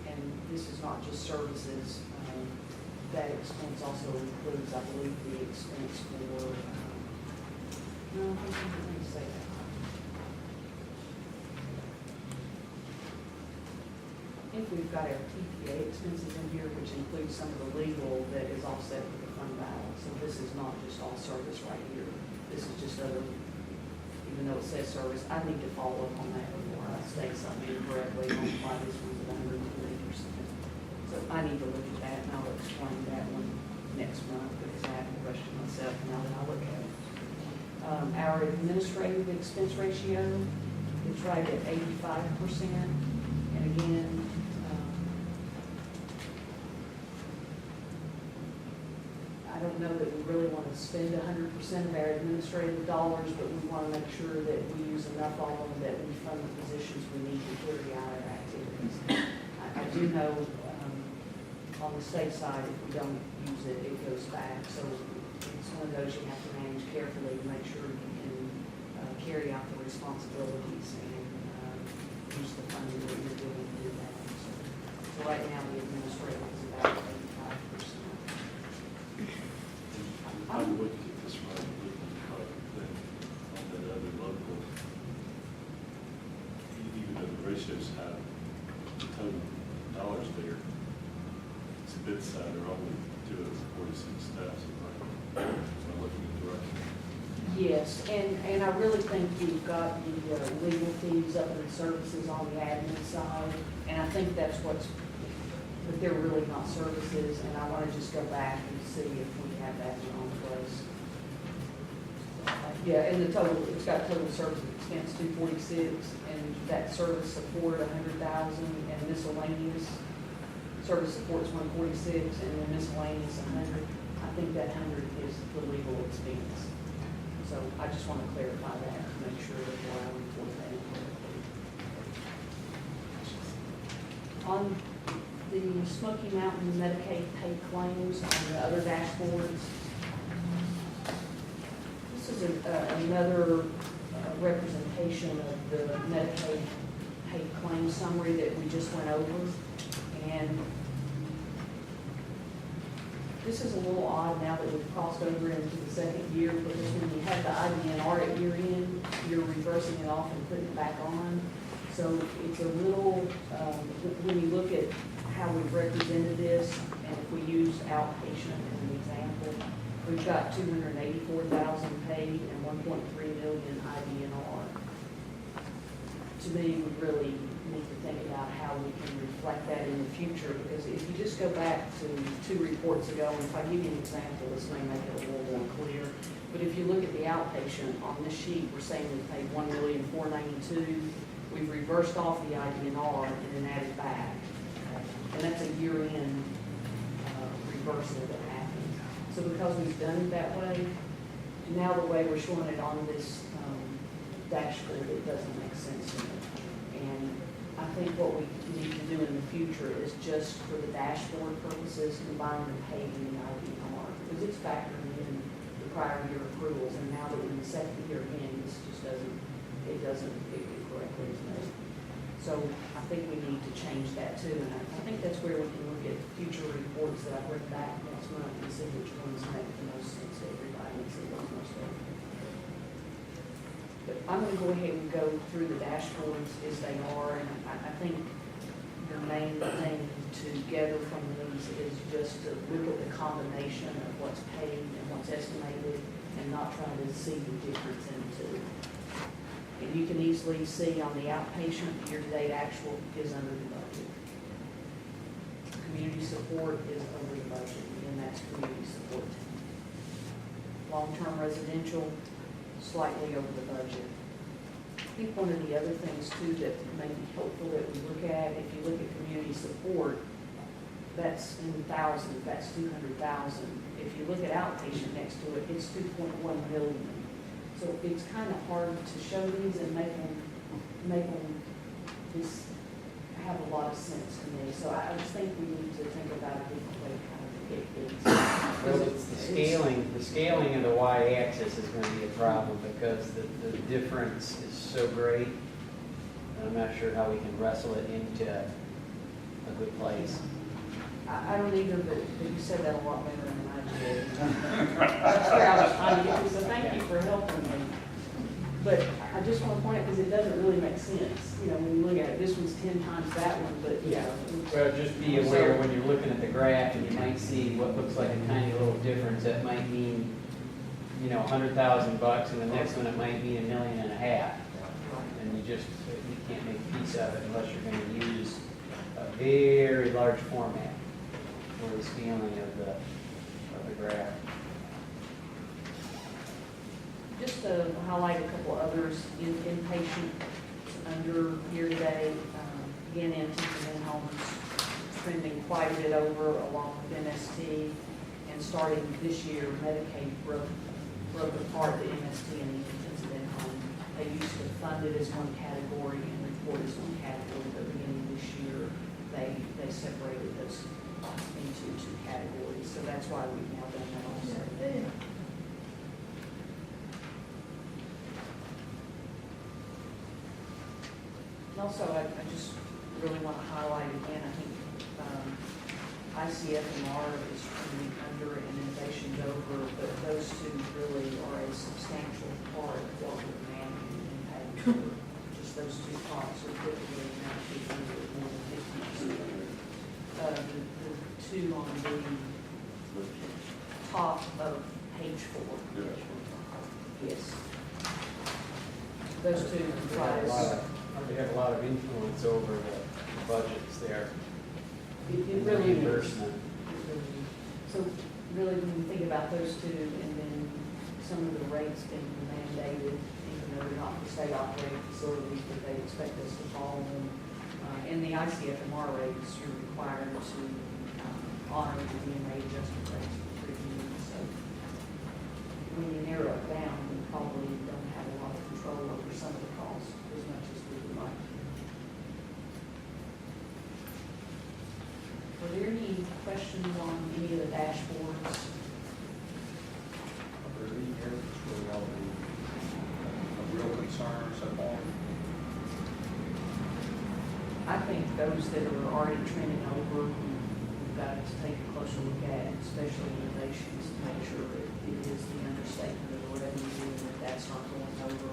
and this is not just services, that expense also includes, I believe, the expense for, no, I think say that. I think we've got our TPA expenses in here, which includes some of the legal that is offset with the fund balance. So this is not just all service right here. This is just other, even though it says service, I need to follow up on that before I say something incorrectly on why this one's at 120%. So I need to look at that, and I'll explain that one next month, because I have to question myself now that I look at it. Our administrative expense ratio is right at 85%. And again, I don't know that we really want to spend 100% of our administrative dollars, but we want to make sure that we use enough of them that we fund the positions we need to carry out our activities. I do know on the state side, if we don't use it, it goes back. So it's one of those you have to manage carefully to make sure you can carry out the responsibilities and use the funding that you're doing to do that. So right now, the administrative is about 85%. I'm looking at this right, looking at then on that other local, even though the ratio's high, the total dollars there, it's a bit side, they're only doing 46,000, right? Am I looking at the right? Yes, and I really think we've got the legal fees up in the services on the admin side, and I think that's but they're really not services, and I want to just go back and see if we have that in the wrong place. Yeah, and the total, it's got total service expense 246, and that service support 100,000, and miscellaneous service support's 146, and then miscellaneous 100. I think that 100 is the legal expense. So I just want to clarify that to make sure that we're allowing for that. On the Smoky Mountain Medicaid paid claims on the other dashboards, this is another representation of the Medicaid paid claim summary that we just went over. And this is a little odd now that we've crossed over into the second year, because when you have the IDNR at year end, you're reversing it off and putting it back on. So it's a little, when you look at how we've represented this, and if we use outpatient as an example, we've got 284,000 paid and 1.3 million IDNR. To me, we really need to think about how we can reflect that in the future, because if you just go back to 2 reports ago, and if I give you an example, this may make it a little more clear, but if you look at the outpatient on this sheet, we're saying we paid $1,492,000. We've reversed off the IDNR and then added back. And that's a year-end reversal that happened. So because we've done it that way, now the way we're showing it on this dashboard, it doesn't make sense to me. And I think what we need to do in the future is just for the dashboard purposes, combine the paving and IDR, because it's factoring in the prior year accruals, and now that we're in the second year again, this just doesn't fit correctly to me. So I think we need to change that too, and I think that's where we can look at future reports that I bring back next month and see which ones make the most sense to everybody and see what's most favorable. But I'm gonna go ahead and go through the dashboards as they are, and I think the main thing to gather from these is just to look at the combination of what's paid and what's estimated, and not try to see the difference in the two. And you can easily see on the outpatient, year-to-date actual is under the budget. Community support is over the budget, and that's community support. Long-term residential, slightly over the budget. I think one of the other things too that may be helpful that we look at, if you look at community support, that's in thousands, that's 200,000. If you look at outpatient next to it, it's 2.1 million. So it's kind of hard to show these and make them just have a lot of sense to me. So I just think we need to think about a different way to kind of get these. Well, it's the scaling of the y-axis is going to be a problem because the difference is so great. I'm not sure how we can wrestle it into a good place. I don't either, but you said that a lot better than I did. That's where I was trying to get to, so thank you for helping me. But I just want to point out, because it doesn't really make sense, you know, when you look at it, this one's 10 times that one, but, yeah. Well, just be aware when you're looking at the graph and you might see what looks like a tiny little difference. That might mean, you know, $100,000, and the next one it might be $1.5 million. And you can't make a piece of it unless you're going to use a very large format for the scaling of the graph. Just to highlight a couple others, inpatient under year-to-date, again, antiques and in-homes trending quite a bit over along with MST, and starting this year, Medicaid broke apart the MST and the intensive in-home. They used to fund it as one category and report as one category, but beginning this year, they separated those into two categories, so that's why we've now done that also. And also, I just really want to highlight again, I think ICF&R is trending under and innovations over, but those two really are a substantial part of what we're managing and paying for. Just those two costs are typically not more than 50%. The two on the top of page 4. Yes. Those two comprise. They have a lot of influence over the budgets there. It really is. Reimbursement. So really, when you think about those two, and then some of the rates being mandated, even though they're not the state operating facilities, but they expect us to follow them. In the ICF&R rates, you're required to honor the DMA adjustment rates for 3 years. So when you narrow it down, you probably don't have a lot of control over some of the costs as much as we would like. Were there any questions on any of the dashboards? Are there any areas where y'all have real concerns so far? I think those that are already trending over, we've got to take a closer look at, especially innovations, to make sure that it is the understatement of the revenue and that that's not going over.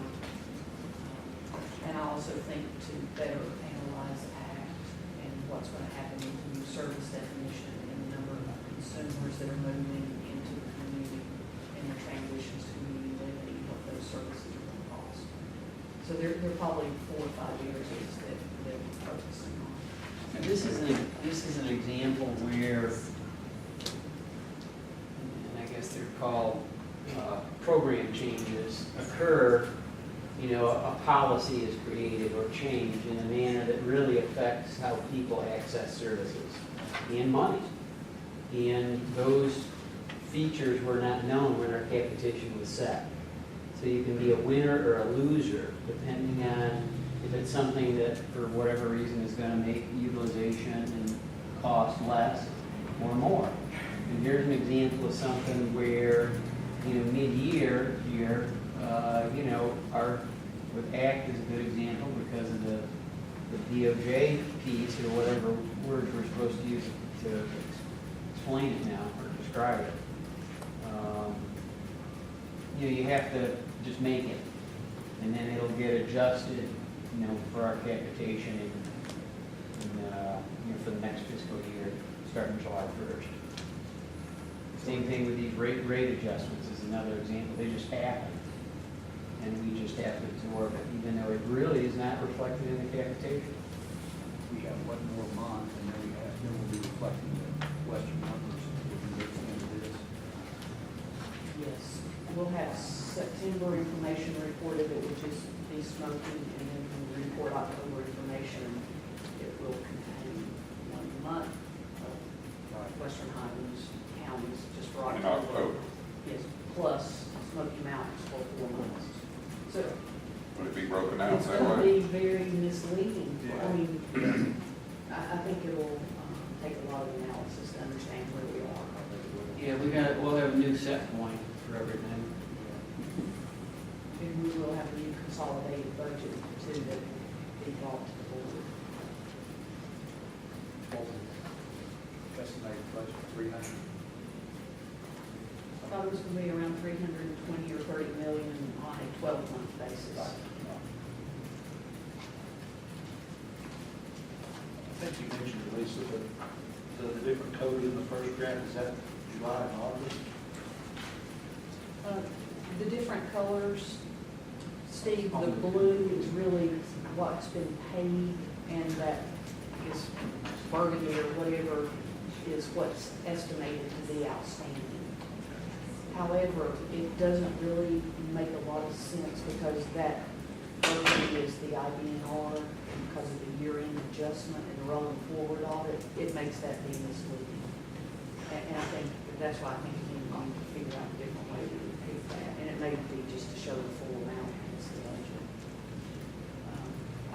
And I also think to better analyze the act and what's going to happen with the new service definition and the number of consumers that are moving into the community and the transitions to community living, what those services are going to cost. So there are probably 4 or 5 areas that we're focusing on. And this is an example where, and I guess they're called program changes, occur. You know, a policy is created or changed in a manner that really affects how people access services and money. And those features were not known when our capitation was set. So you can be a winner or a loser, depending on if it's something that, for whatever reason, is gonna make utilization and cost less or more. And here's an example of something where, mid-year here, with ACT is a good example because of the DOJ piece, or whatever words we're supposed to use to explain it now, or describe it. You have to just make it, and then it'll get adjusted, for our capitation for the next fiscal year, starting July 1st. Same thing with these rate adjustments is another example. They just happen, and we just have to absorb it, even though it really is not reflected in the capitation. We have one more month, and then we'll be reflecting the Western numbers if we can get to the end of this. Yes, we'll have September information reported that will just be smoking, and then when we report October information, it will contain 1 month of Western Highlands counties, just for In October. October. Yes, plus Smoky Mountains for 4 months. So Would it be broken out it's that going to way? be very misleading. I mean, I think it'll take a lot of analysis to understand where we are. Yeah, we'll have a new set point for everything. And we will have a new consolidated budget too that will be brought to the board. Estimated budget, 300. I thought it was going to be around 320 or 30 million on a 12-month basis. I think you mentioned, Lisa, the different code in the first graph, is that July and August? The different colors, Steve, the blue is really what's been paid, and that is burgundy or whatever is what's estimated to be outstanding. However, it doesn't really make a lot of sense because that burgundy is the IBNR, and because of the year-end adjustment and the rolling forward audit, it makes that be misleading. And I think that's why I think we need to figure out a different way to repeat that, and it may be just to show the full amount in this budget.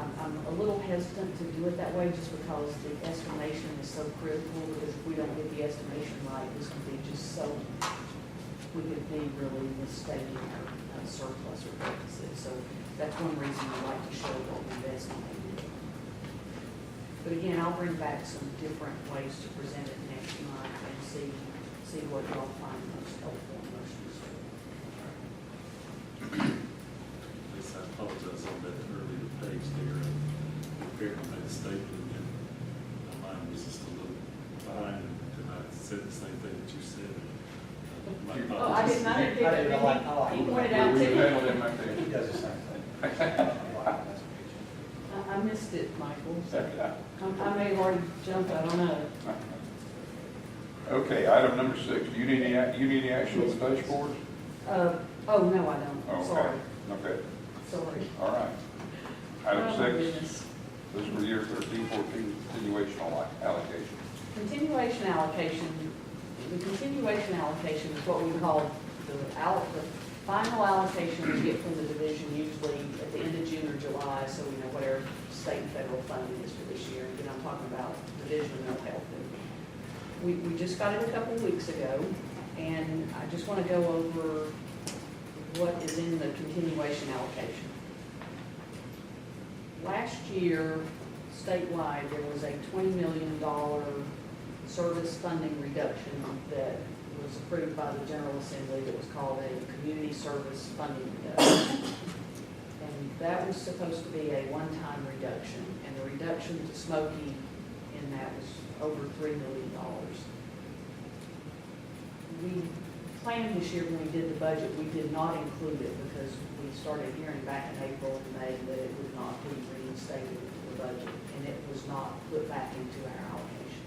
I'm a little hesitant to do it that way just because the estimation is so critical, because if we don't get the estimation right, this could be just so, we could be really mistaking our surplus or deficit. So that's one reason I like to show what we've estimated. But again, I'll bring back some different ways to present it next month and see what y'all find most helpful and most useful. Yes, I apologize on that earlier page there. Apparently made a statement and my mind was just a little behind, and I said the same thing that you said. My Oh, I did not I pick up didn't any, like- I like- he pointed out to We me. handled it right there. He does the same thing. I missed it, Michael. So I may have already jumped, I don't know. Okay, item number 6, do you need any action with the dashboard? Oh, no, I don't. Okay. Sorry. Okay, Sorry. all right. Oh, Item my 6, goodness. fiscal year 13-14 continuation allocation. Continuation allocation, the continuation allocation is what we call the final allocation we get from the division usually at the end of June or July, so we know what our state and federal funding is for this year. Again, I'm talking about division of mental health. We just got it a couple of weeks ago, and I just want to go over what is in the continuation allocation. Last year, statewide, there was a $20 million service funding reduction that was approved by the General Assembly that was called a community service funding reduction. And that was supposed to be a one-time reduction, and the reduction to Smoky in that was over $3 million. We planned this year when we did the budget, we did not include it because we started hearing back in April and May that it would not be reinstated into the budget, and it was not put back into our allocation.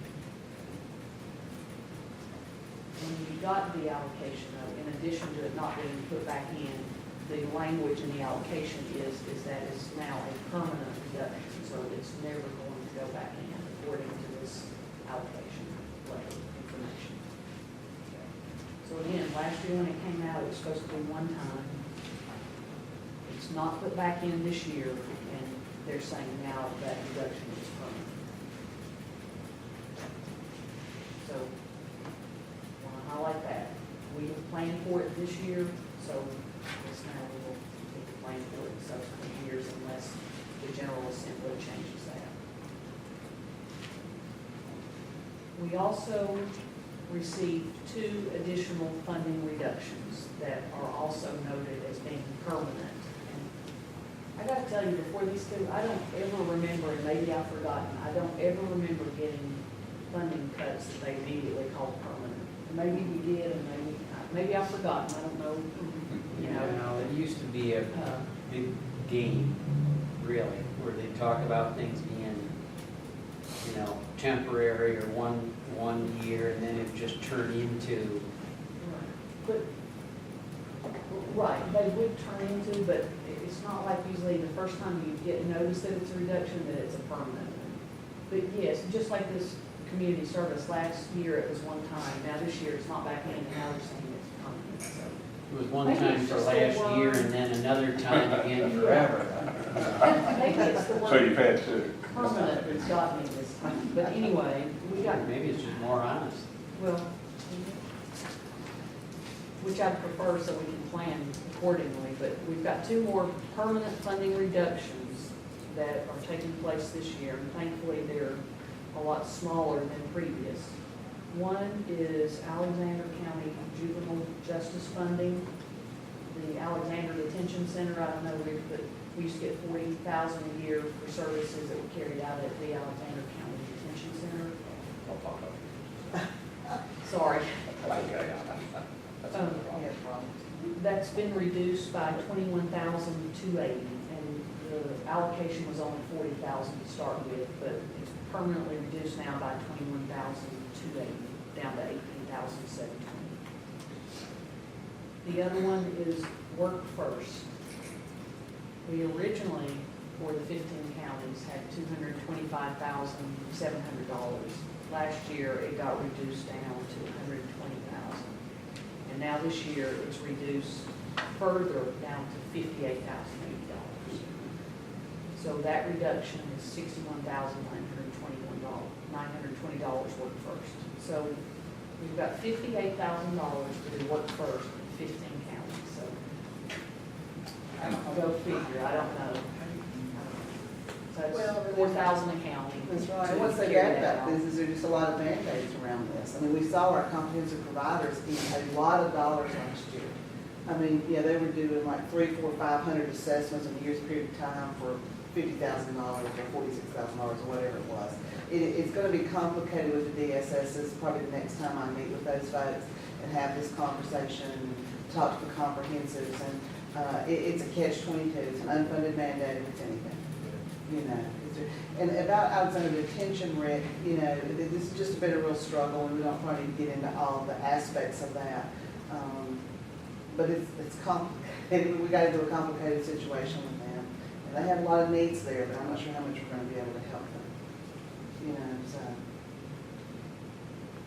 When we got the allocation, though, in addition to it not being put back in, the language in the allocation is that it's now a permanent reduction, so it's never going to go back in according to this allocation letter information. So So again, last year when it came out, it was supposed to be one time. It's not put back in this year, and they're saying now that reduction is permanent. So, want to highlight that. We have planned for it this year, so this now we will need to plan for it in subsequent years unless the General Assembly changes that. We also received 2 additional funding reductions that are also noted as being permanent. And I gotta tell you, before these 2, I don't ever remember, and maybe I've forgotten, I don't ever remember getting funding cuts that they immediately called permanent. Maybe we did, and maybe I've forgotten, I don't know. You know, it used to be a big game, really, where they talk about things being, you know, temporary or one year, and then it just turned into. But, right, they would turn into, but it's not like usually the first time you get notice that it's a reduction, that it's a permanent one. But yes, just like this community service, last year it was one time, now this year it's not back in, and now they're saying it's permanent, so. It was one Maybe time it's for just the last year word. and then another time again forever. Maybe it's the word. So you've had 2. Permanent that's got me this time, but anyway, we got, Maybe it's just more honest. well, which I'd prefer so we can plan accordingly, but we've got 2 more permanent funding reductions that are taking place this year, and thankfully they're a lot smaller than previous. One is Alexander County Juvenile Justice Funding. The Alexander Detention Center, I don't know, but we used to get $40,000 a year for services that were carried out at the Alexander County Detention Center. Sorry. That's been reduced by $21,280, and the allocation was only $40,000 to start with, but it's permanently reduced now by $21,280, down to $18,720. The other one is Work First. We originally, for the 15 counties, had $225,700. Last year, it got reduced down to $120,000. And now this year, it's reduced further down to $58,080. So that reduction is $61,920 Work First. So we've got $58,000 to do Work First in 15 counties, so. I'll go figure, I don't know. So it's 4,000 a county. That's right. And to what's so carry bad that about out. this is there's just a lot of band-aids around this. I mean, we saw our comprehensive providers eat a lot of dollars last year. I mean, yeah, they were doing like 300, 400, 500 assessments in a year's period of time for $50,000 or $46,000 or whatever it was. It's going to be complicated with the DSSs, probably the next time I meet with those folks and have this conversation and talk to the comprehensives. And it's a catch-22. It's an unfunded mandate if it's anything. You know, and about Alexander Detention, Rick, you know, this has just been a real struggle, and we don't probably get into all the aspects of that. But it's complicated. We got into a complicated situation with them, and they have a lot of needs there, but I'm not sure how much we're going to be able to help them. You know, so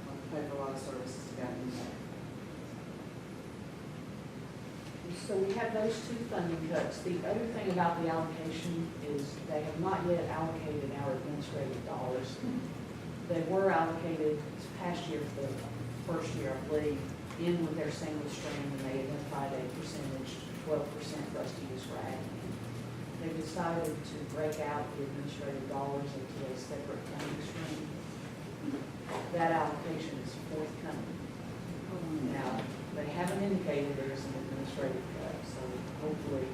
we'll pay for a lot of services to get in there. So we have those 2 funding cuts. The other thing about the allocation is they have not yet allocated our administrative dollars. They were allocated this past year for the first year, I believe, in with their single stream, and they identified a percentage, 12% for us to use for admin. They decided to break out the administrative dollars into a separate funding stream. That allocation is forthcoming. Now, they haven't indicated there's an administrative cut, so hopefully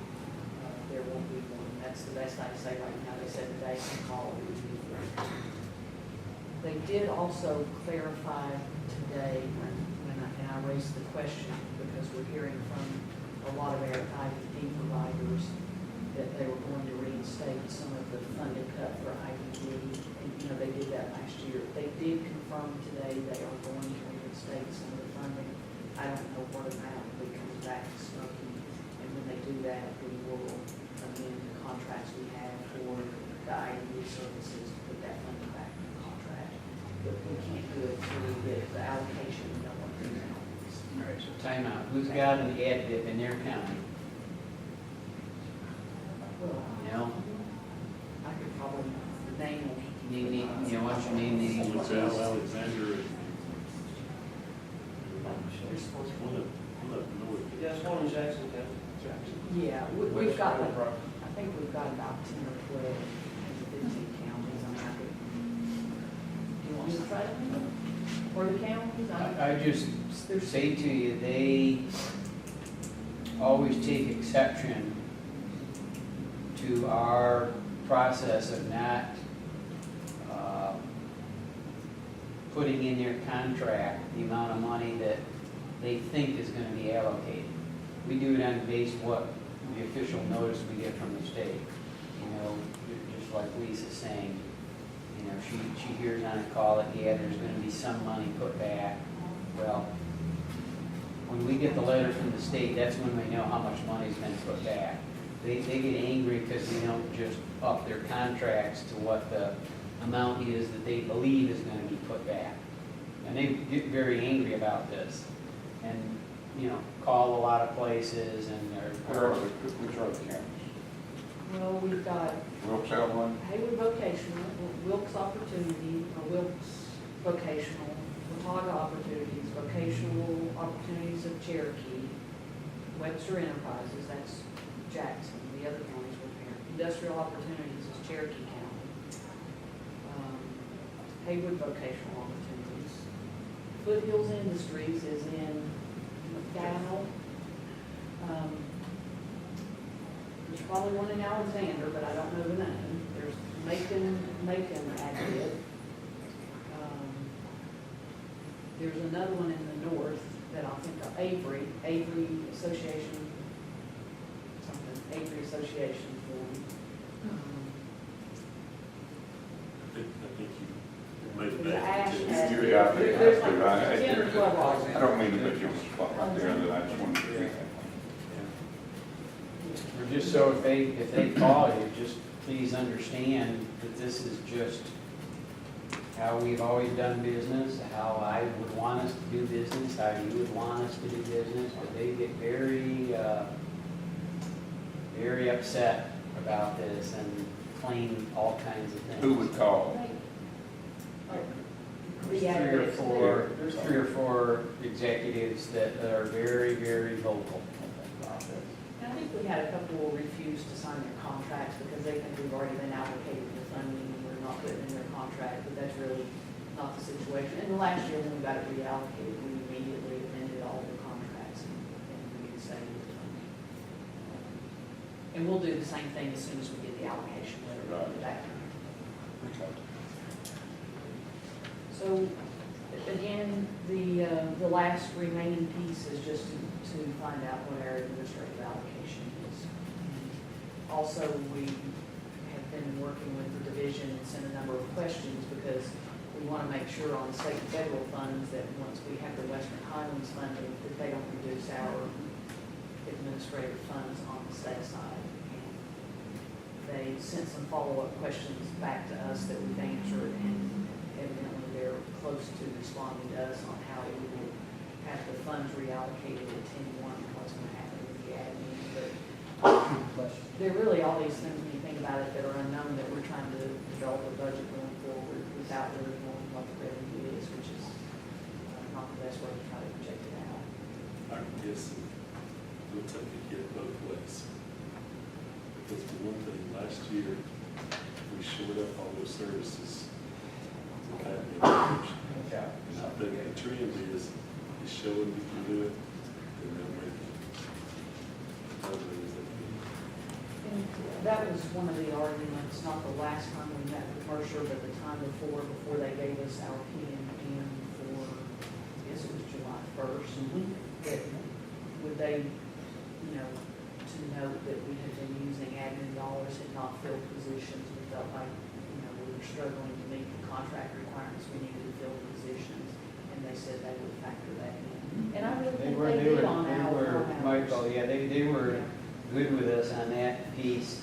there won't be one. That's the best I can say right now. They said today on call it would be forthcoming. They did also clarify today when I raised the question, because we're hearing from a lot of our IDD providers that they were going to reinstate some of the funding cut for IDD, and you know, they did that last year. They did confirm today they are going to reinstate some of the funding. I don't know what amount, but it comes back to Smoky, and when they do that, we will amend the contracts we have for the IDD services to put that funding back in the contract. But we can't do it until we get the allocation and know what the amount is. All right, so time out. Who's got an ad dip in their county? Well, You know, I could probably name them. you know, what's your name, the Al agencies? Alexander and They're supposed to one up north. Yes, one in Jackson County. Yeah, we've got, like, I think we've got about 10 or 12, maybe 15 counties. I'm happy. Do you want me to try them? Or the counties? I just say to you, they always take exception to our process of not putting in their contract the amount of money that they think is going to be allocated. We do it on the basis of what the official notice we get from the state. You know, just like Lisa's saying, you know, she hears on a call that, yeah, there's going to be some money put back. Well, when we get the letter from the state, that's when we know how much money's been put back. They get angry because we don't just up their contracts to what the amount is that they believe is going to be put back. And they get very angry about this. And, you know, call a lot of places and Which are the counties? Well, we've got Wilkes have one? Hayward Vocational, Wilkes Opportunity, or Wilkes Vocational, Watauga Opportunities, Vocational Opportunities of Cherokee, Webster Enterprises, that's Jackson, the other counties were there. Industrial Opportunities is Cherokee County. Hayward Vocational Opportunities. Foothills Industries is in McDowell. There's probably one in Alexander, but I don't know the name. There's Macon Aggregate. There's another one in the north that I'll think of, Avery Association, Avery Association form. I think you made The that. Ash too. has- You got it. There's like 10 or 12 I don't mean to put you on the spot right there, I just wanted to read Or just so if they call you, just please understand that this is just how we've always done business, how I would want us to do business, how you would want us to do business, but they get very, very upset about this and claim all kinds of things. Who would call? There's three or four executives that are very, very vocal about this. And I think we had a couple who refused to sign their contracts because they think we've already been allocated the funding and we're not putting in their contract, but that's really not the situation. And the last year when we got it reallocated, we immediately amended all the contracts and we could say the funding. And we'll do the same thing as soon as we get the allocation letter back. So, again, the last remaining piece is just to find out what our administrative allocation is. Also, we have been working with the division and sent a number of questions because we want to make sure on the state and federal funds that once we have the Western Highlands funding, that they don't reduce our administrative funds on the state side. They sent some follow-up questions back to us that we've answered, and evidently they're close to responding to us on how we will have the funds reallocated at 10-1, and what's going to happen with the admin. But there are really all these things, when you think about it, that are unknown, that we're trying to develop a budget going forward without really knowing what the revenue is, which is not the best way to try to project it out. I'm guessing we'll take a hit both ways. Because for one thing, last year, we shored up all those services to admin. And I think the trend is showing we can do it, and then making others that And that was one of the arguments, not the last time we met with Mercer, but the time before they gave us our PMM for, I guess it was July 1st. That would they, you know, to note that we had been using admin dollars, had not filled positions. We felt like, you know, we were struggling to meet the contract requirements. We needed to fill positions, and they said they would factor that in. And I really think they did on our. Michael, yeah, they were good with us on that piece.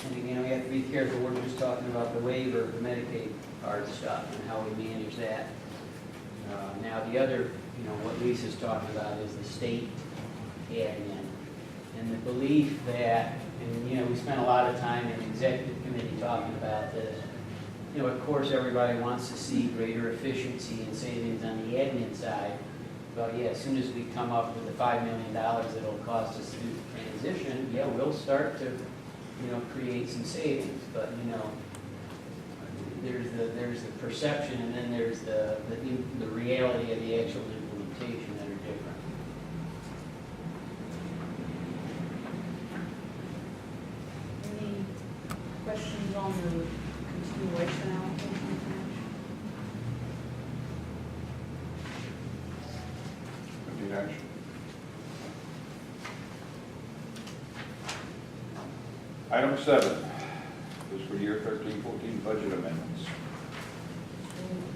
And again, we have to be careful, we're just talking about the waiver of the Medicaid card stuff and how we manage that. Now, the other what Lisa's talking about is the state admin. And the belief that, and we spent a lot of time in the executive committee talking about this. Of course, everybody wants to see greater efficiency and savings on the admin side. But yeah, as soon as we come up with the $5 million that'll cost us to do the transition, yeah, we'll start to, create some savings. But, there's the perception, and then there's the reality of the actual implementation that are different. Any questions on the continuation allocation? Need action? Item 7, fiscal year 13-14 budget amendments.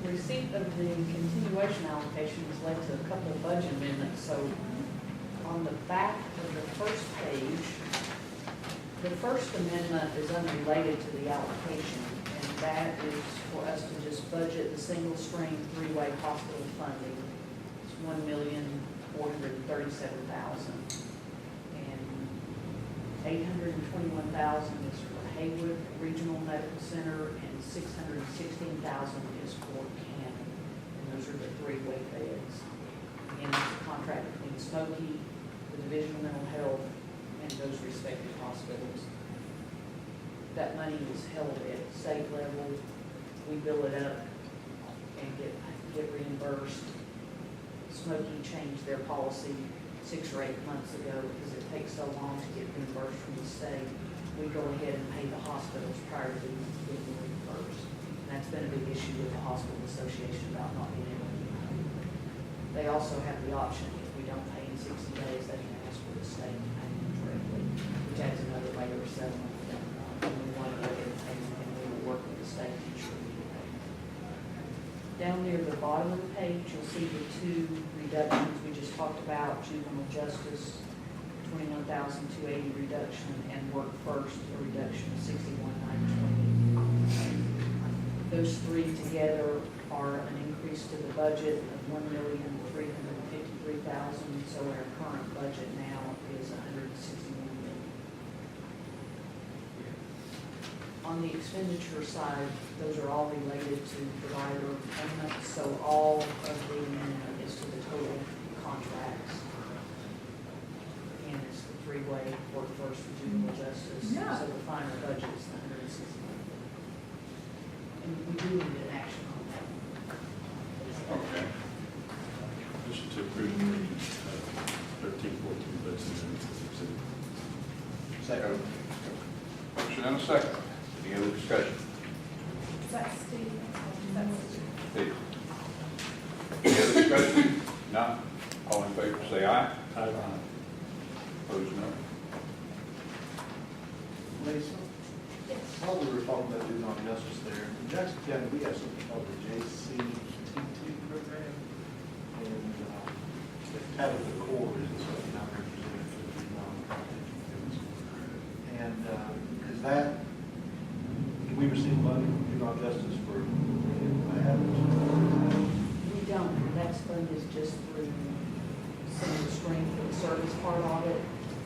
Receipt of the continuation allocation has led to a couple of budget amendments. So on the back of the first page, the first amendment is unrelated to the allocation, and that is for us to just budget the single stream three-way hospital funding. It's $1,437,000. And $821,000 is for Haywood Regional Medical Center, and $616,000 is for Cannon. And those are the three-way beds. Again, it's a contract between Smoky, the Division of Mental Health, and those respective hospitals. That money is held at state level. We bill it up and get reimbursed. Smoky changed their policy 6 or 8 months ago because it takes so long to get reimbursed from the state. We go ahead and pay the hospitals prior to getting reimbursed. And that's been a big issue with the Hospital Association about not being able to get paid. They also have the option, if we don't pay in 60 days, they can ask for the state to pay them directly, which adds another layer of settlement for them. And we want to go ahead and pay them, and we will work with the state to ensure we get paid. Down near the bottom of the page, you'll see the 2 reductions we just talked about: juvenile justice, $21,280 reduction, and work first, a reduction of $61,920. Those 3 together are an increase to the budget of $1,353,000. So our current budget now is $161 million. On the expenditure side, those are all related to provider payments, so all of the amendment is to the total contracts. And it's the three-way work first for juvenile justice, so the final budget is $160 million. And we do need an action on that. Okay. Motion to approve the 13-14 budget amendments as presented. Second. Motion and a second. Any other discussion? Is that Steve? Steve? Any other discussion? None. All in favor say aye. Aye. Opposed, no. Lisa, Yes. while we were talking about juvenile justice there, in Jackson County, we have something called the JCTT program. And Tabitha Core is the subject representative for the juvenile detention. And is that, do we receive money from juvenile justice for that? We don't, that fund is just through single stream for the service part of it.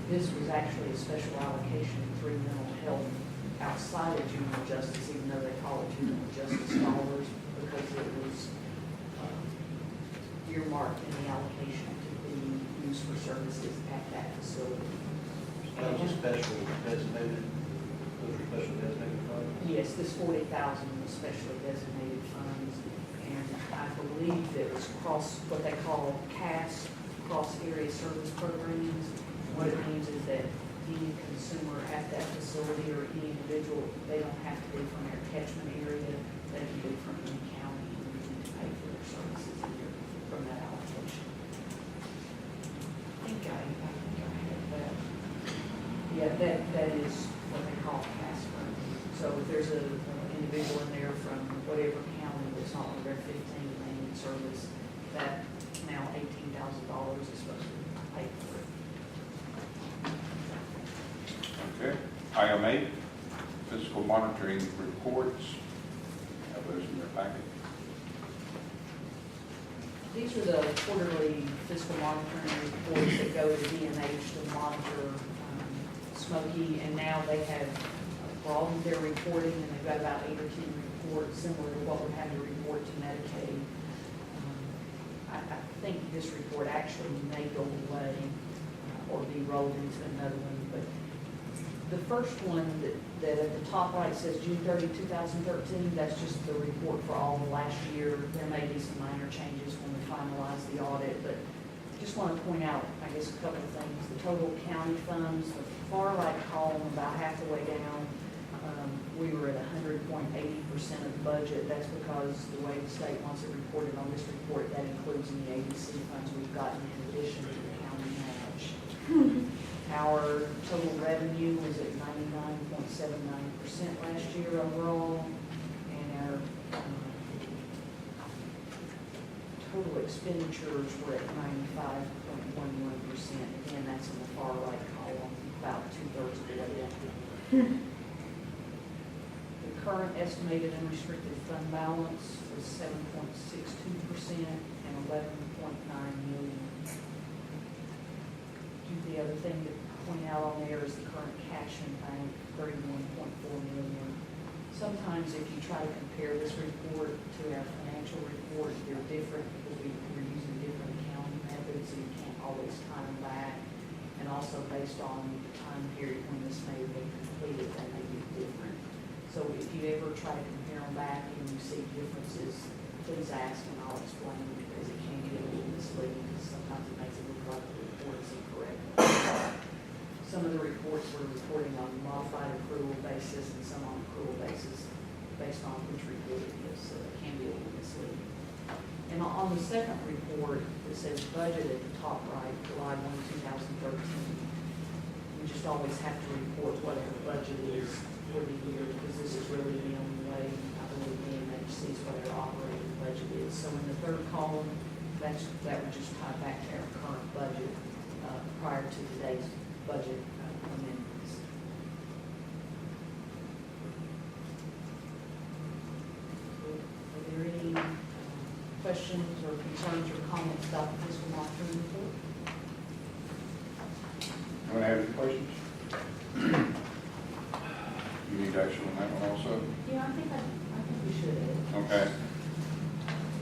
This was actually a special allocation through mental health outside of juvenile justice, even though they call it juvenile justice dollars, because it was earmarked in the allocation to be used for services at that facility. That was a special designated, those are special designated funds? Yes, this 40,000 was specially designated funds, and I believe it was what they call CAS, cross area service programs. What it means is that any consumer at that facility or any individual, they don't have to be from their catchment area, they can be from any county and we need to pay for their services here from that allocation. I think I have that. Yeah, that is what they call CAS funding. So if there's an individual in there from whatever county that's not on their 15 main service, that now $18,000 is supposed to pay for it. Okay. Item 8, physical monitoring reports. Have those in your packet. These are the quarterly fiscal monitoring reports that go to DNH to monitor Smoky, and now they have broadened their reporting, and they've got about 8 or 10 reports, similar to what we're having to report to Medicaid. I think this report actually may go away or be rolled into another one, but the first one that at the top right says June 30, 2013, that's just the report for all of last year. There may be some minor changes when we finalize the audit, but just want to point out, I guess, a couple of things. The total county funds, the far right column, about half the way down, we were at 100.80% of the budget. That's because the way the state wants it reported on this report, that includes any ABC funds we've gotten in addition to the county match. Our total revenue was at 99.79% last year overall, and our total expenditures were at 95.11%. Again, that's in the far right column, about 2/3 of the way down. The current estimated unrestricted fund balance was 7.62% and 11.9 million. The other thing to point out on there is the current cash in bank, 31.4 million. Sometimes if you try to compare this report to our financial report, they're different because we're using different accounting methods, so you can't always tie them back. And also based on the time period when this may have been completed, that may be different. So if you ever try to compare them back and you see differences, please ask and I'll explain, because it can get a little misleading, because sometimes it makes it look like the report is incorrect. Some of the reports we're reporting on modified accrual basis and some on accrual basis based on which report it is, so it can be a little misleading. And on the second report, it says budget at the top right, July 1, 2013. We just always have to report what our budget is for the year, because this is really the only way I believe DNH sees what our operating budget is. So in the third column, that would just tie back to our current budget prior to today's budget amendments. Are there any questions or concerns or comments about the fiscal monitoring report? Anyone have any questions? You need action on that one also? Yeah, I think we should. Okay.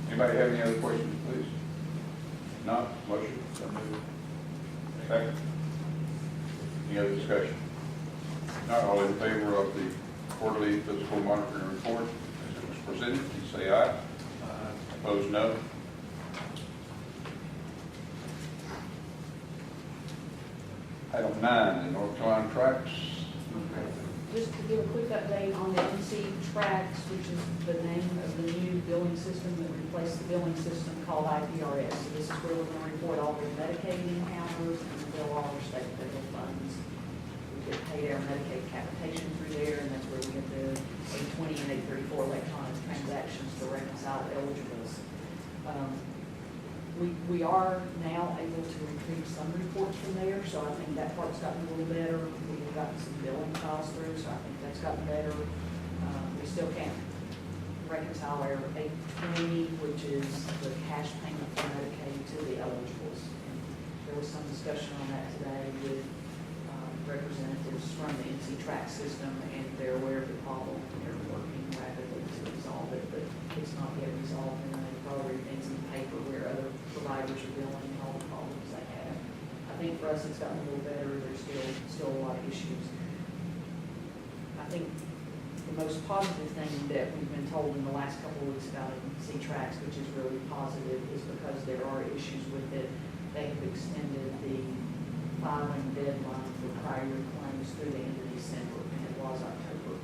Anybody have any other questions, please? Not, motion? Second. Any other discussion? Not all in favor of the quarterly fiscal monitoring report as it was presented, please say aye. Opposed, no. Item 9, the North Carolina tracks. Just to give a quick update on the NC tracks, which is the name of the new billing system that replaced the billing system called IPRS. So this is where we're going to report all the Medicaid encounters and bill all our state and federal funds. We get paid our Medicaid capitation through there, and that's where we get the 820 and 834 electronic transactions to reconcile eligibles. We are now able to retrieve some reports from there, so I think that part's gotten a little better. We've gotten some billing files through, so I think that's gotten better. We still can't reconcile our 820, which is the cash payment for Medicaid, to the eligibles. And there was some discussion on that today with representatives from the NC track system, and they're aware of the problem, and they're working rapidly to resolve it, but it's not yet resolved, and they've already been some paper where other providers are billing and all the problems they have. I think for us it's gotten a little better. There's still a lot of issues. I think the most positive thing that we've been told in the last couple of weeks about NC tracks, which is really positive, is because there are issues with it. They have extended the filing deadline for prior year claims through the end of December, and it was October.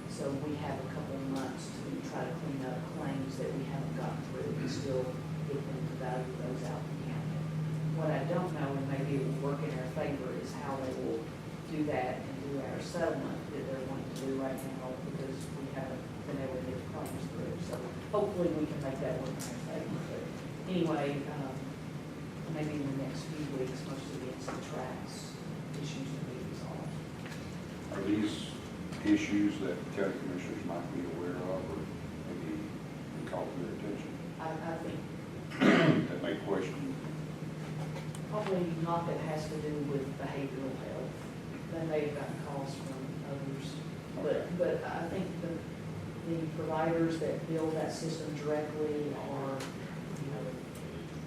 So we have a couple of months to try to clean up claims that we haven't gotten through and still get them to value those out in the county. What I don't know, and maybe it will work in our favor, is how they will do that and do our settlement that they're wanting to do right now, because we haven't been able to get the claims through. So hopefully we can make that work in our favor. But anyway, maybe in the next few weeks, most of the NC tracks issues will be resolved. Are these issues that county commissioners might be aware of, or maybe call to their attention? I think that may question. Probably not that has to do with behavioral health. They may have gotten calls from others. But I think the providers that build that system directly are, you know,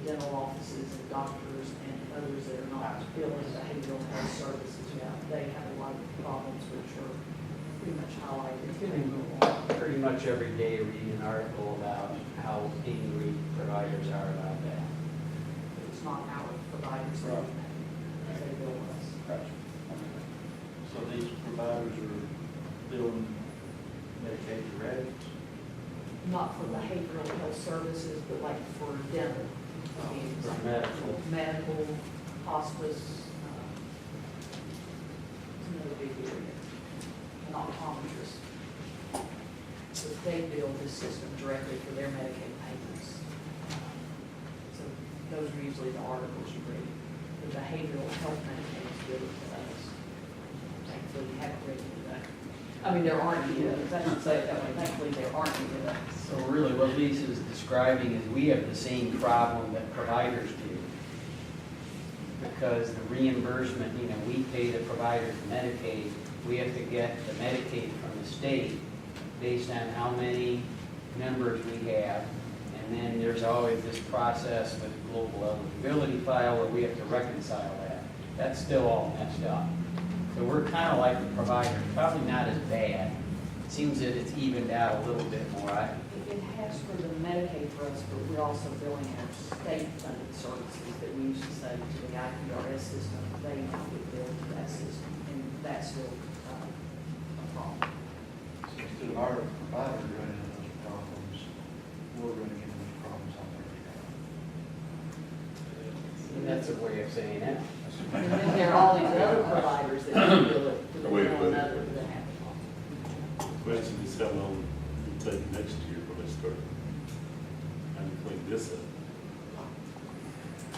dental offices and doctors and others that are not billing behavioral health services. Yeah, they have a lot of problems which are pretty much highlighted. Pretty much every day reading an article about how angry providers are about that. It's not our providers that they bill us. Gotcha. So these providers are billing Medicaid direct? Not for behavioral health services, but like for dental. For medical. Medical, hospice, it's another big area. An optometrist. So they bill this system directly for their Medicaid payments. So those are usually the articles you read. The behavioral health Medicaid is billed to us. Thankfully, we haven't read any of that. I mean, there aren't any of us, I should say it that way. Thankfully, there aren't any of us. So really what Lisa is describing is we have the same problem that providers do. Because the reimbursement, you know, we pay the provider for Medicaid, we have to get the Medicaid from the state based on how many members we have. And then there's always this process with global eligibility file where we have to reconcile that. That's still all messed up. So we're kind of like the provider, probably not as bad. It seems that it's evened out a little bit more. It has for the Medicaid for us, but we're also billing our state-funded services that we used to say to the IPRS system. They now get billed to that system, and that's still a problem. So instead of our provider running into those problems, we're running into those problems on their behalf. And that's a way of saying it. And then there are all these other providers that can bill it to Way to one put it. another that have a problem. The question is how long it will take next year when they start trying to clean this up.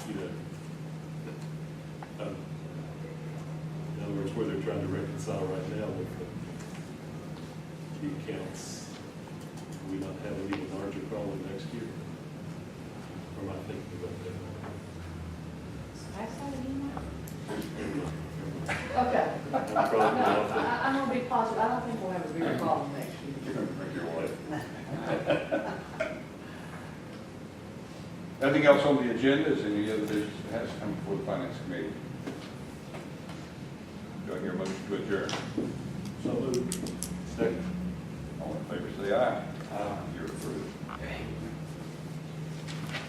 You know, in other words, where they're trying to reconcile right now with the accounts, do we not have an even larger problem next year? Or am I thinking about that? Ask that again. Okay. No, I'm probably off I'm gonna be positive. I don't think we'll have a bigger problem next year. You're going to drink your water. Nothing else on the agenda? Is any other business that has to come before the finance committee? Do I hear a motion to adjourn? So moved. Second. All in favor, say aye.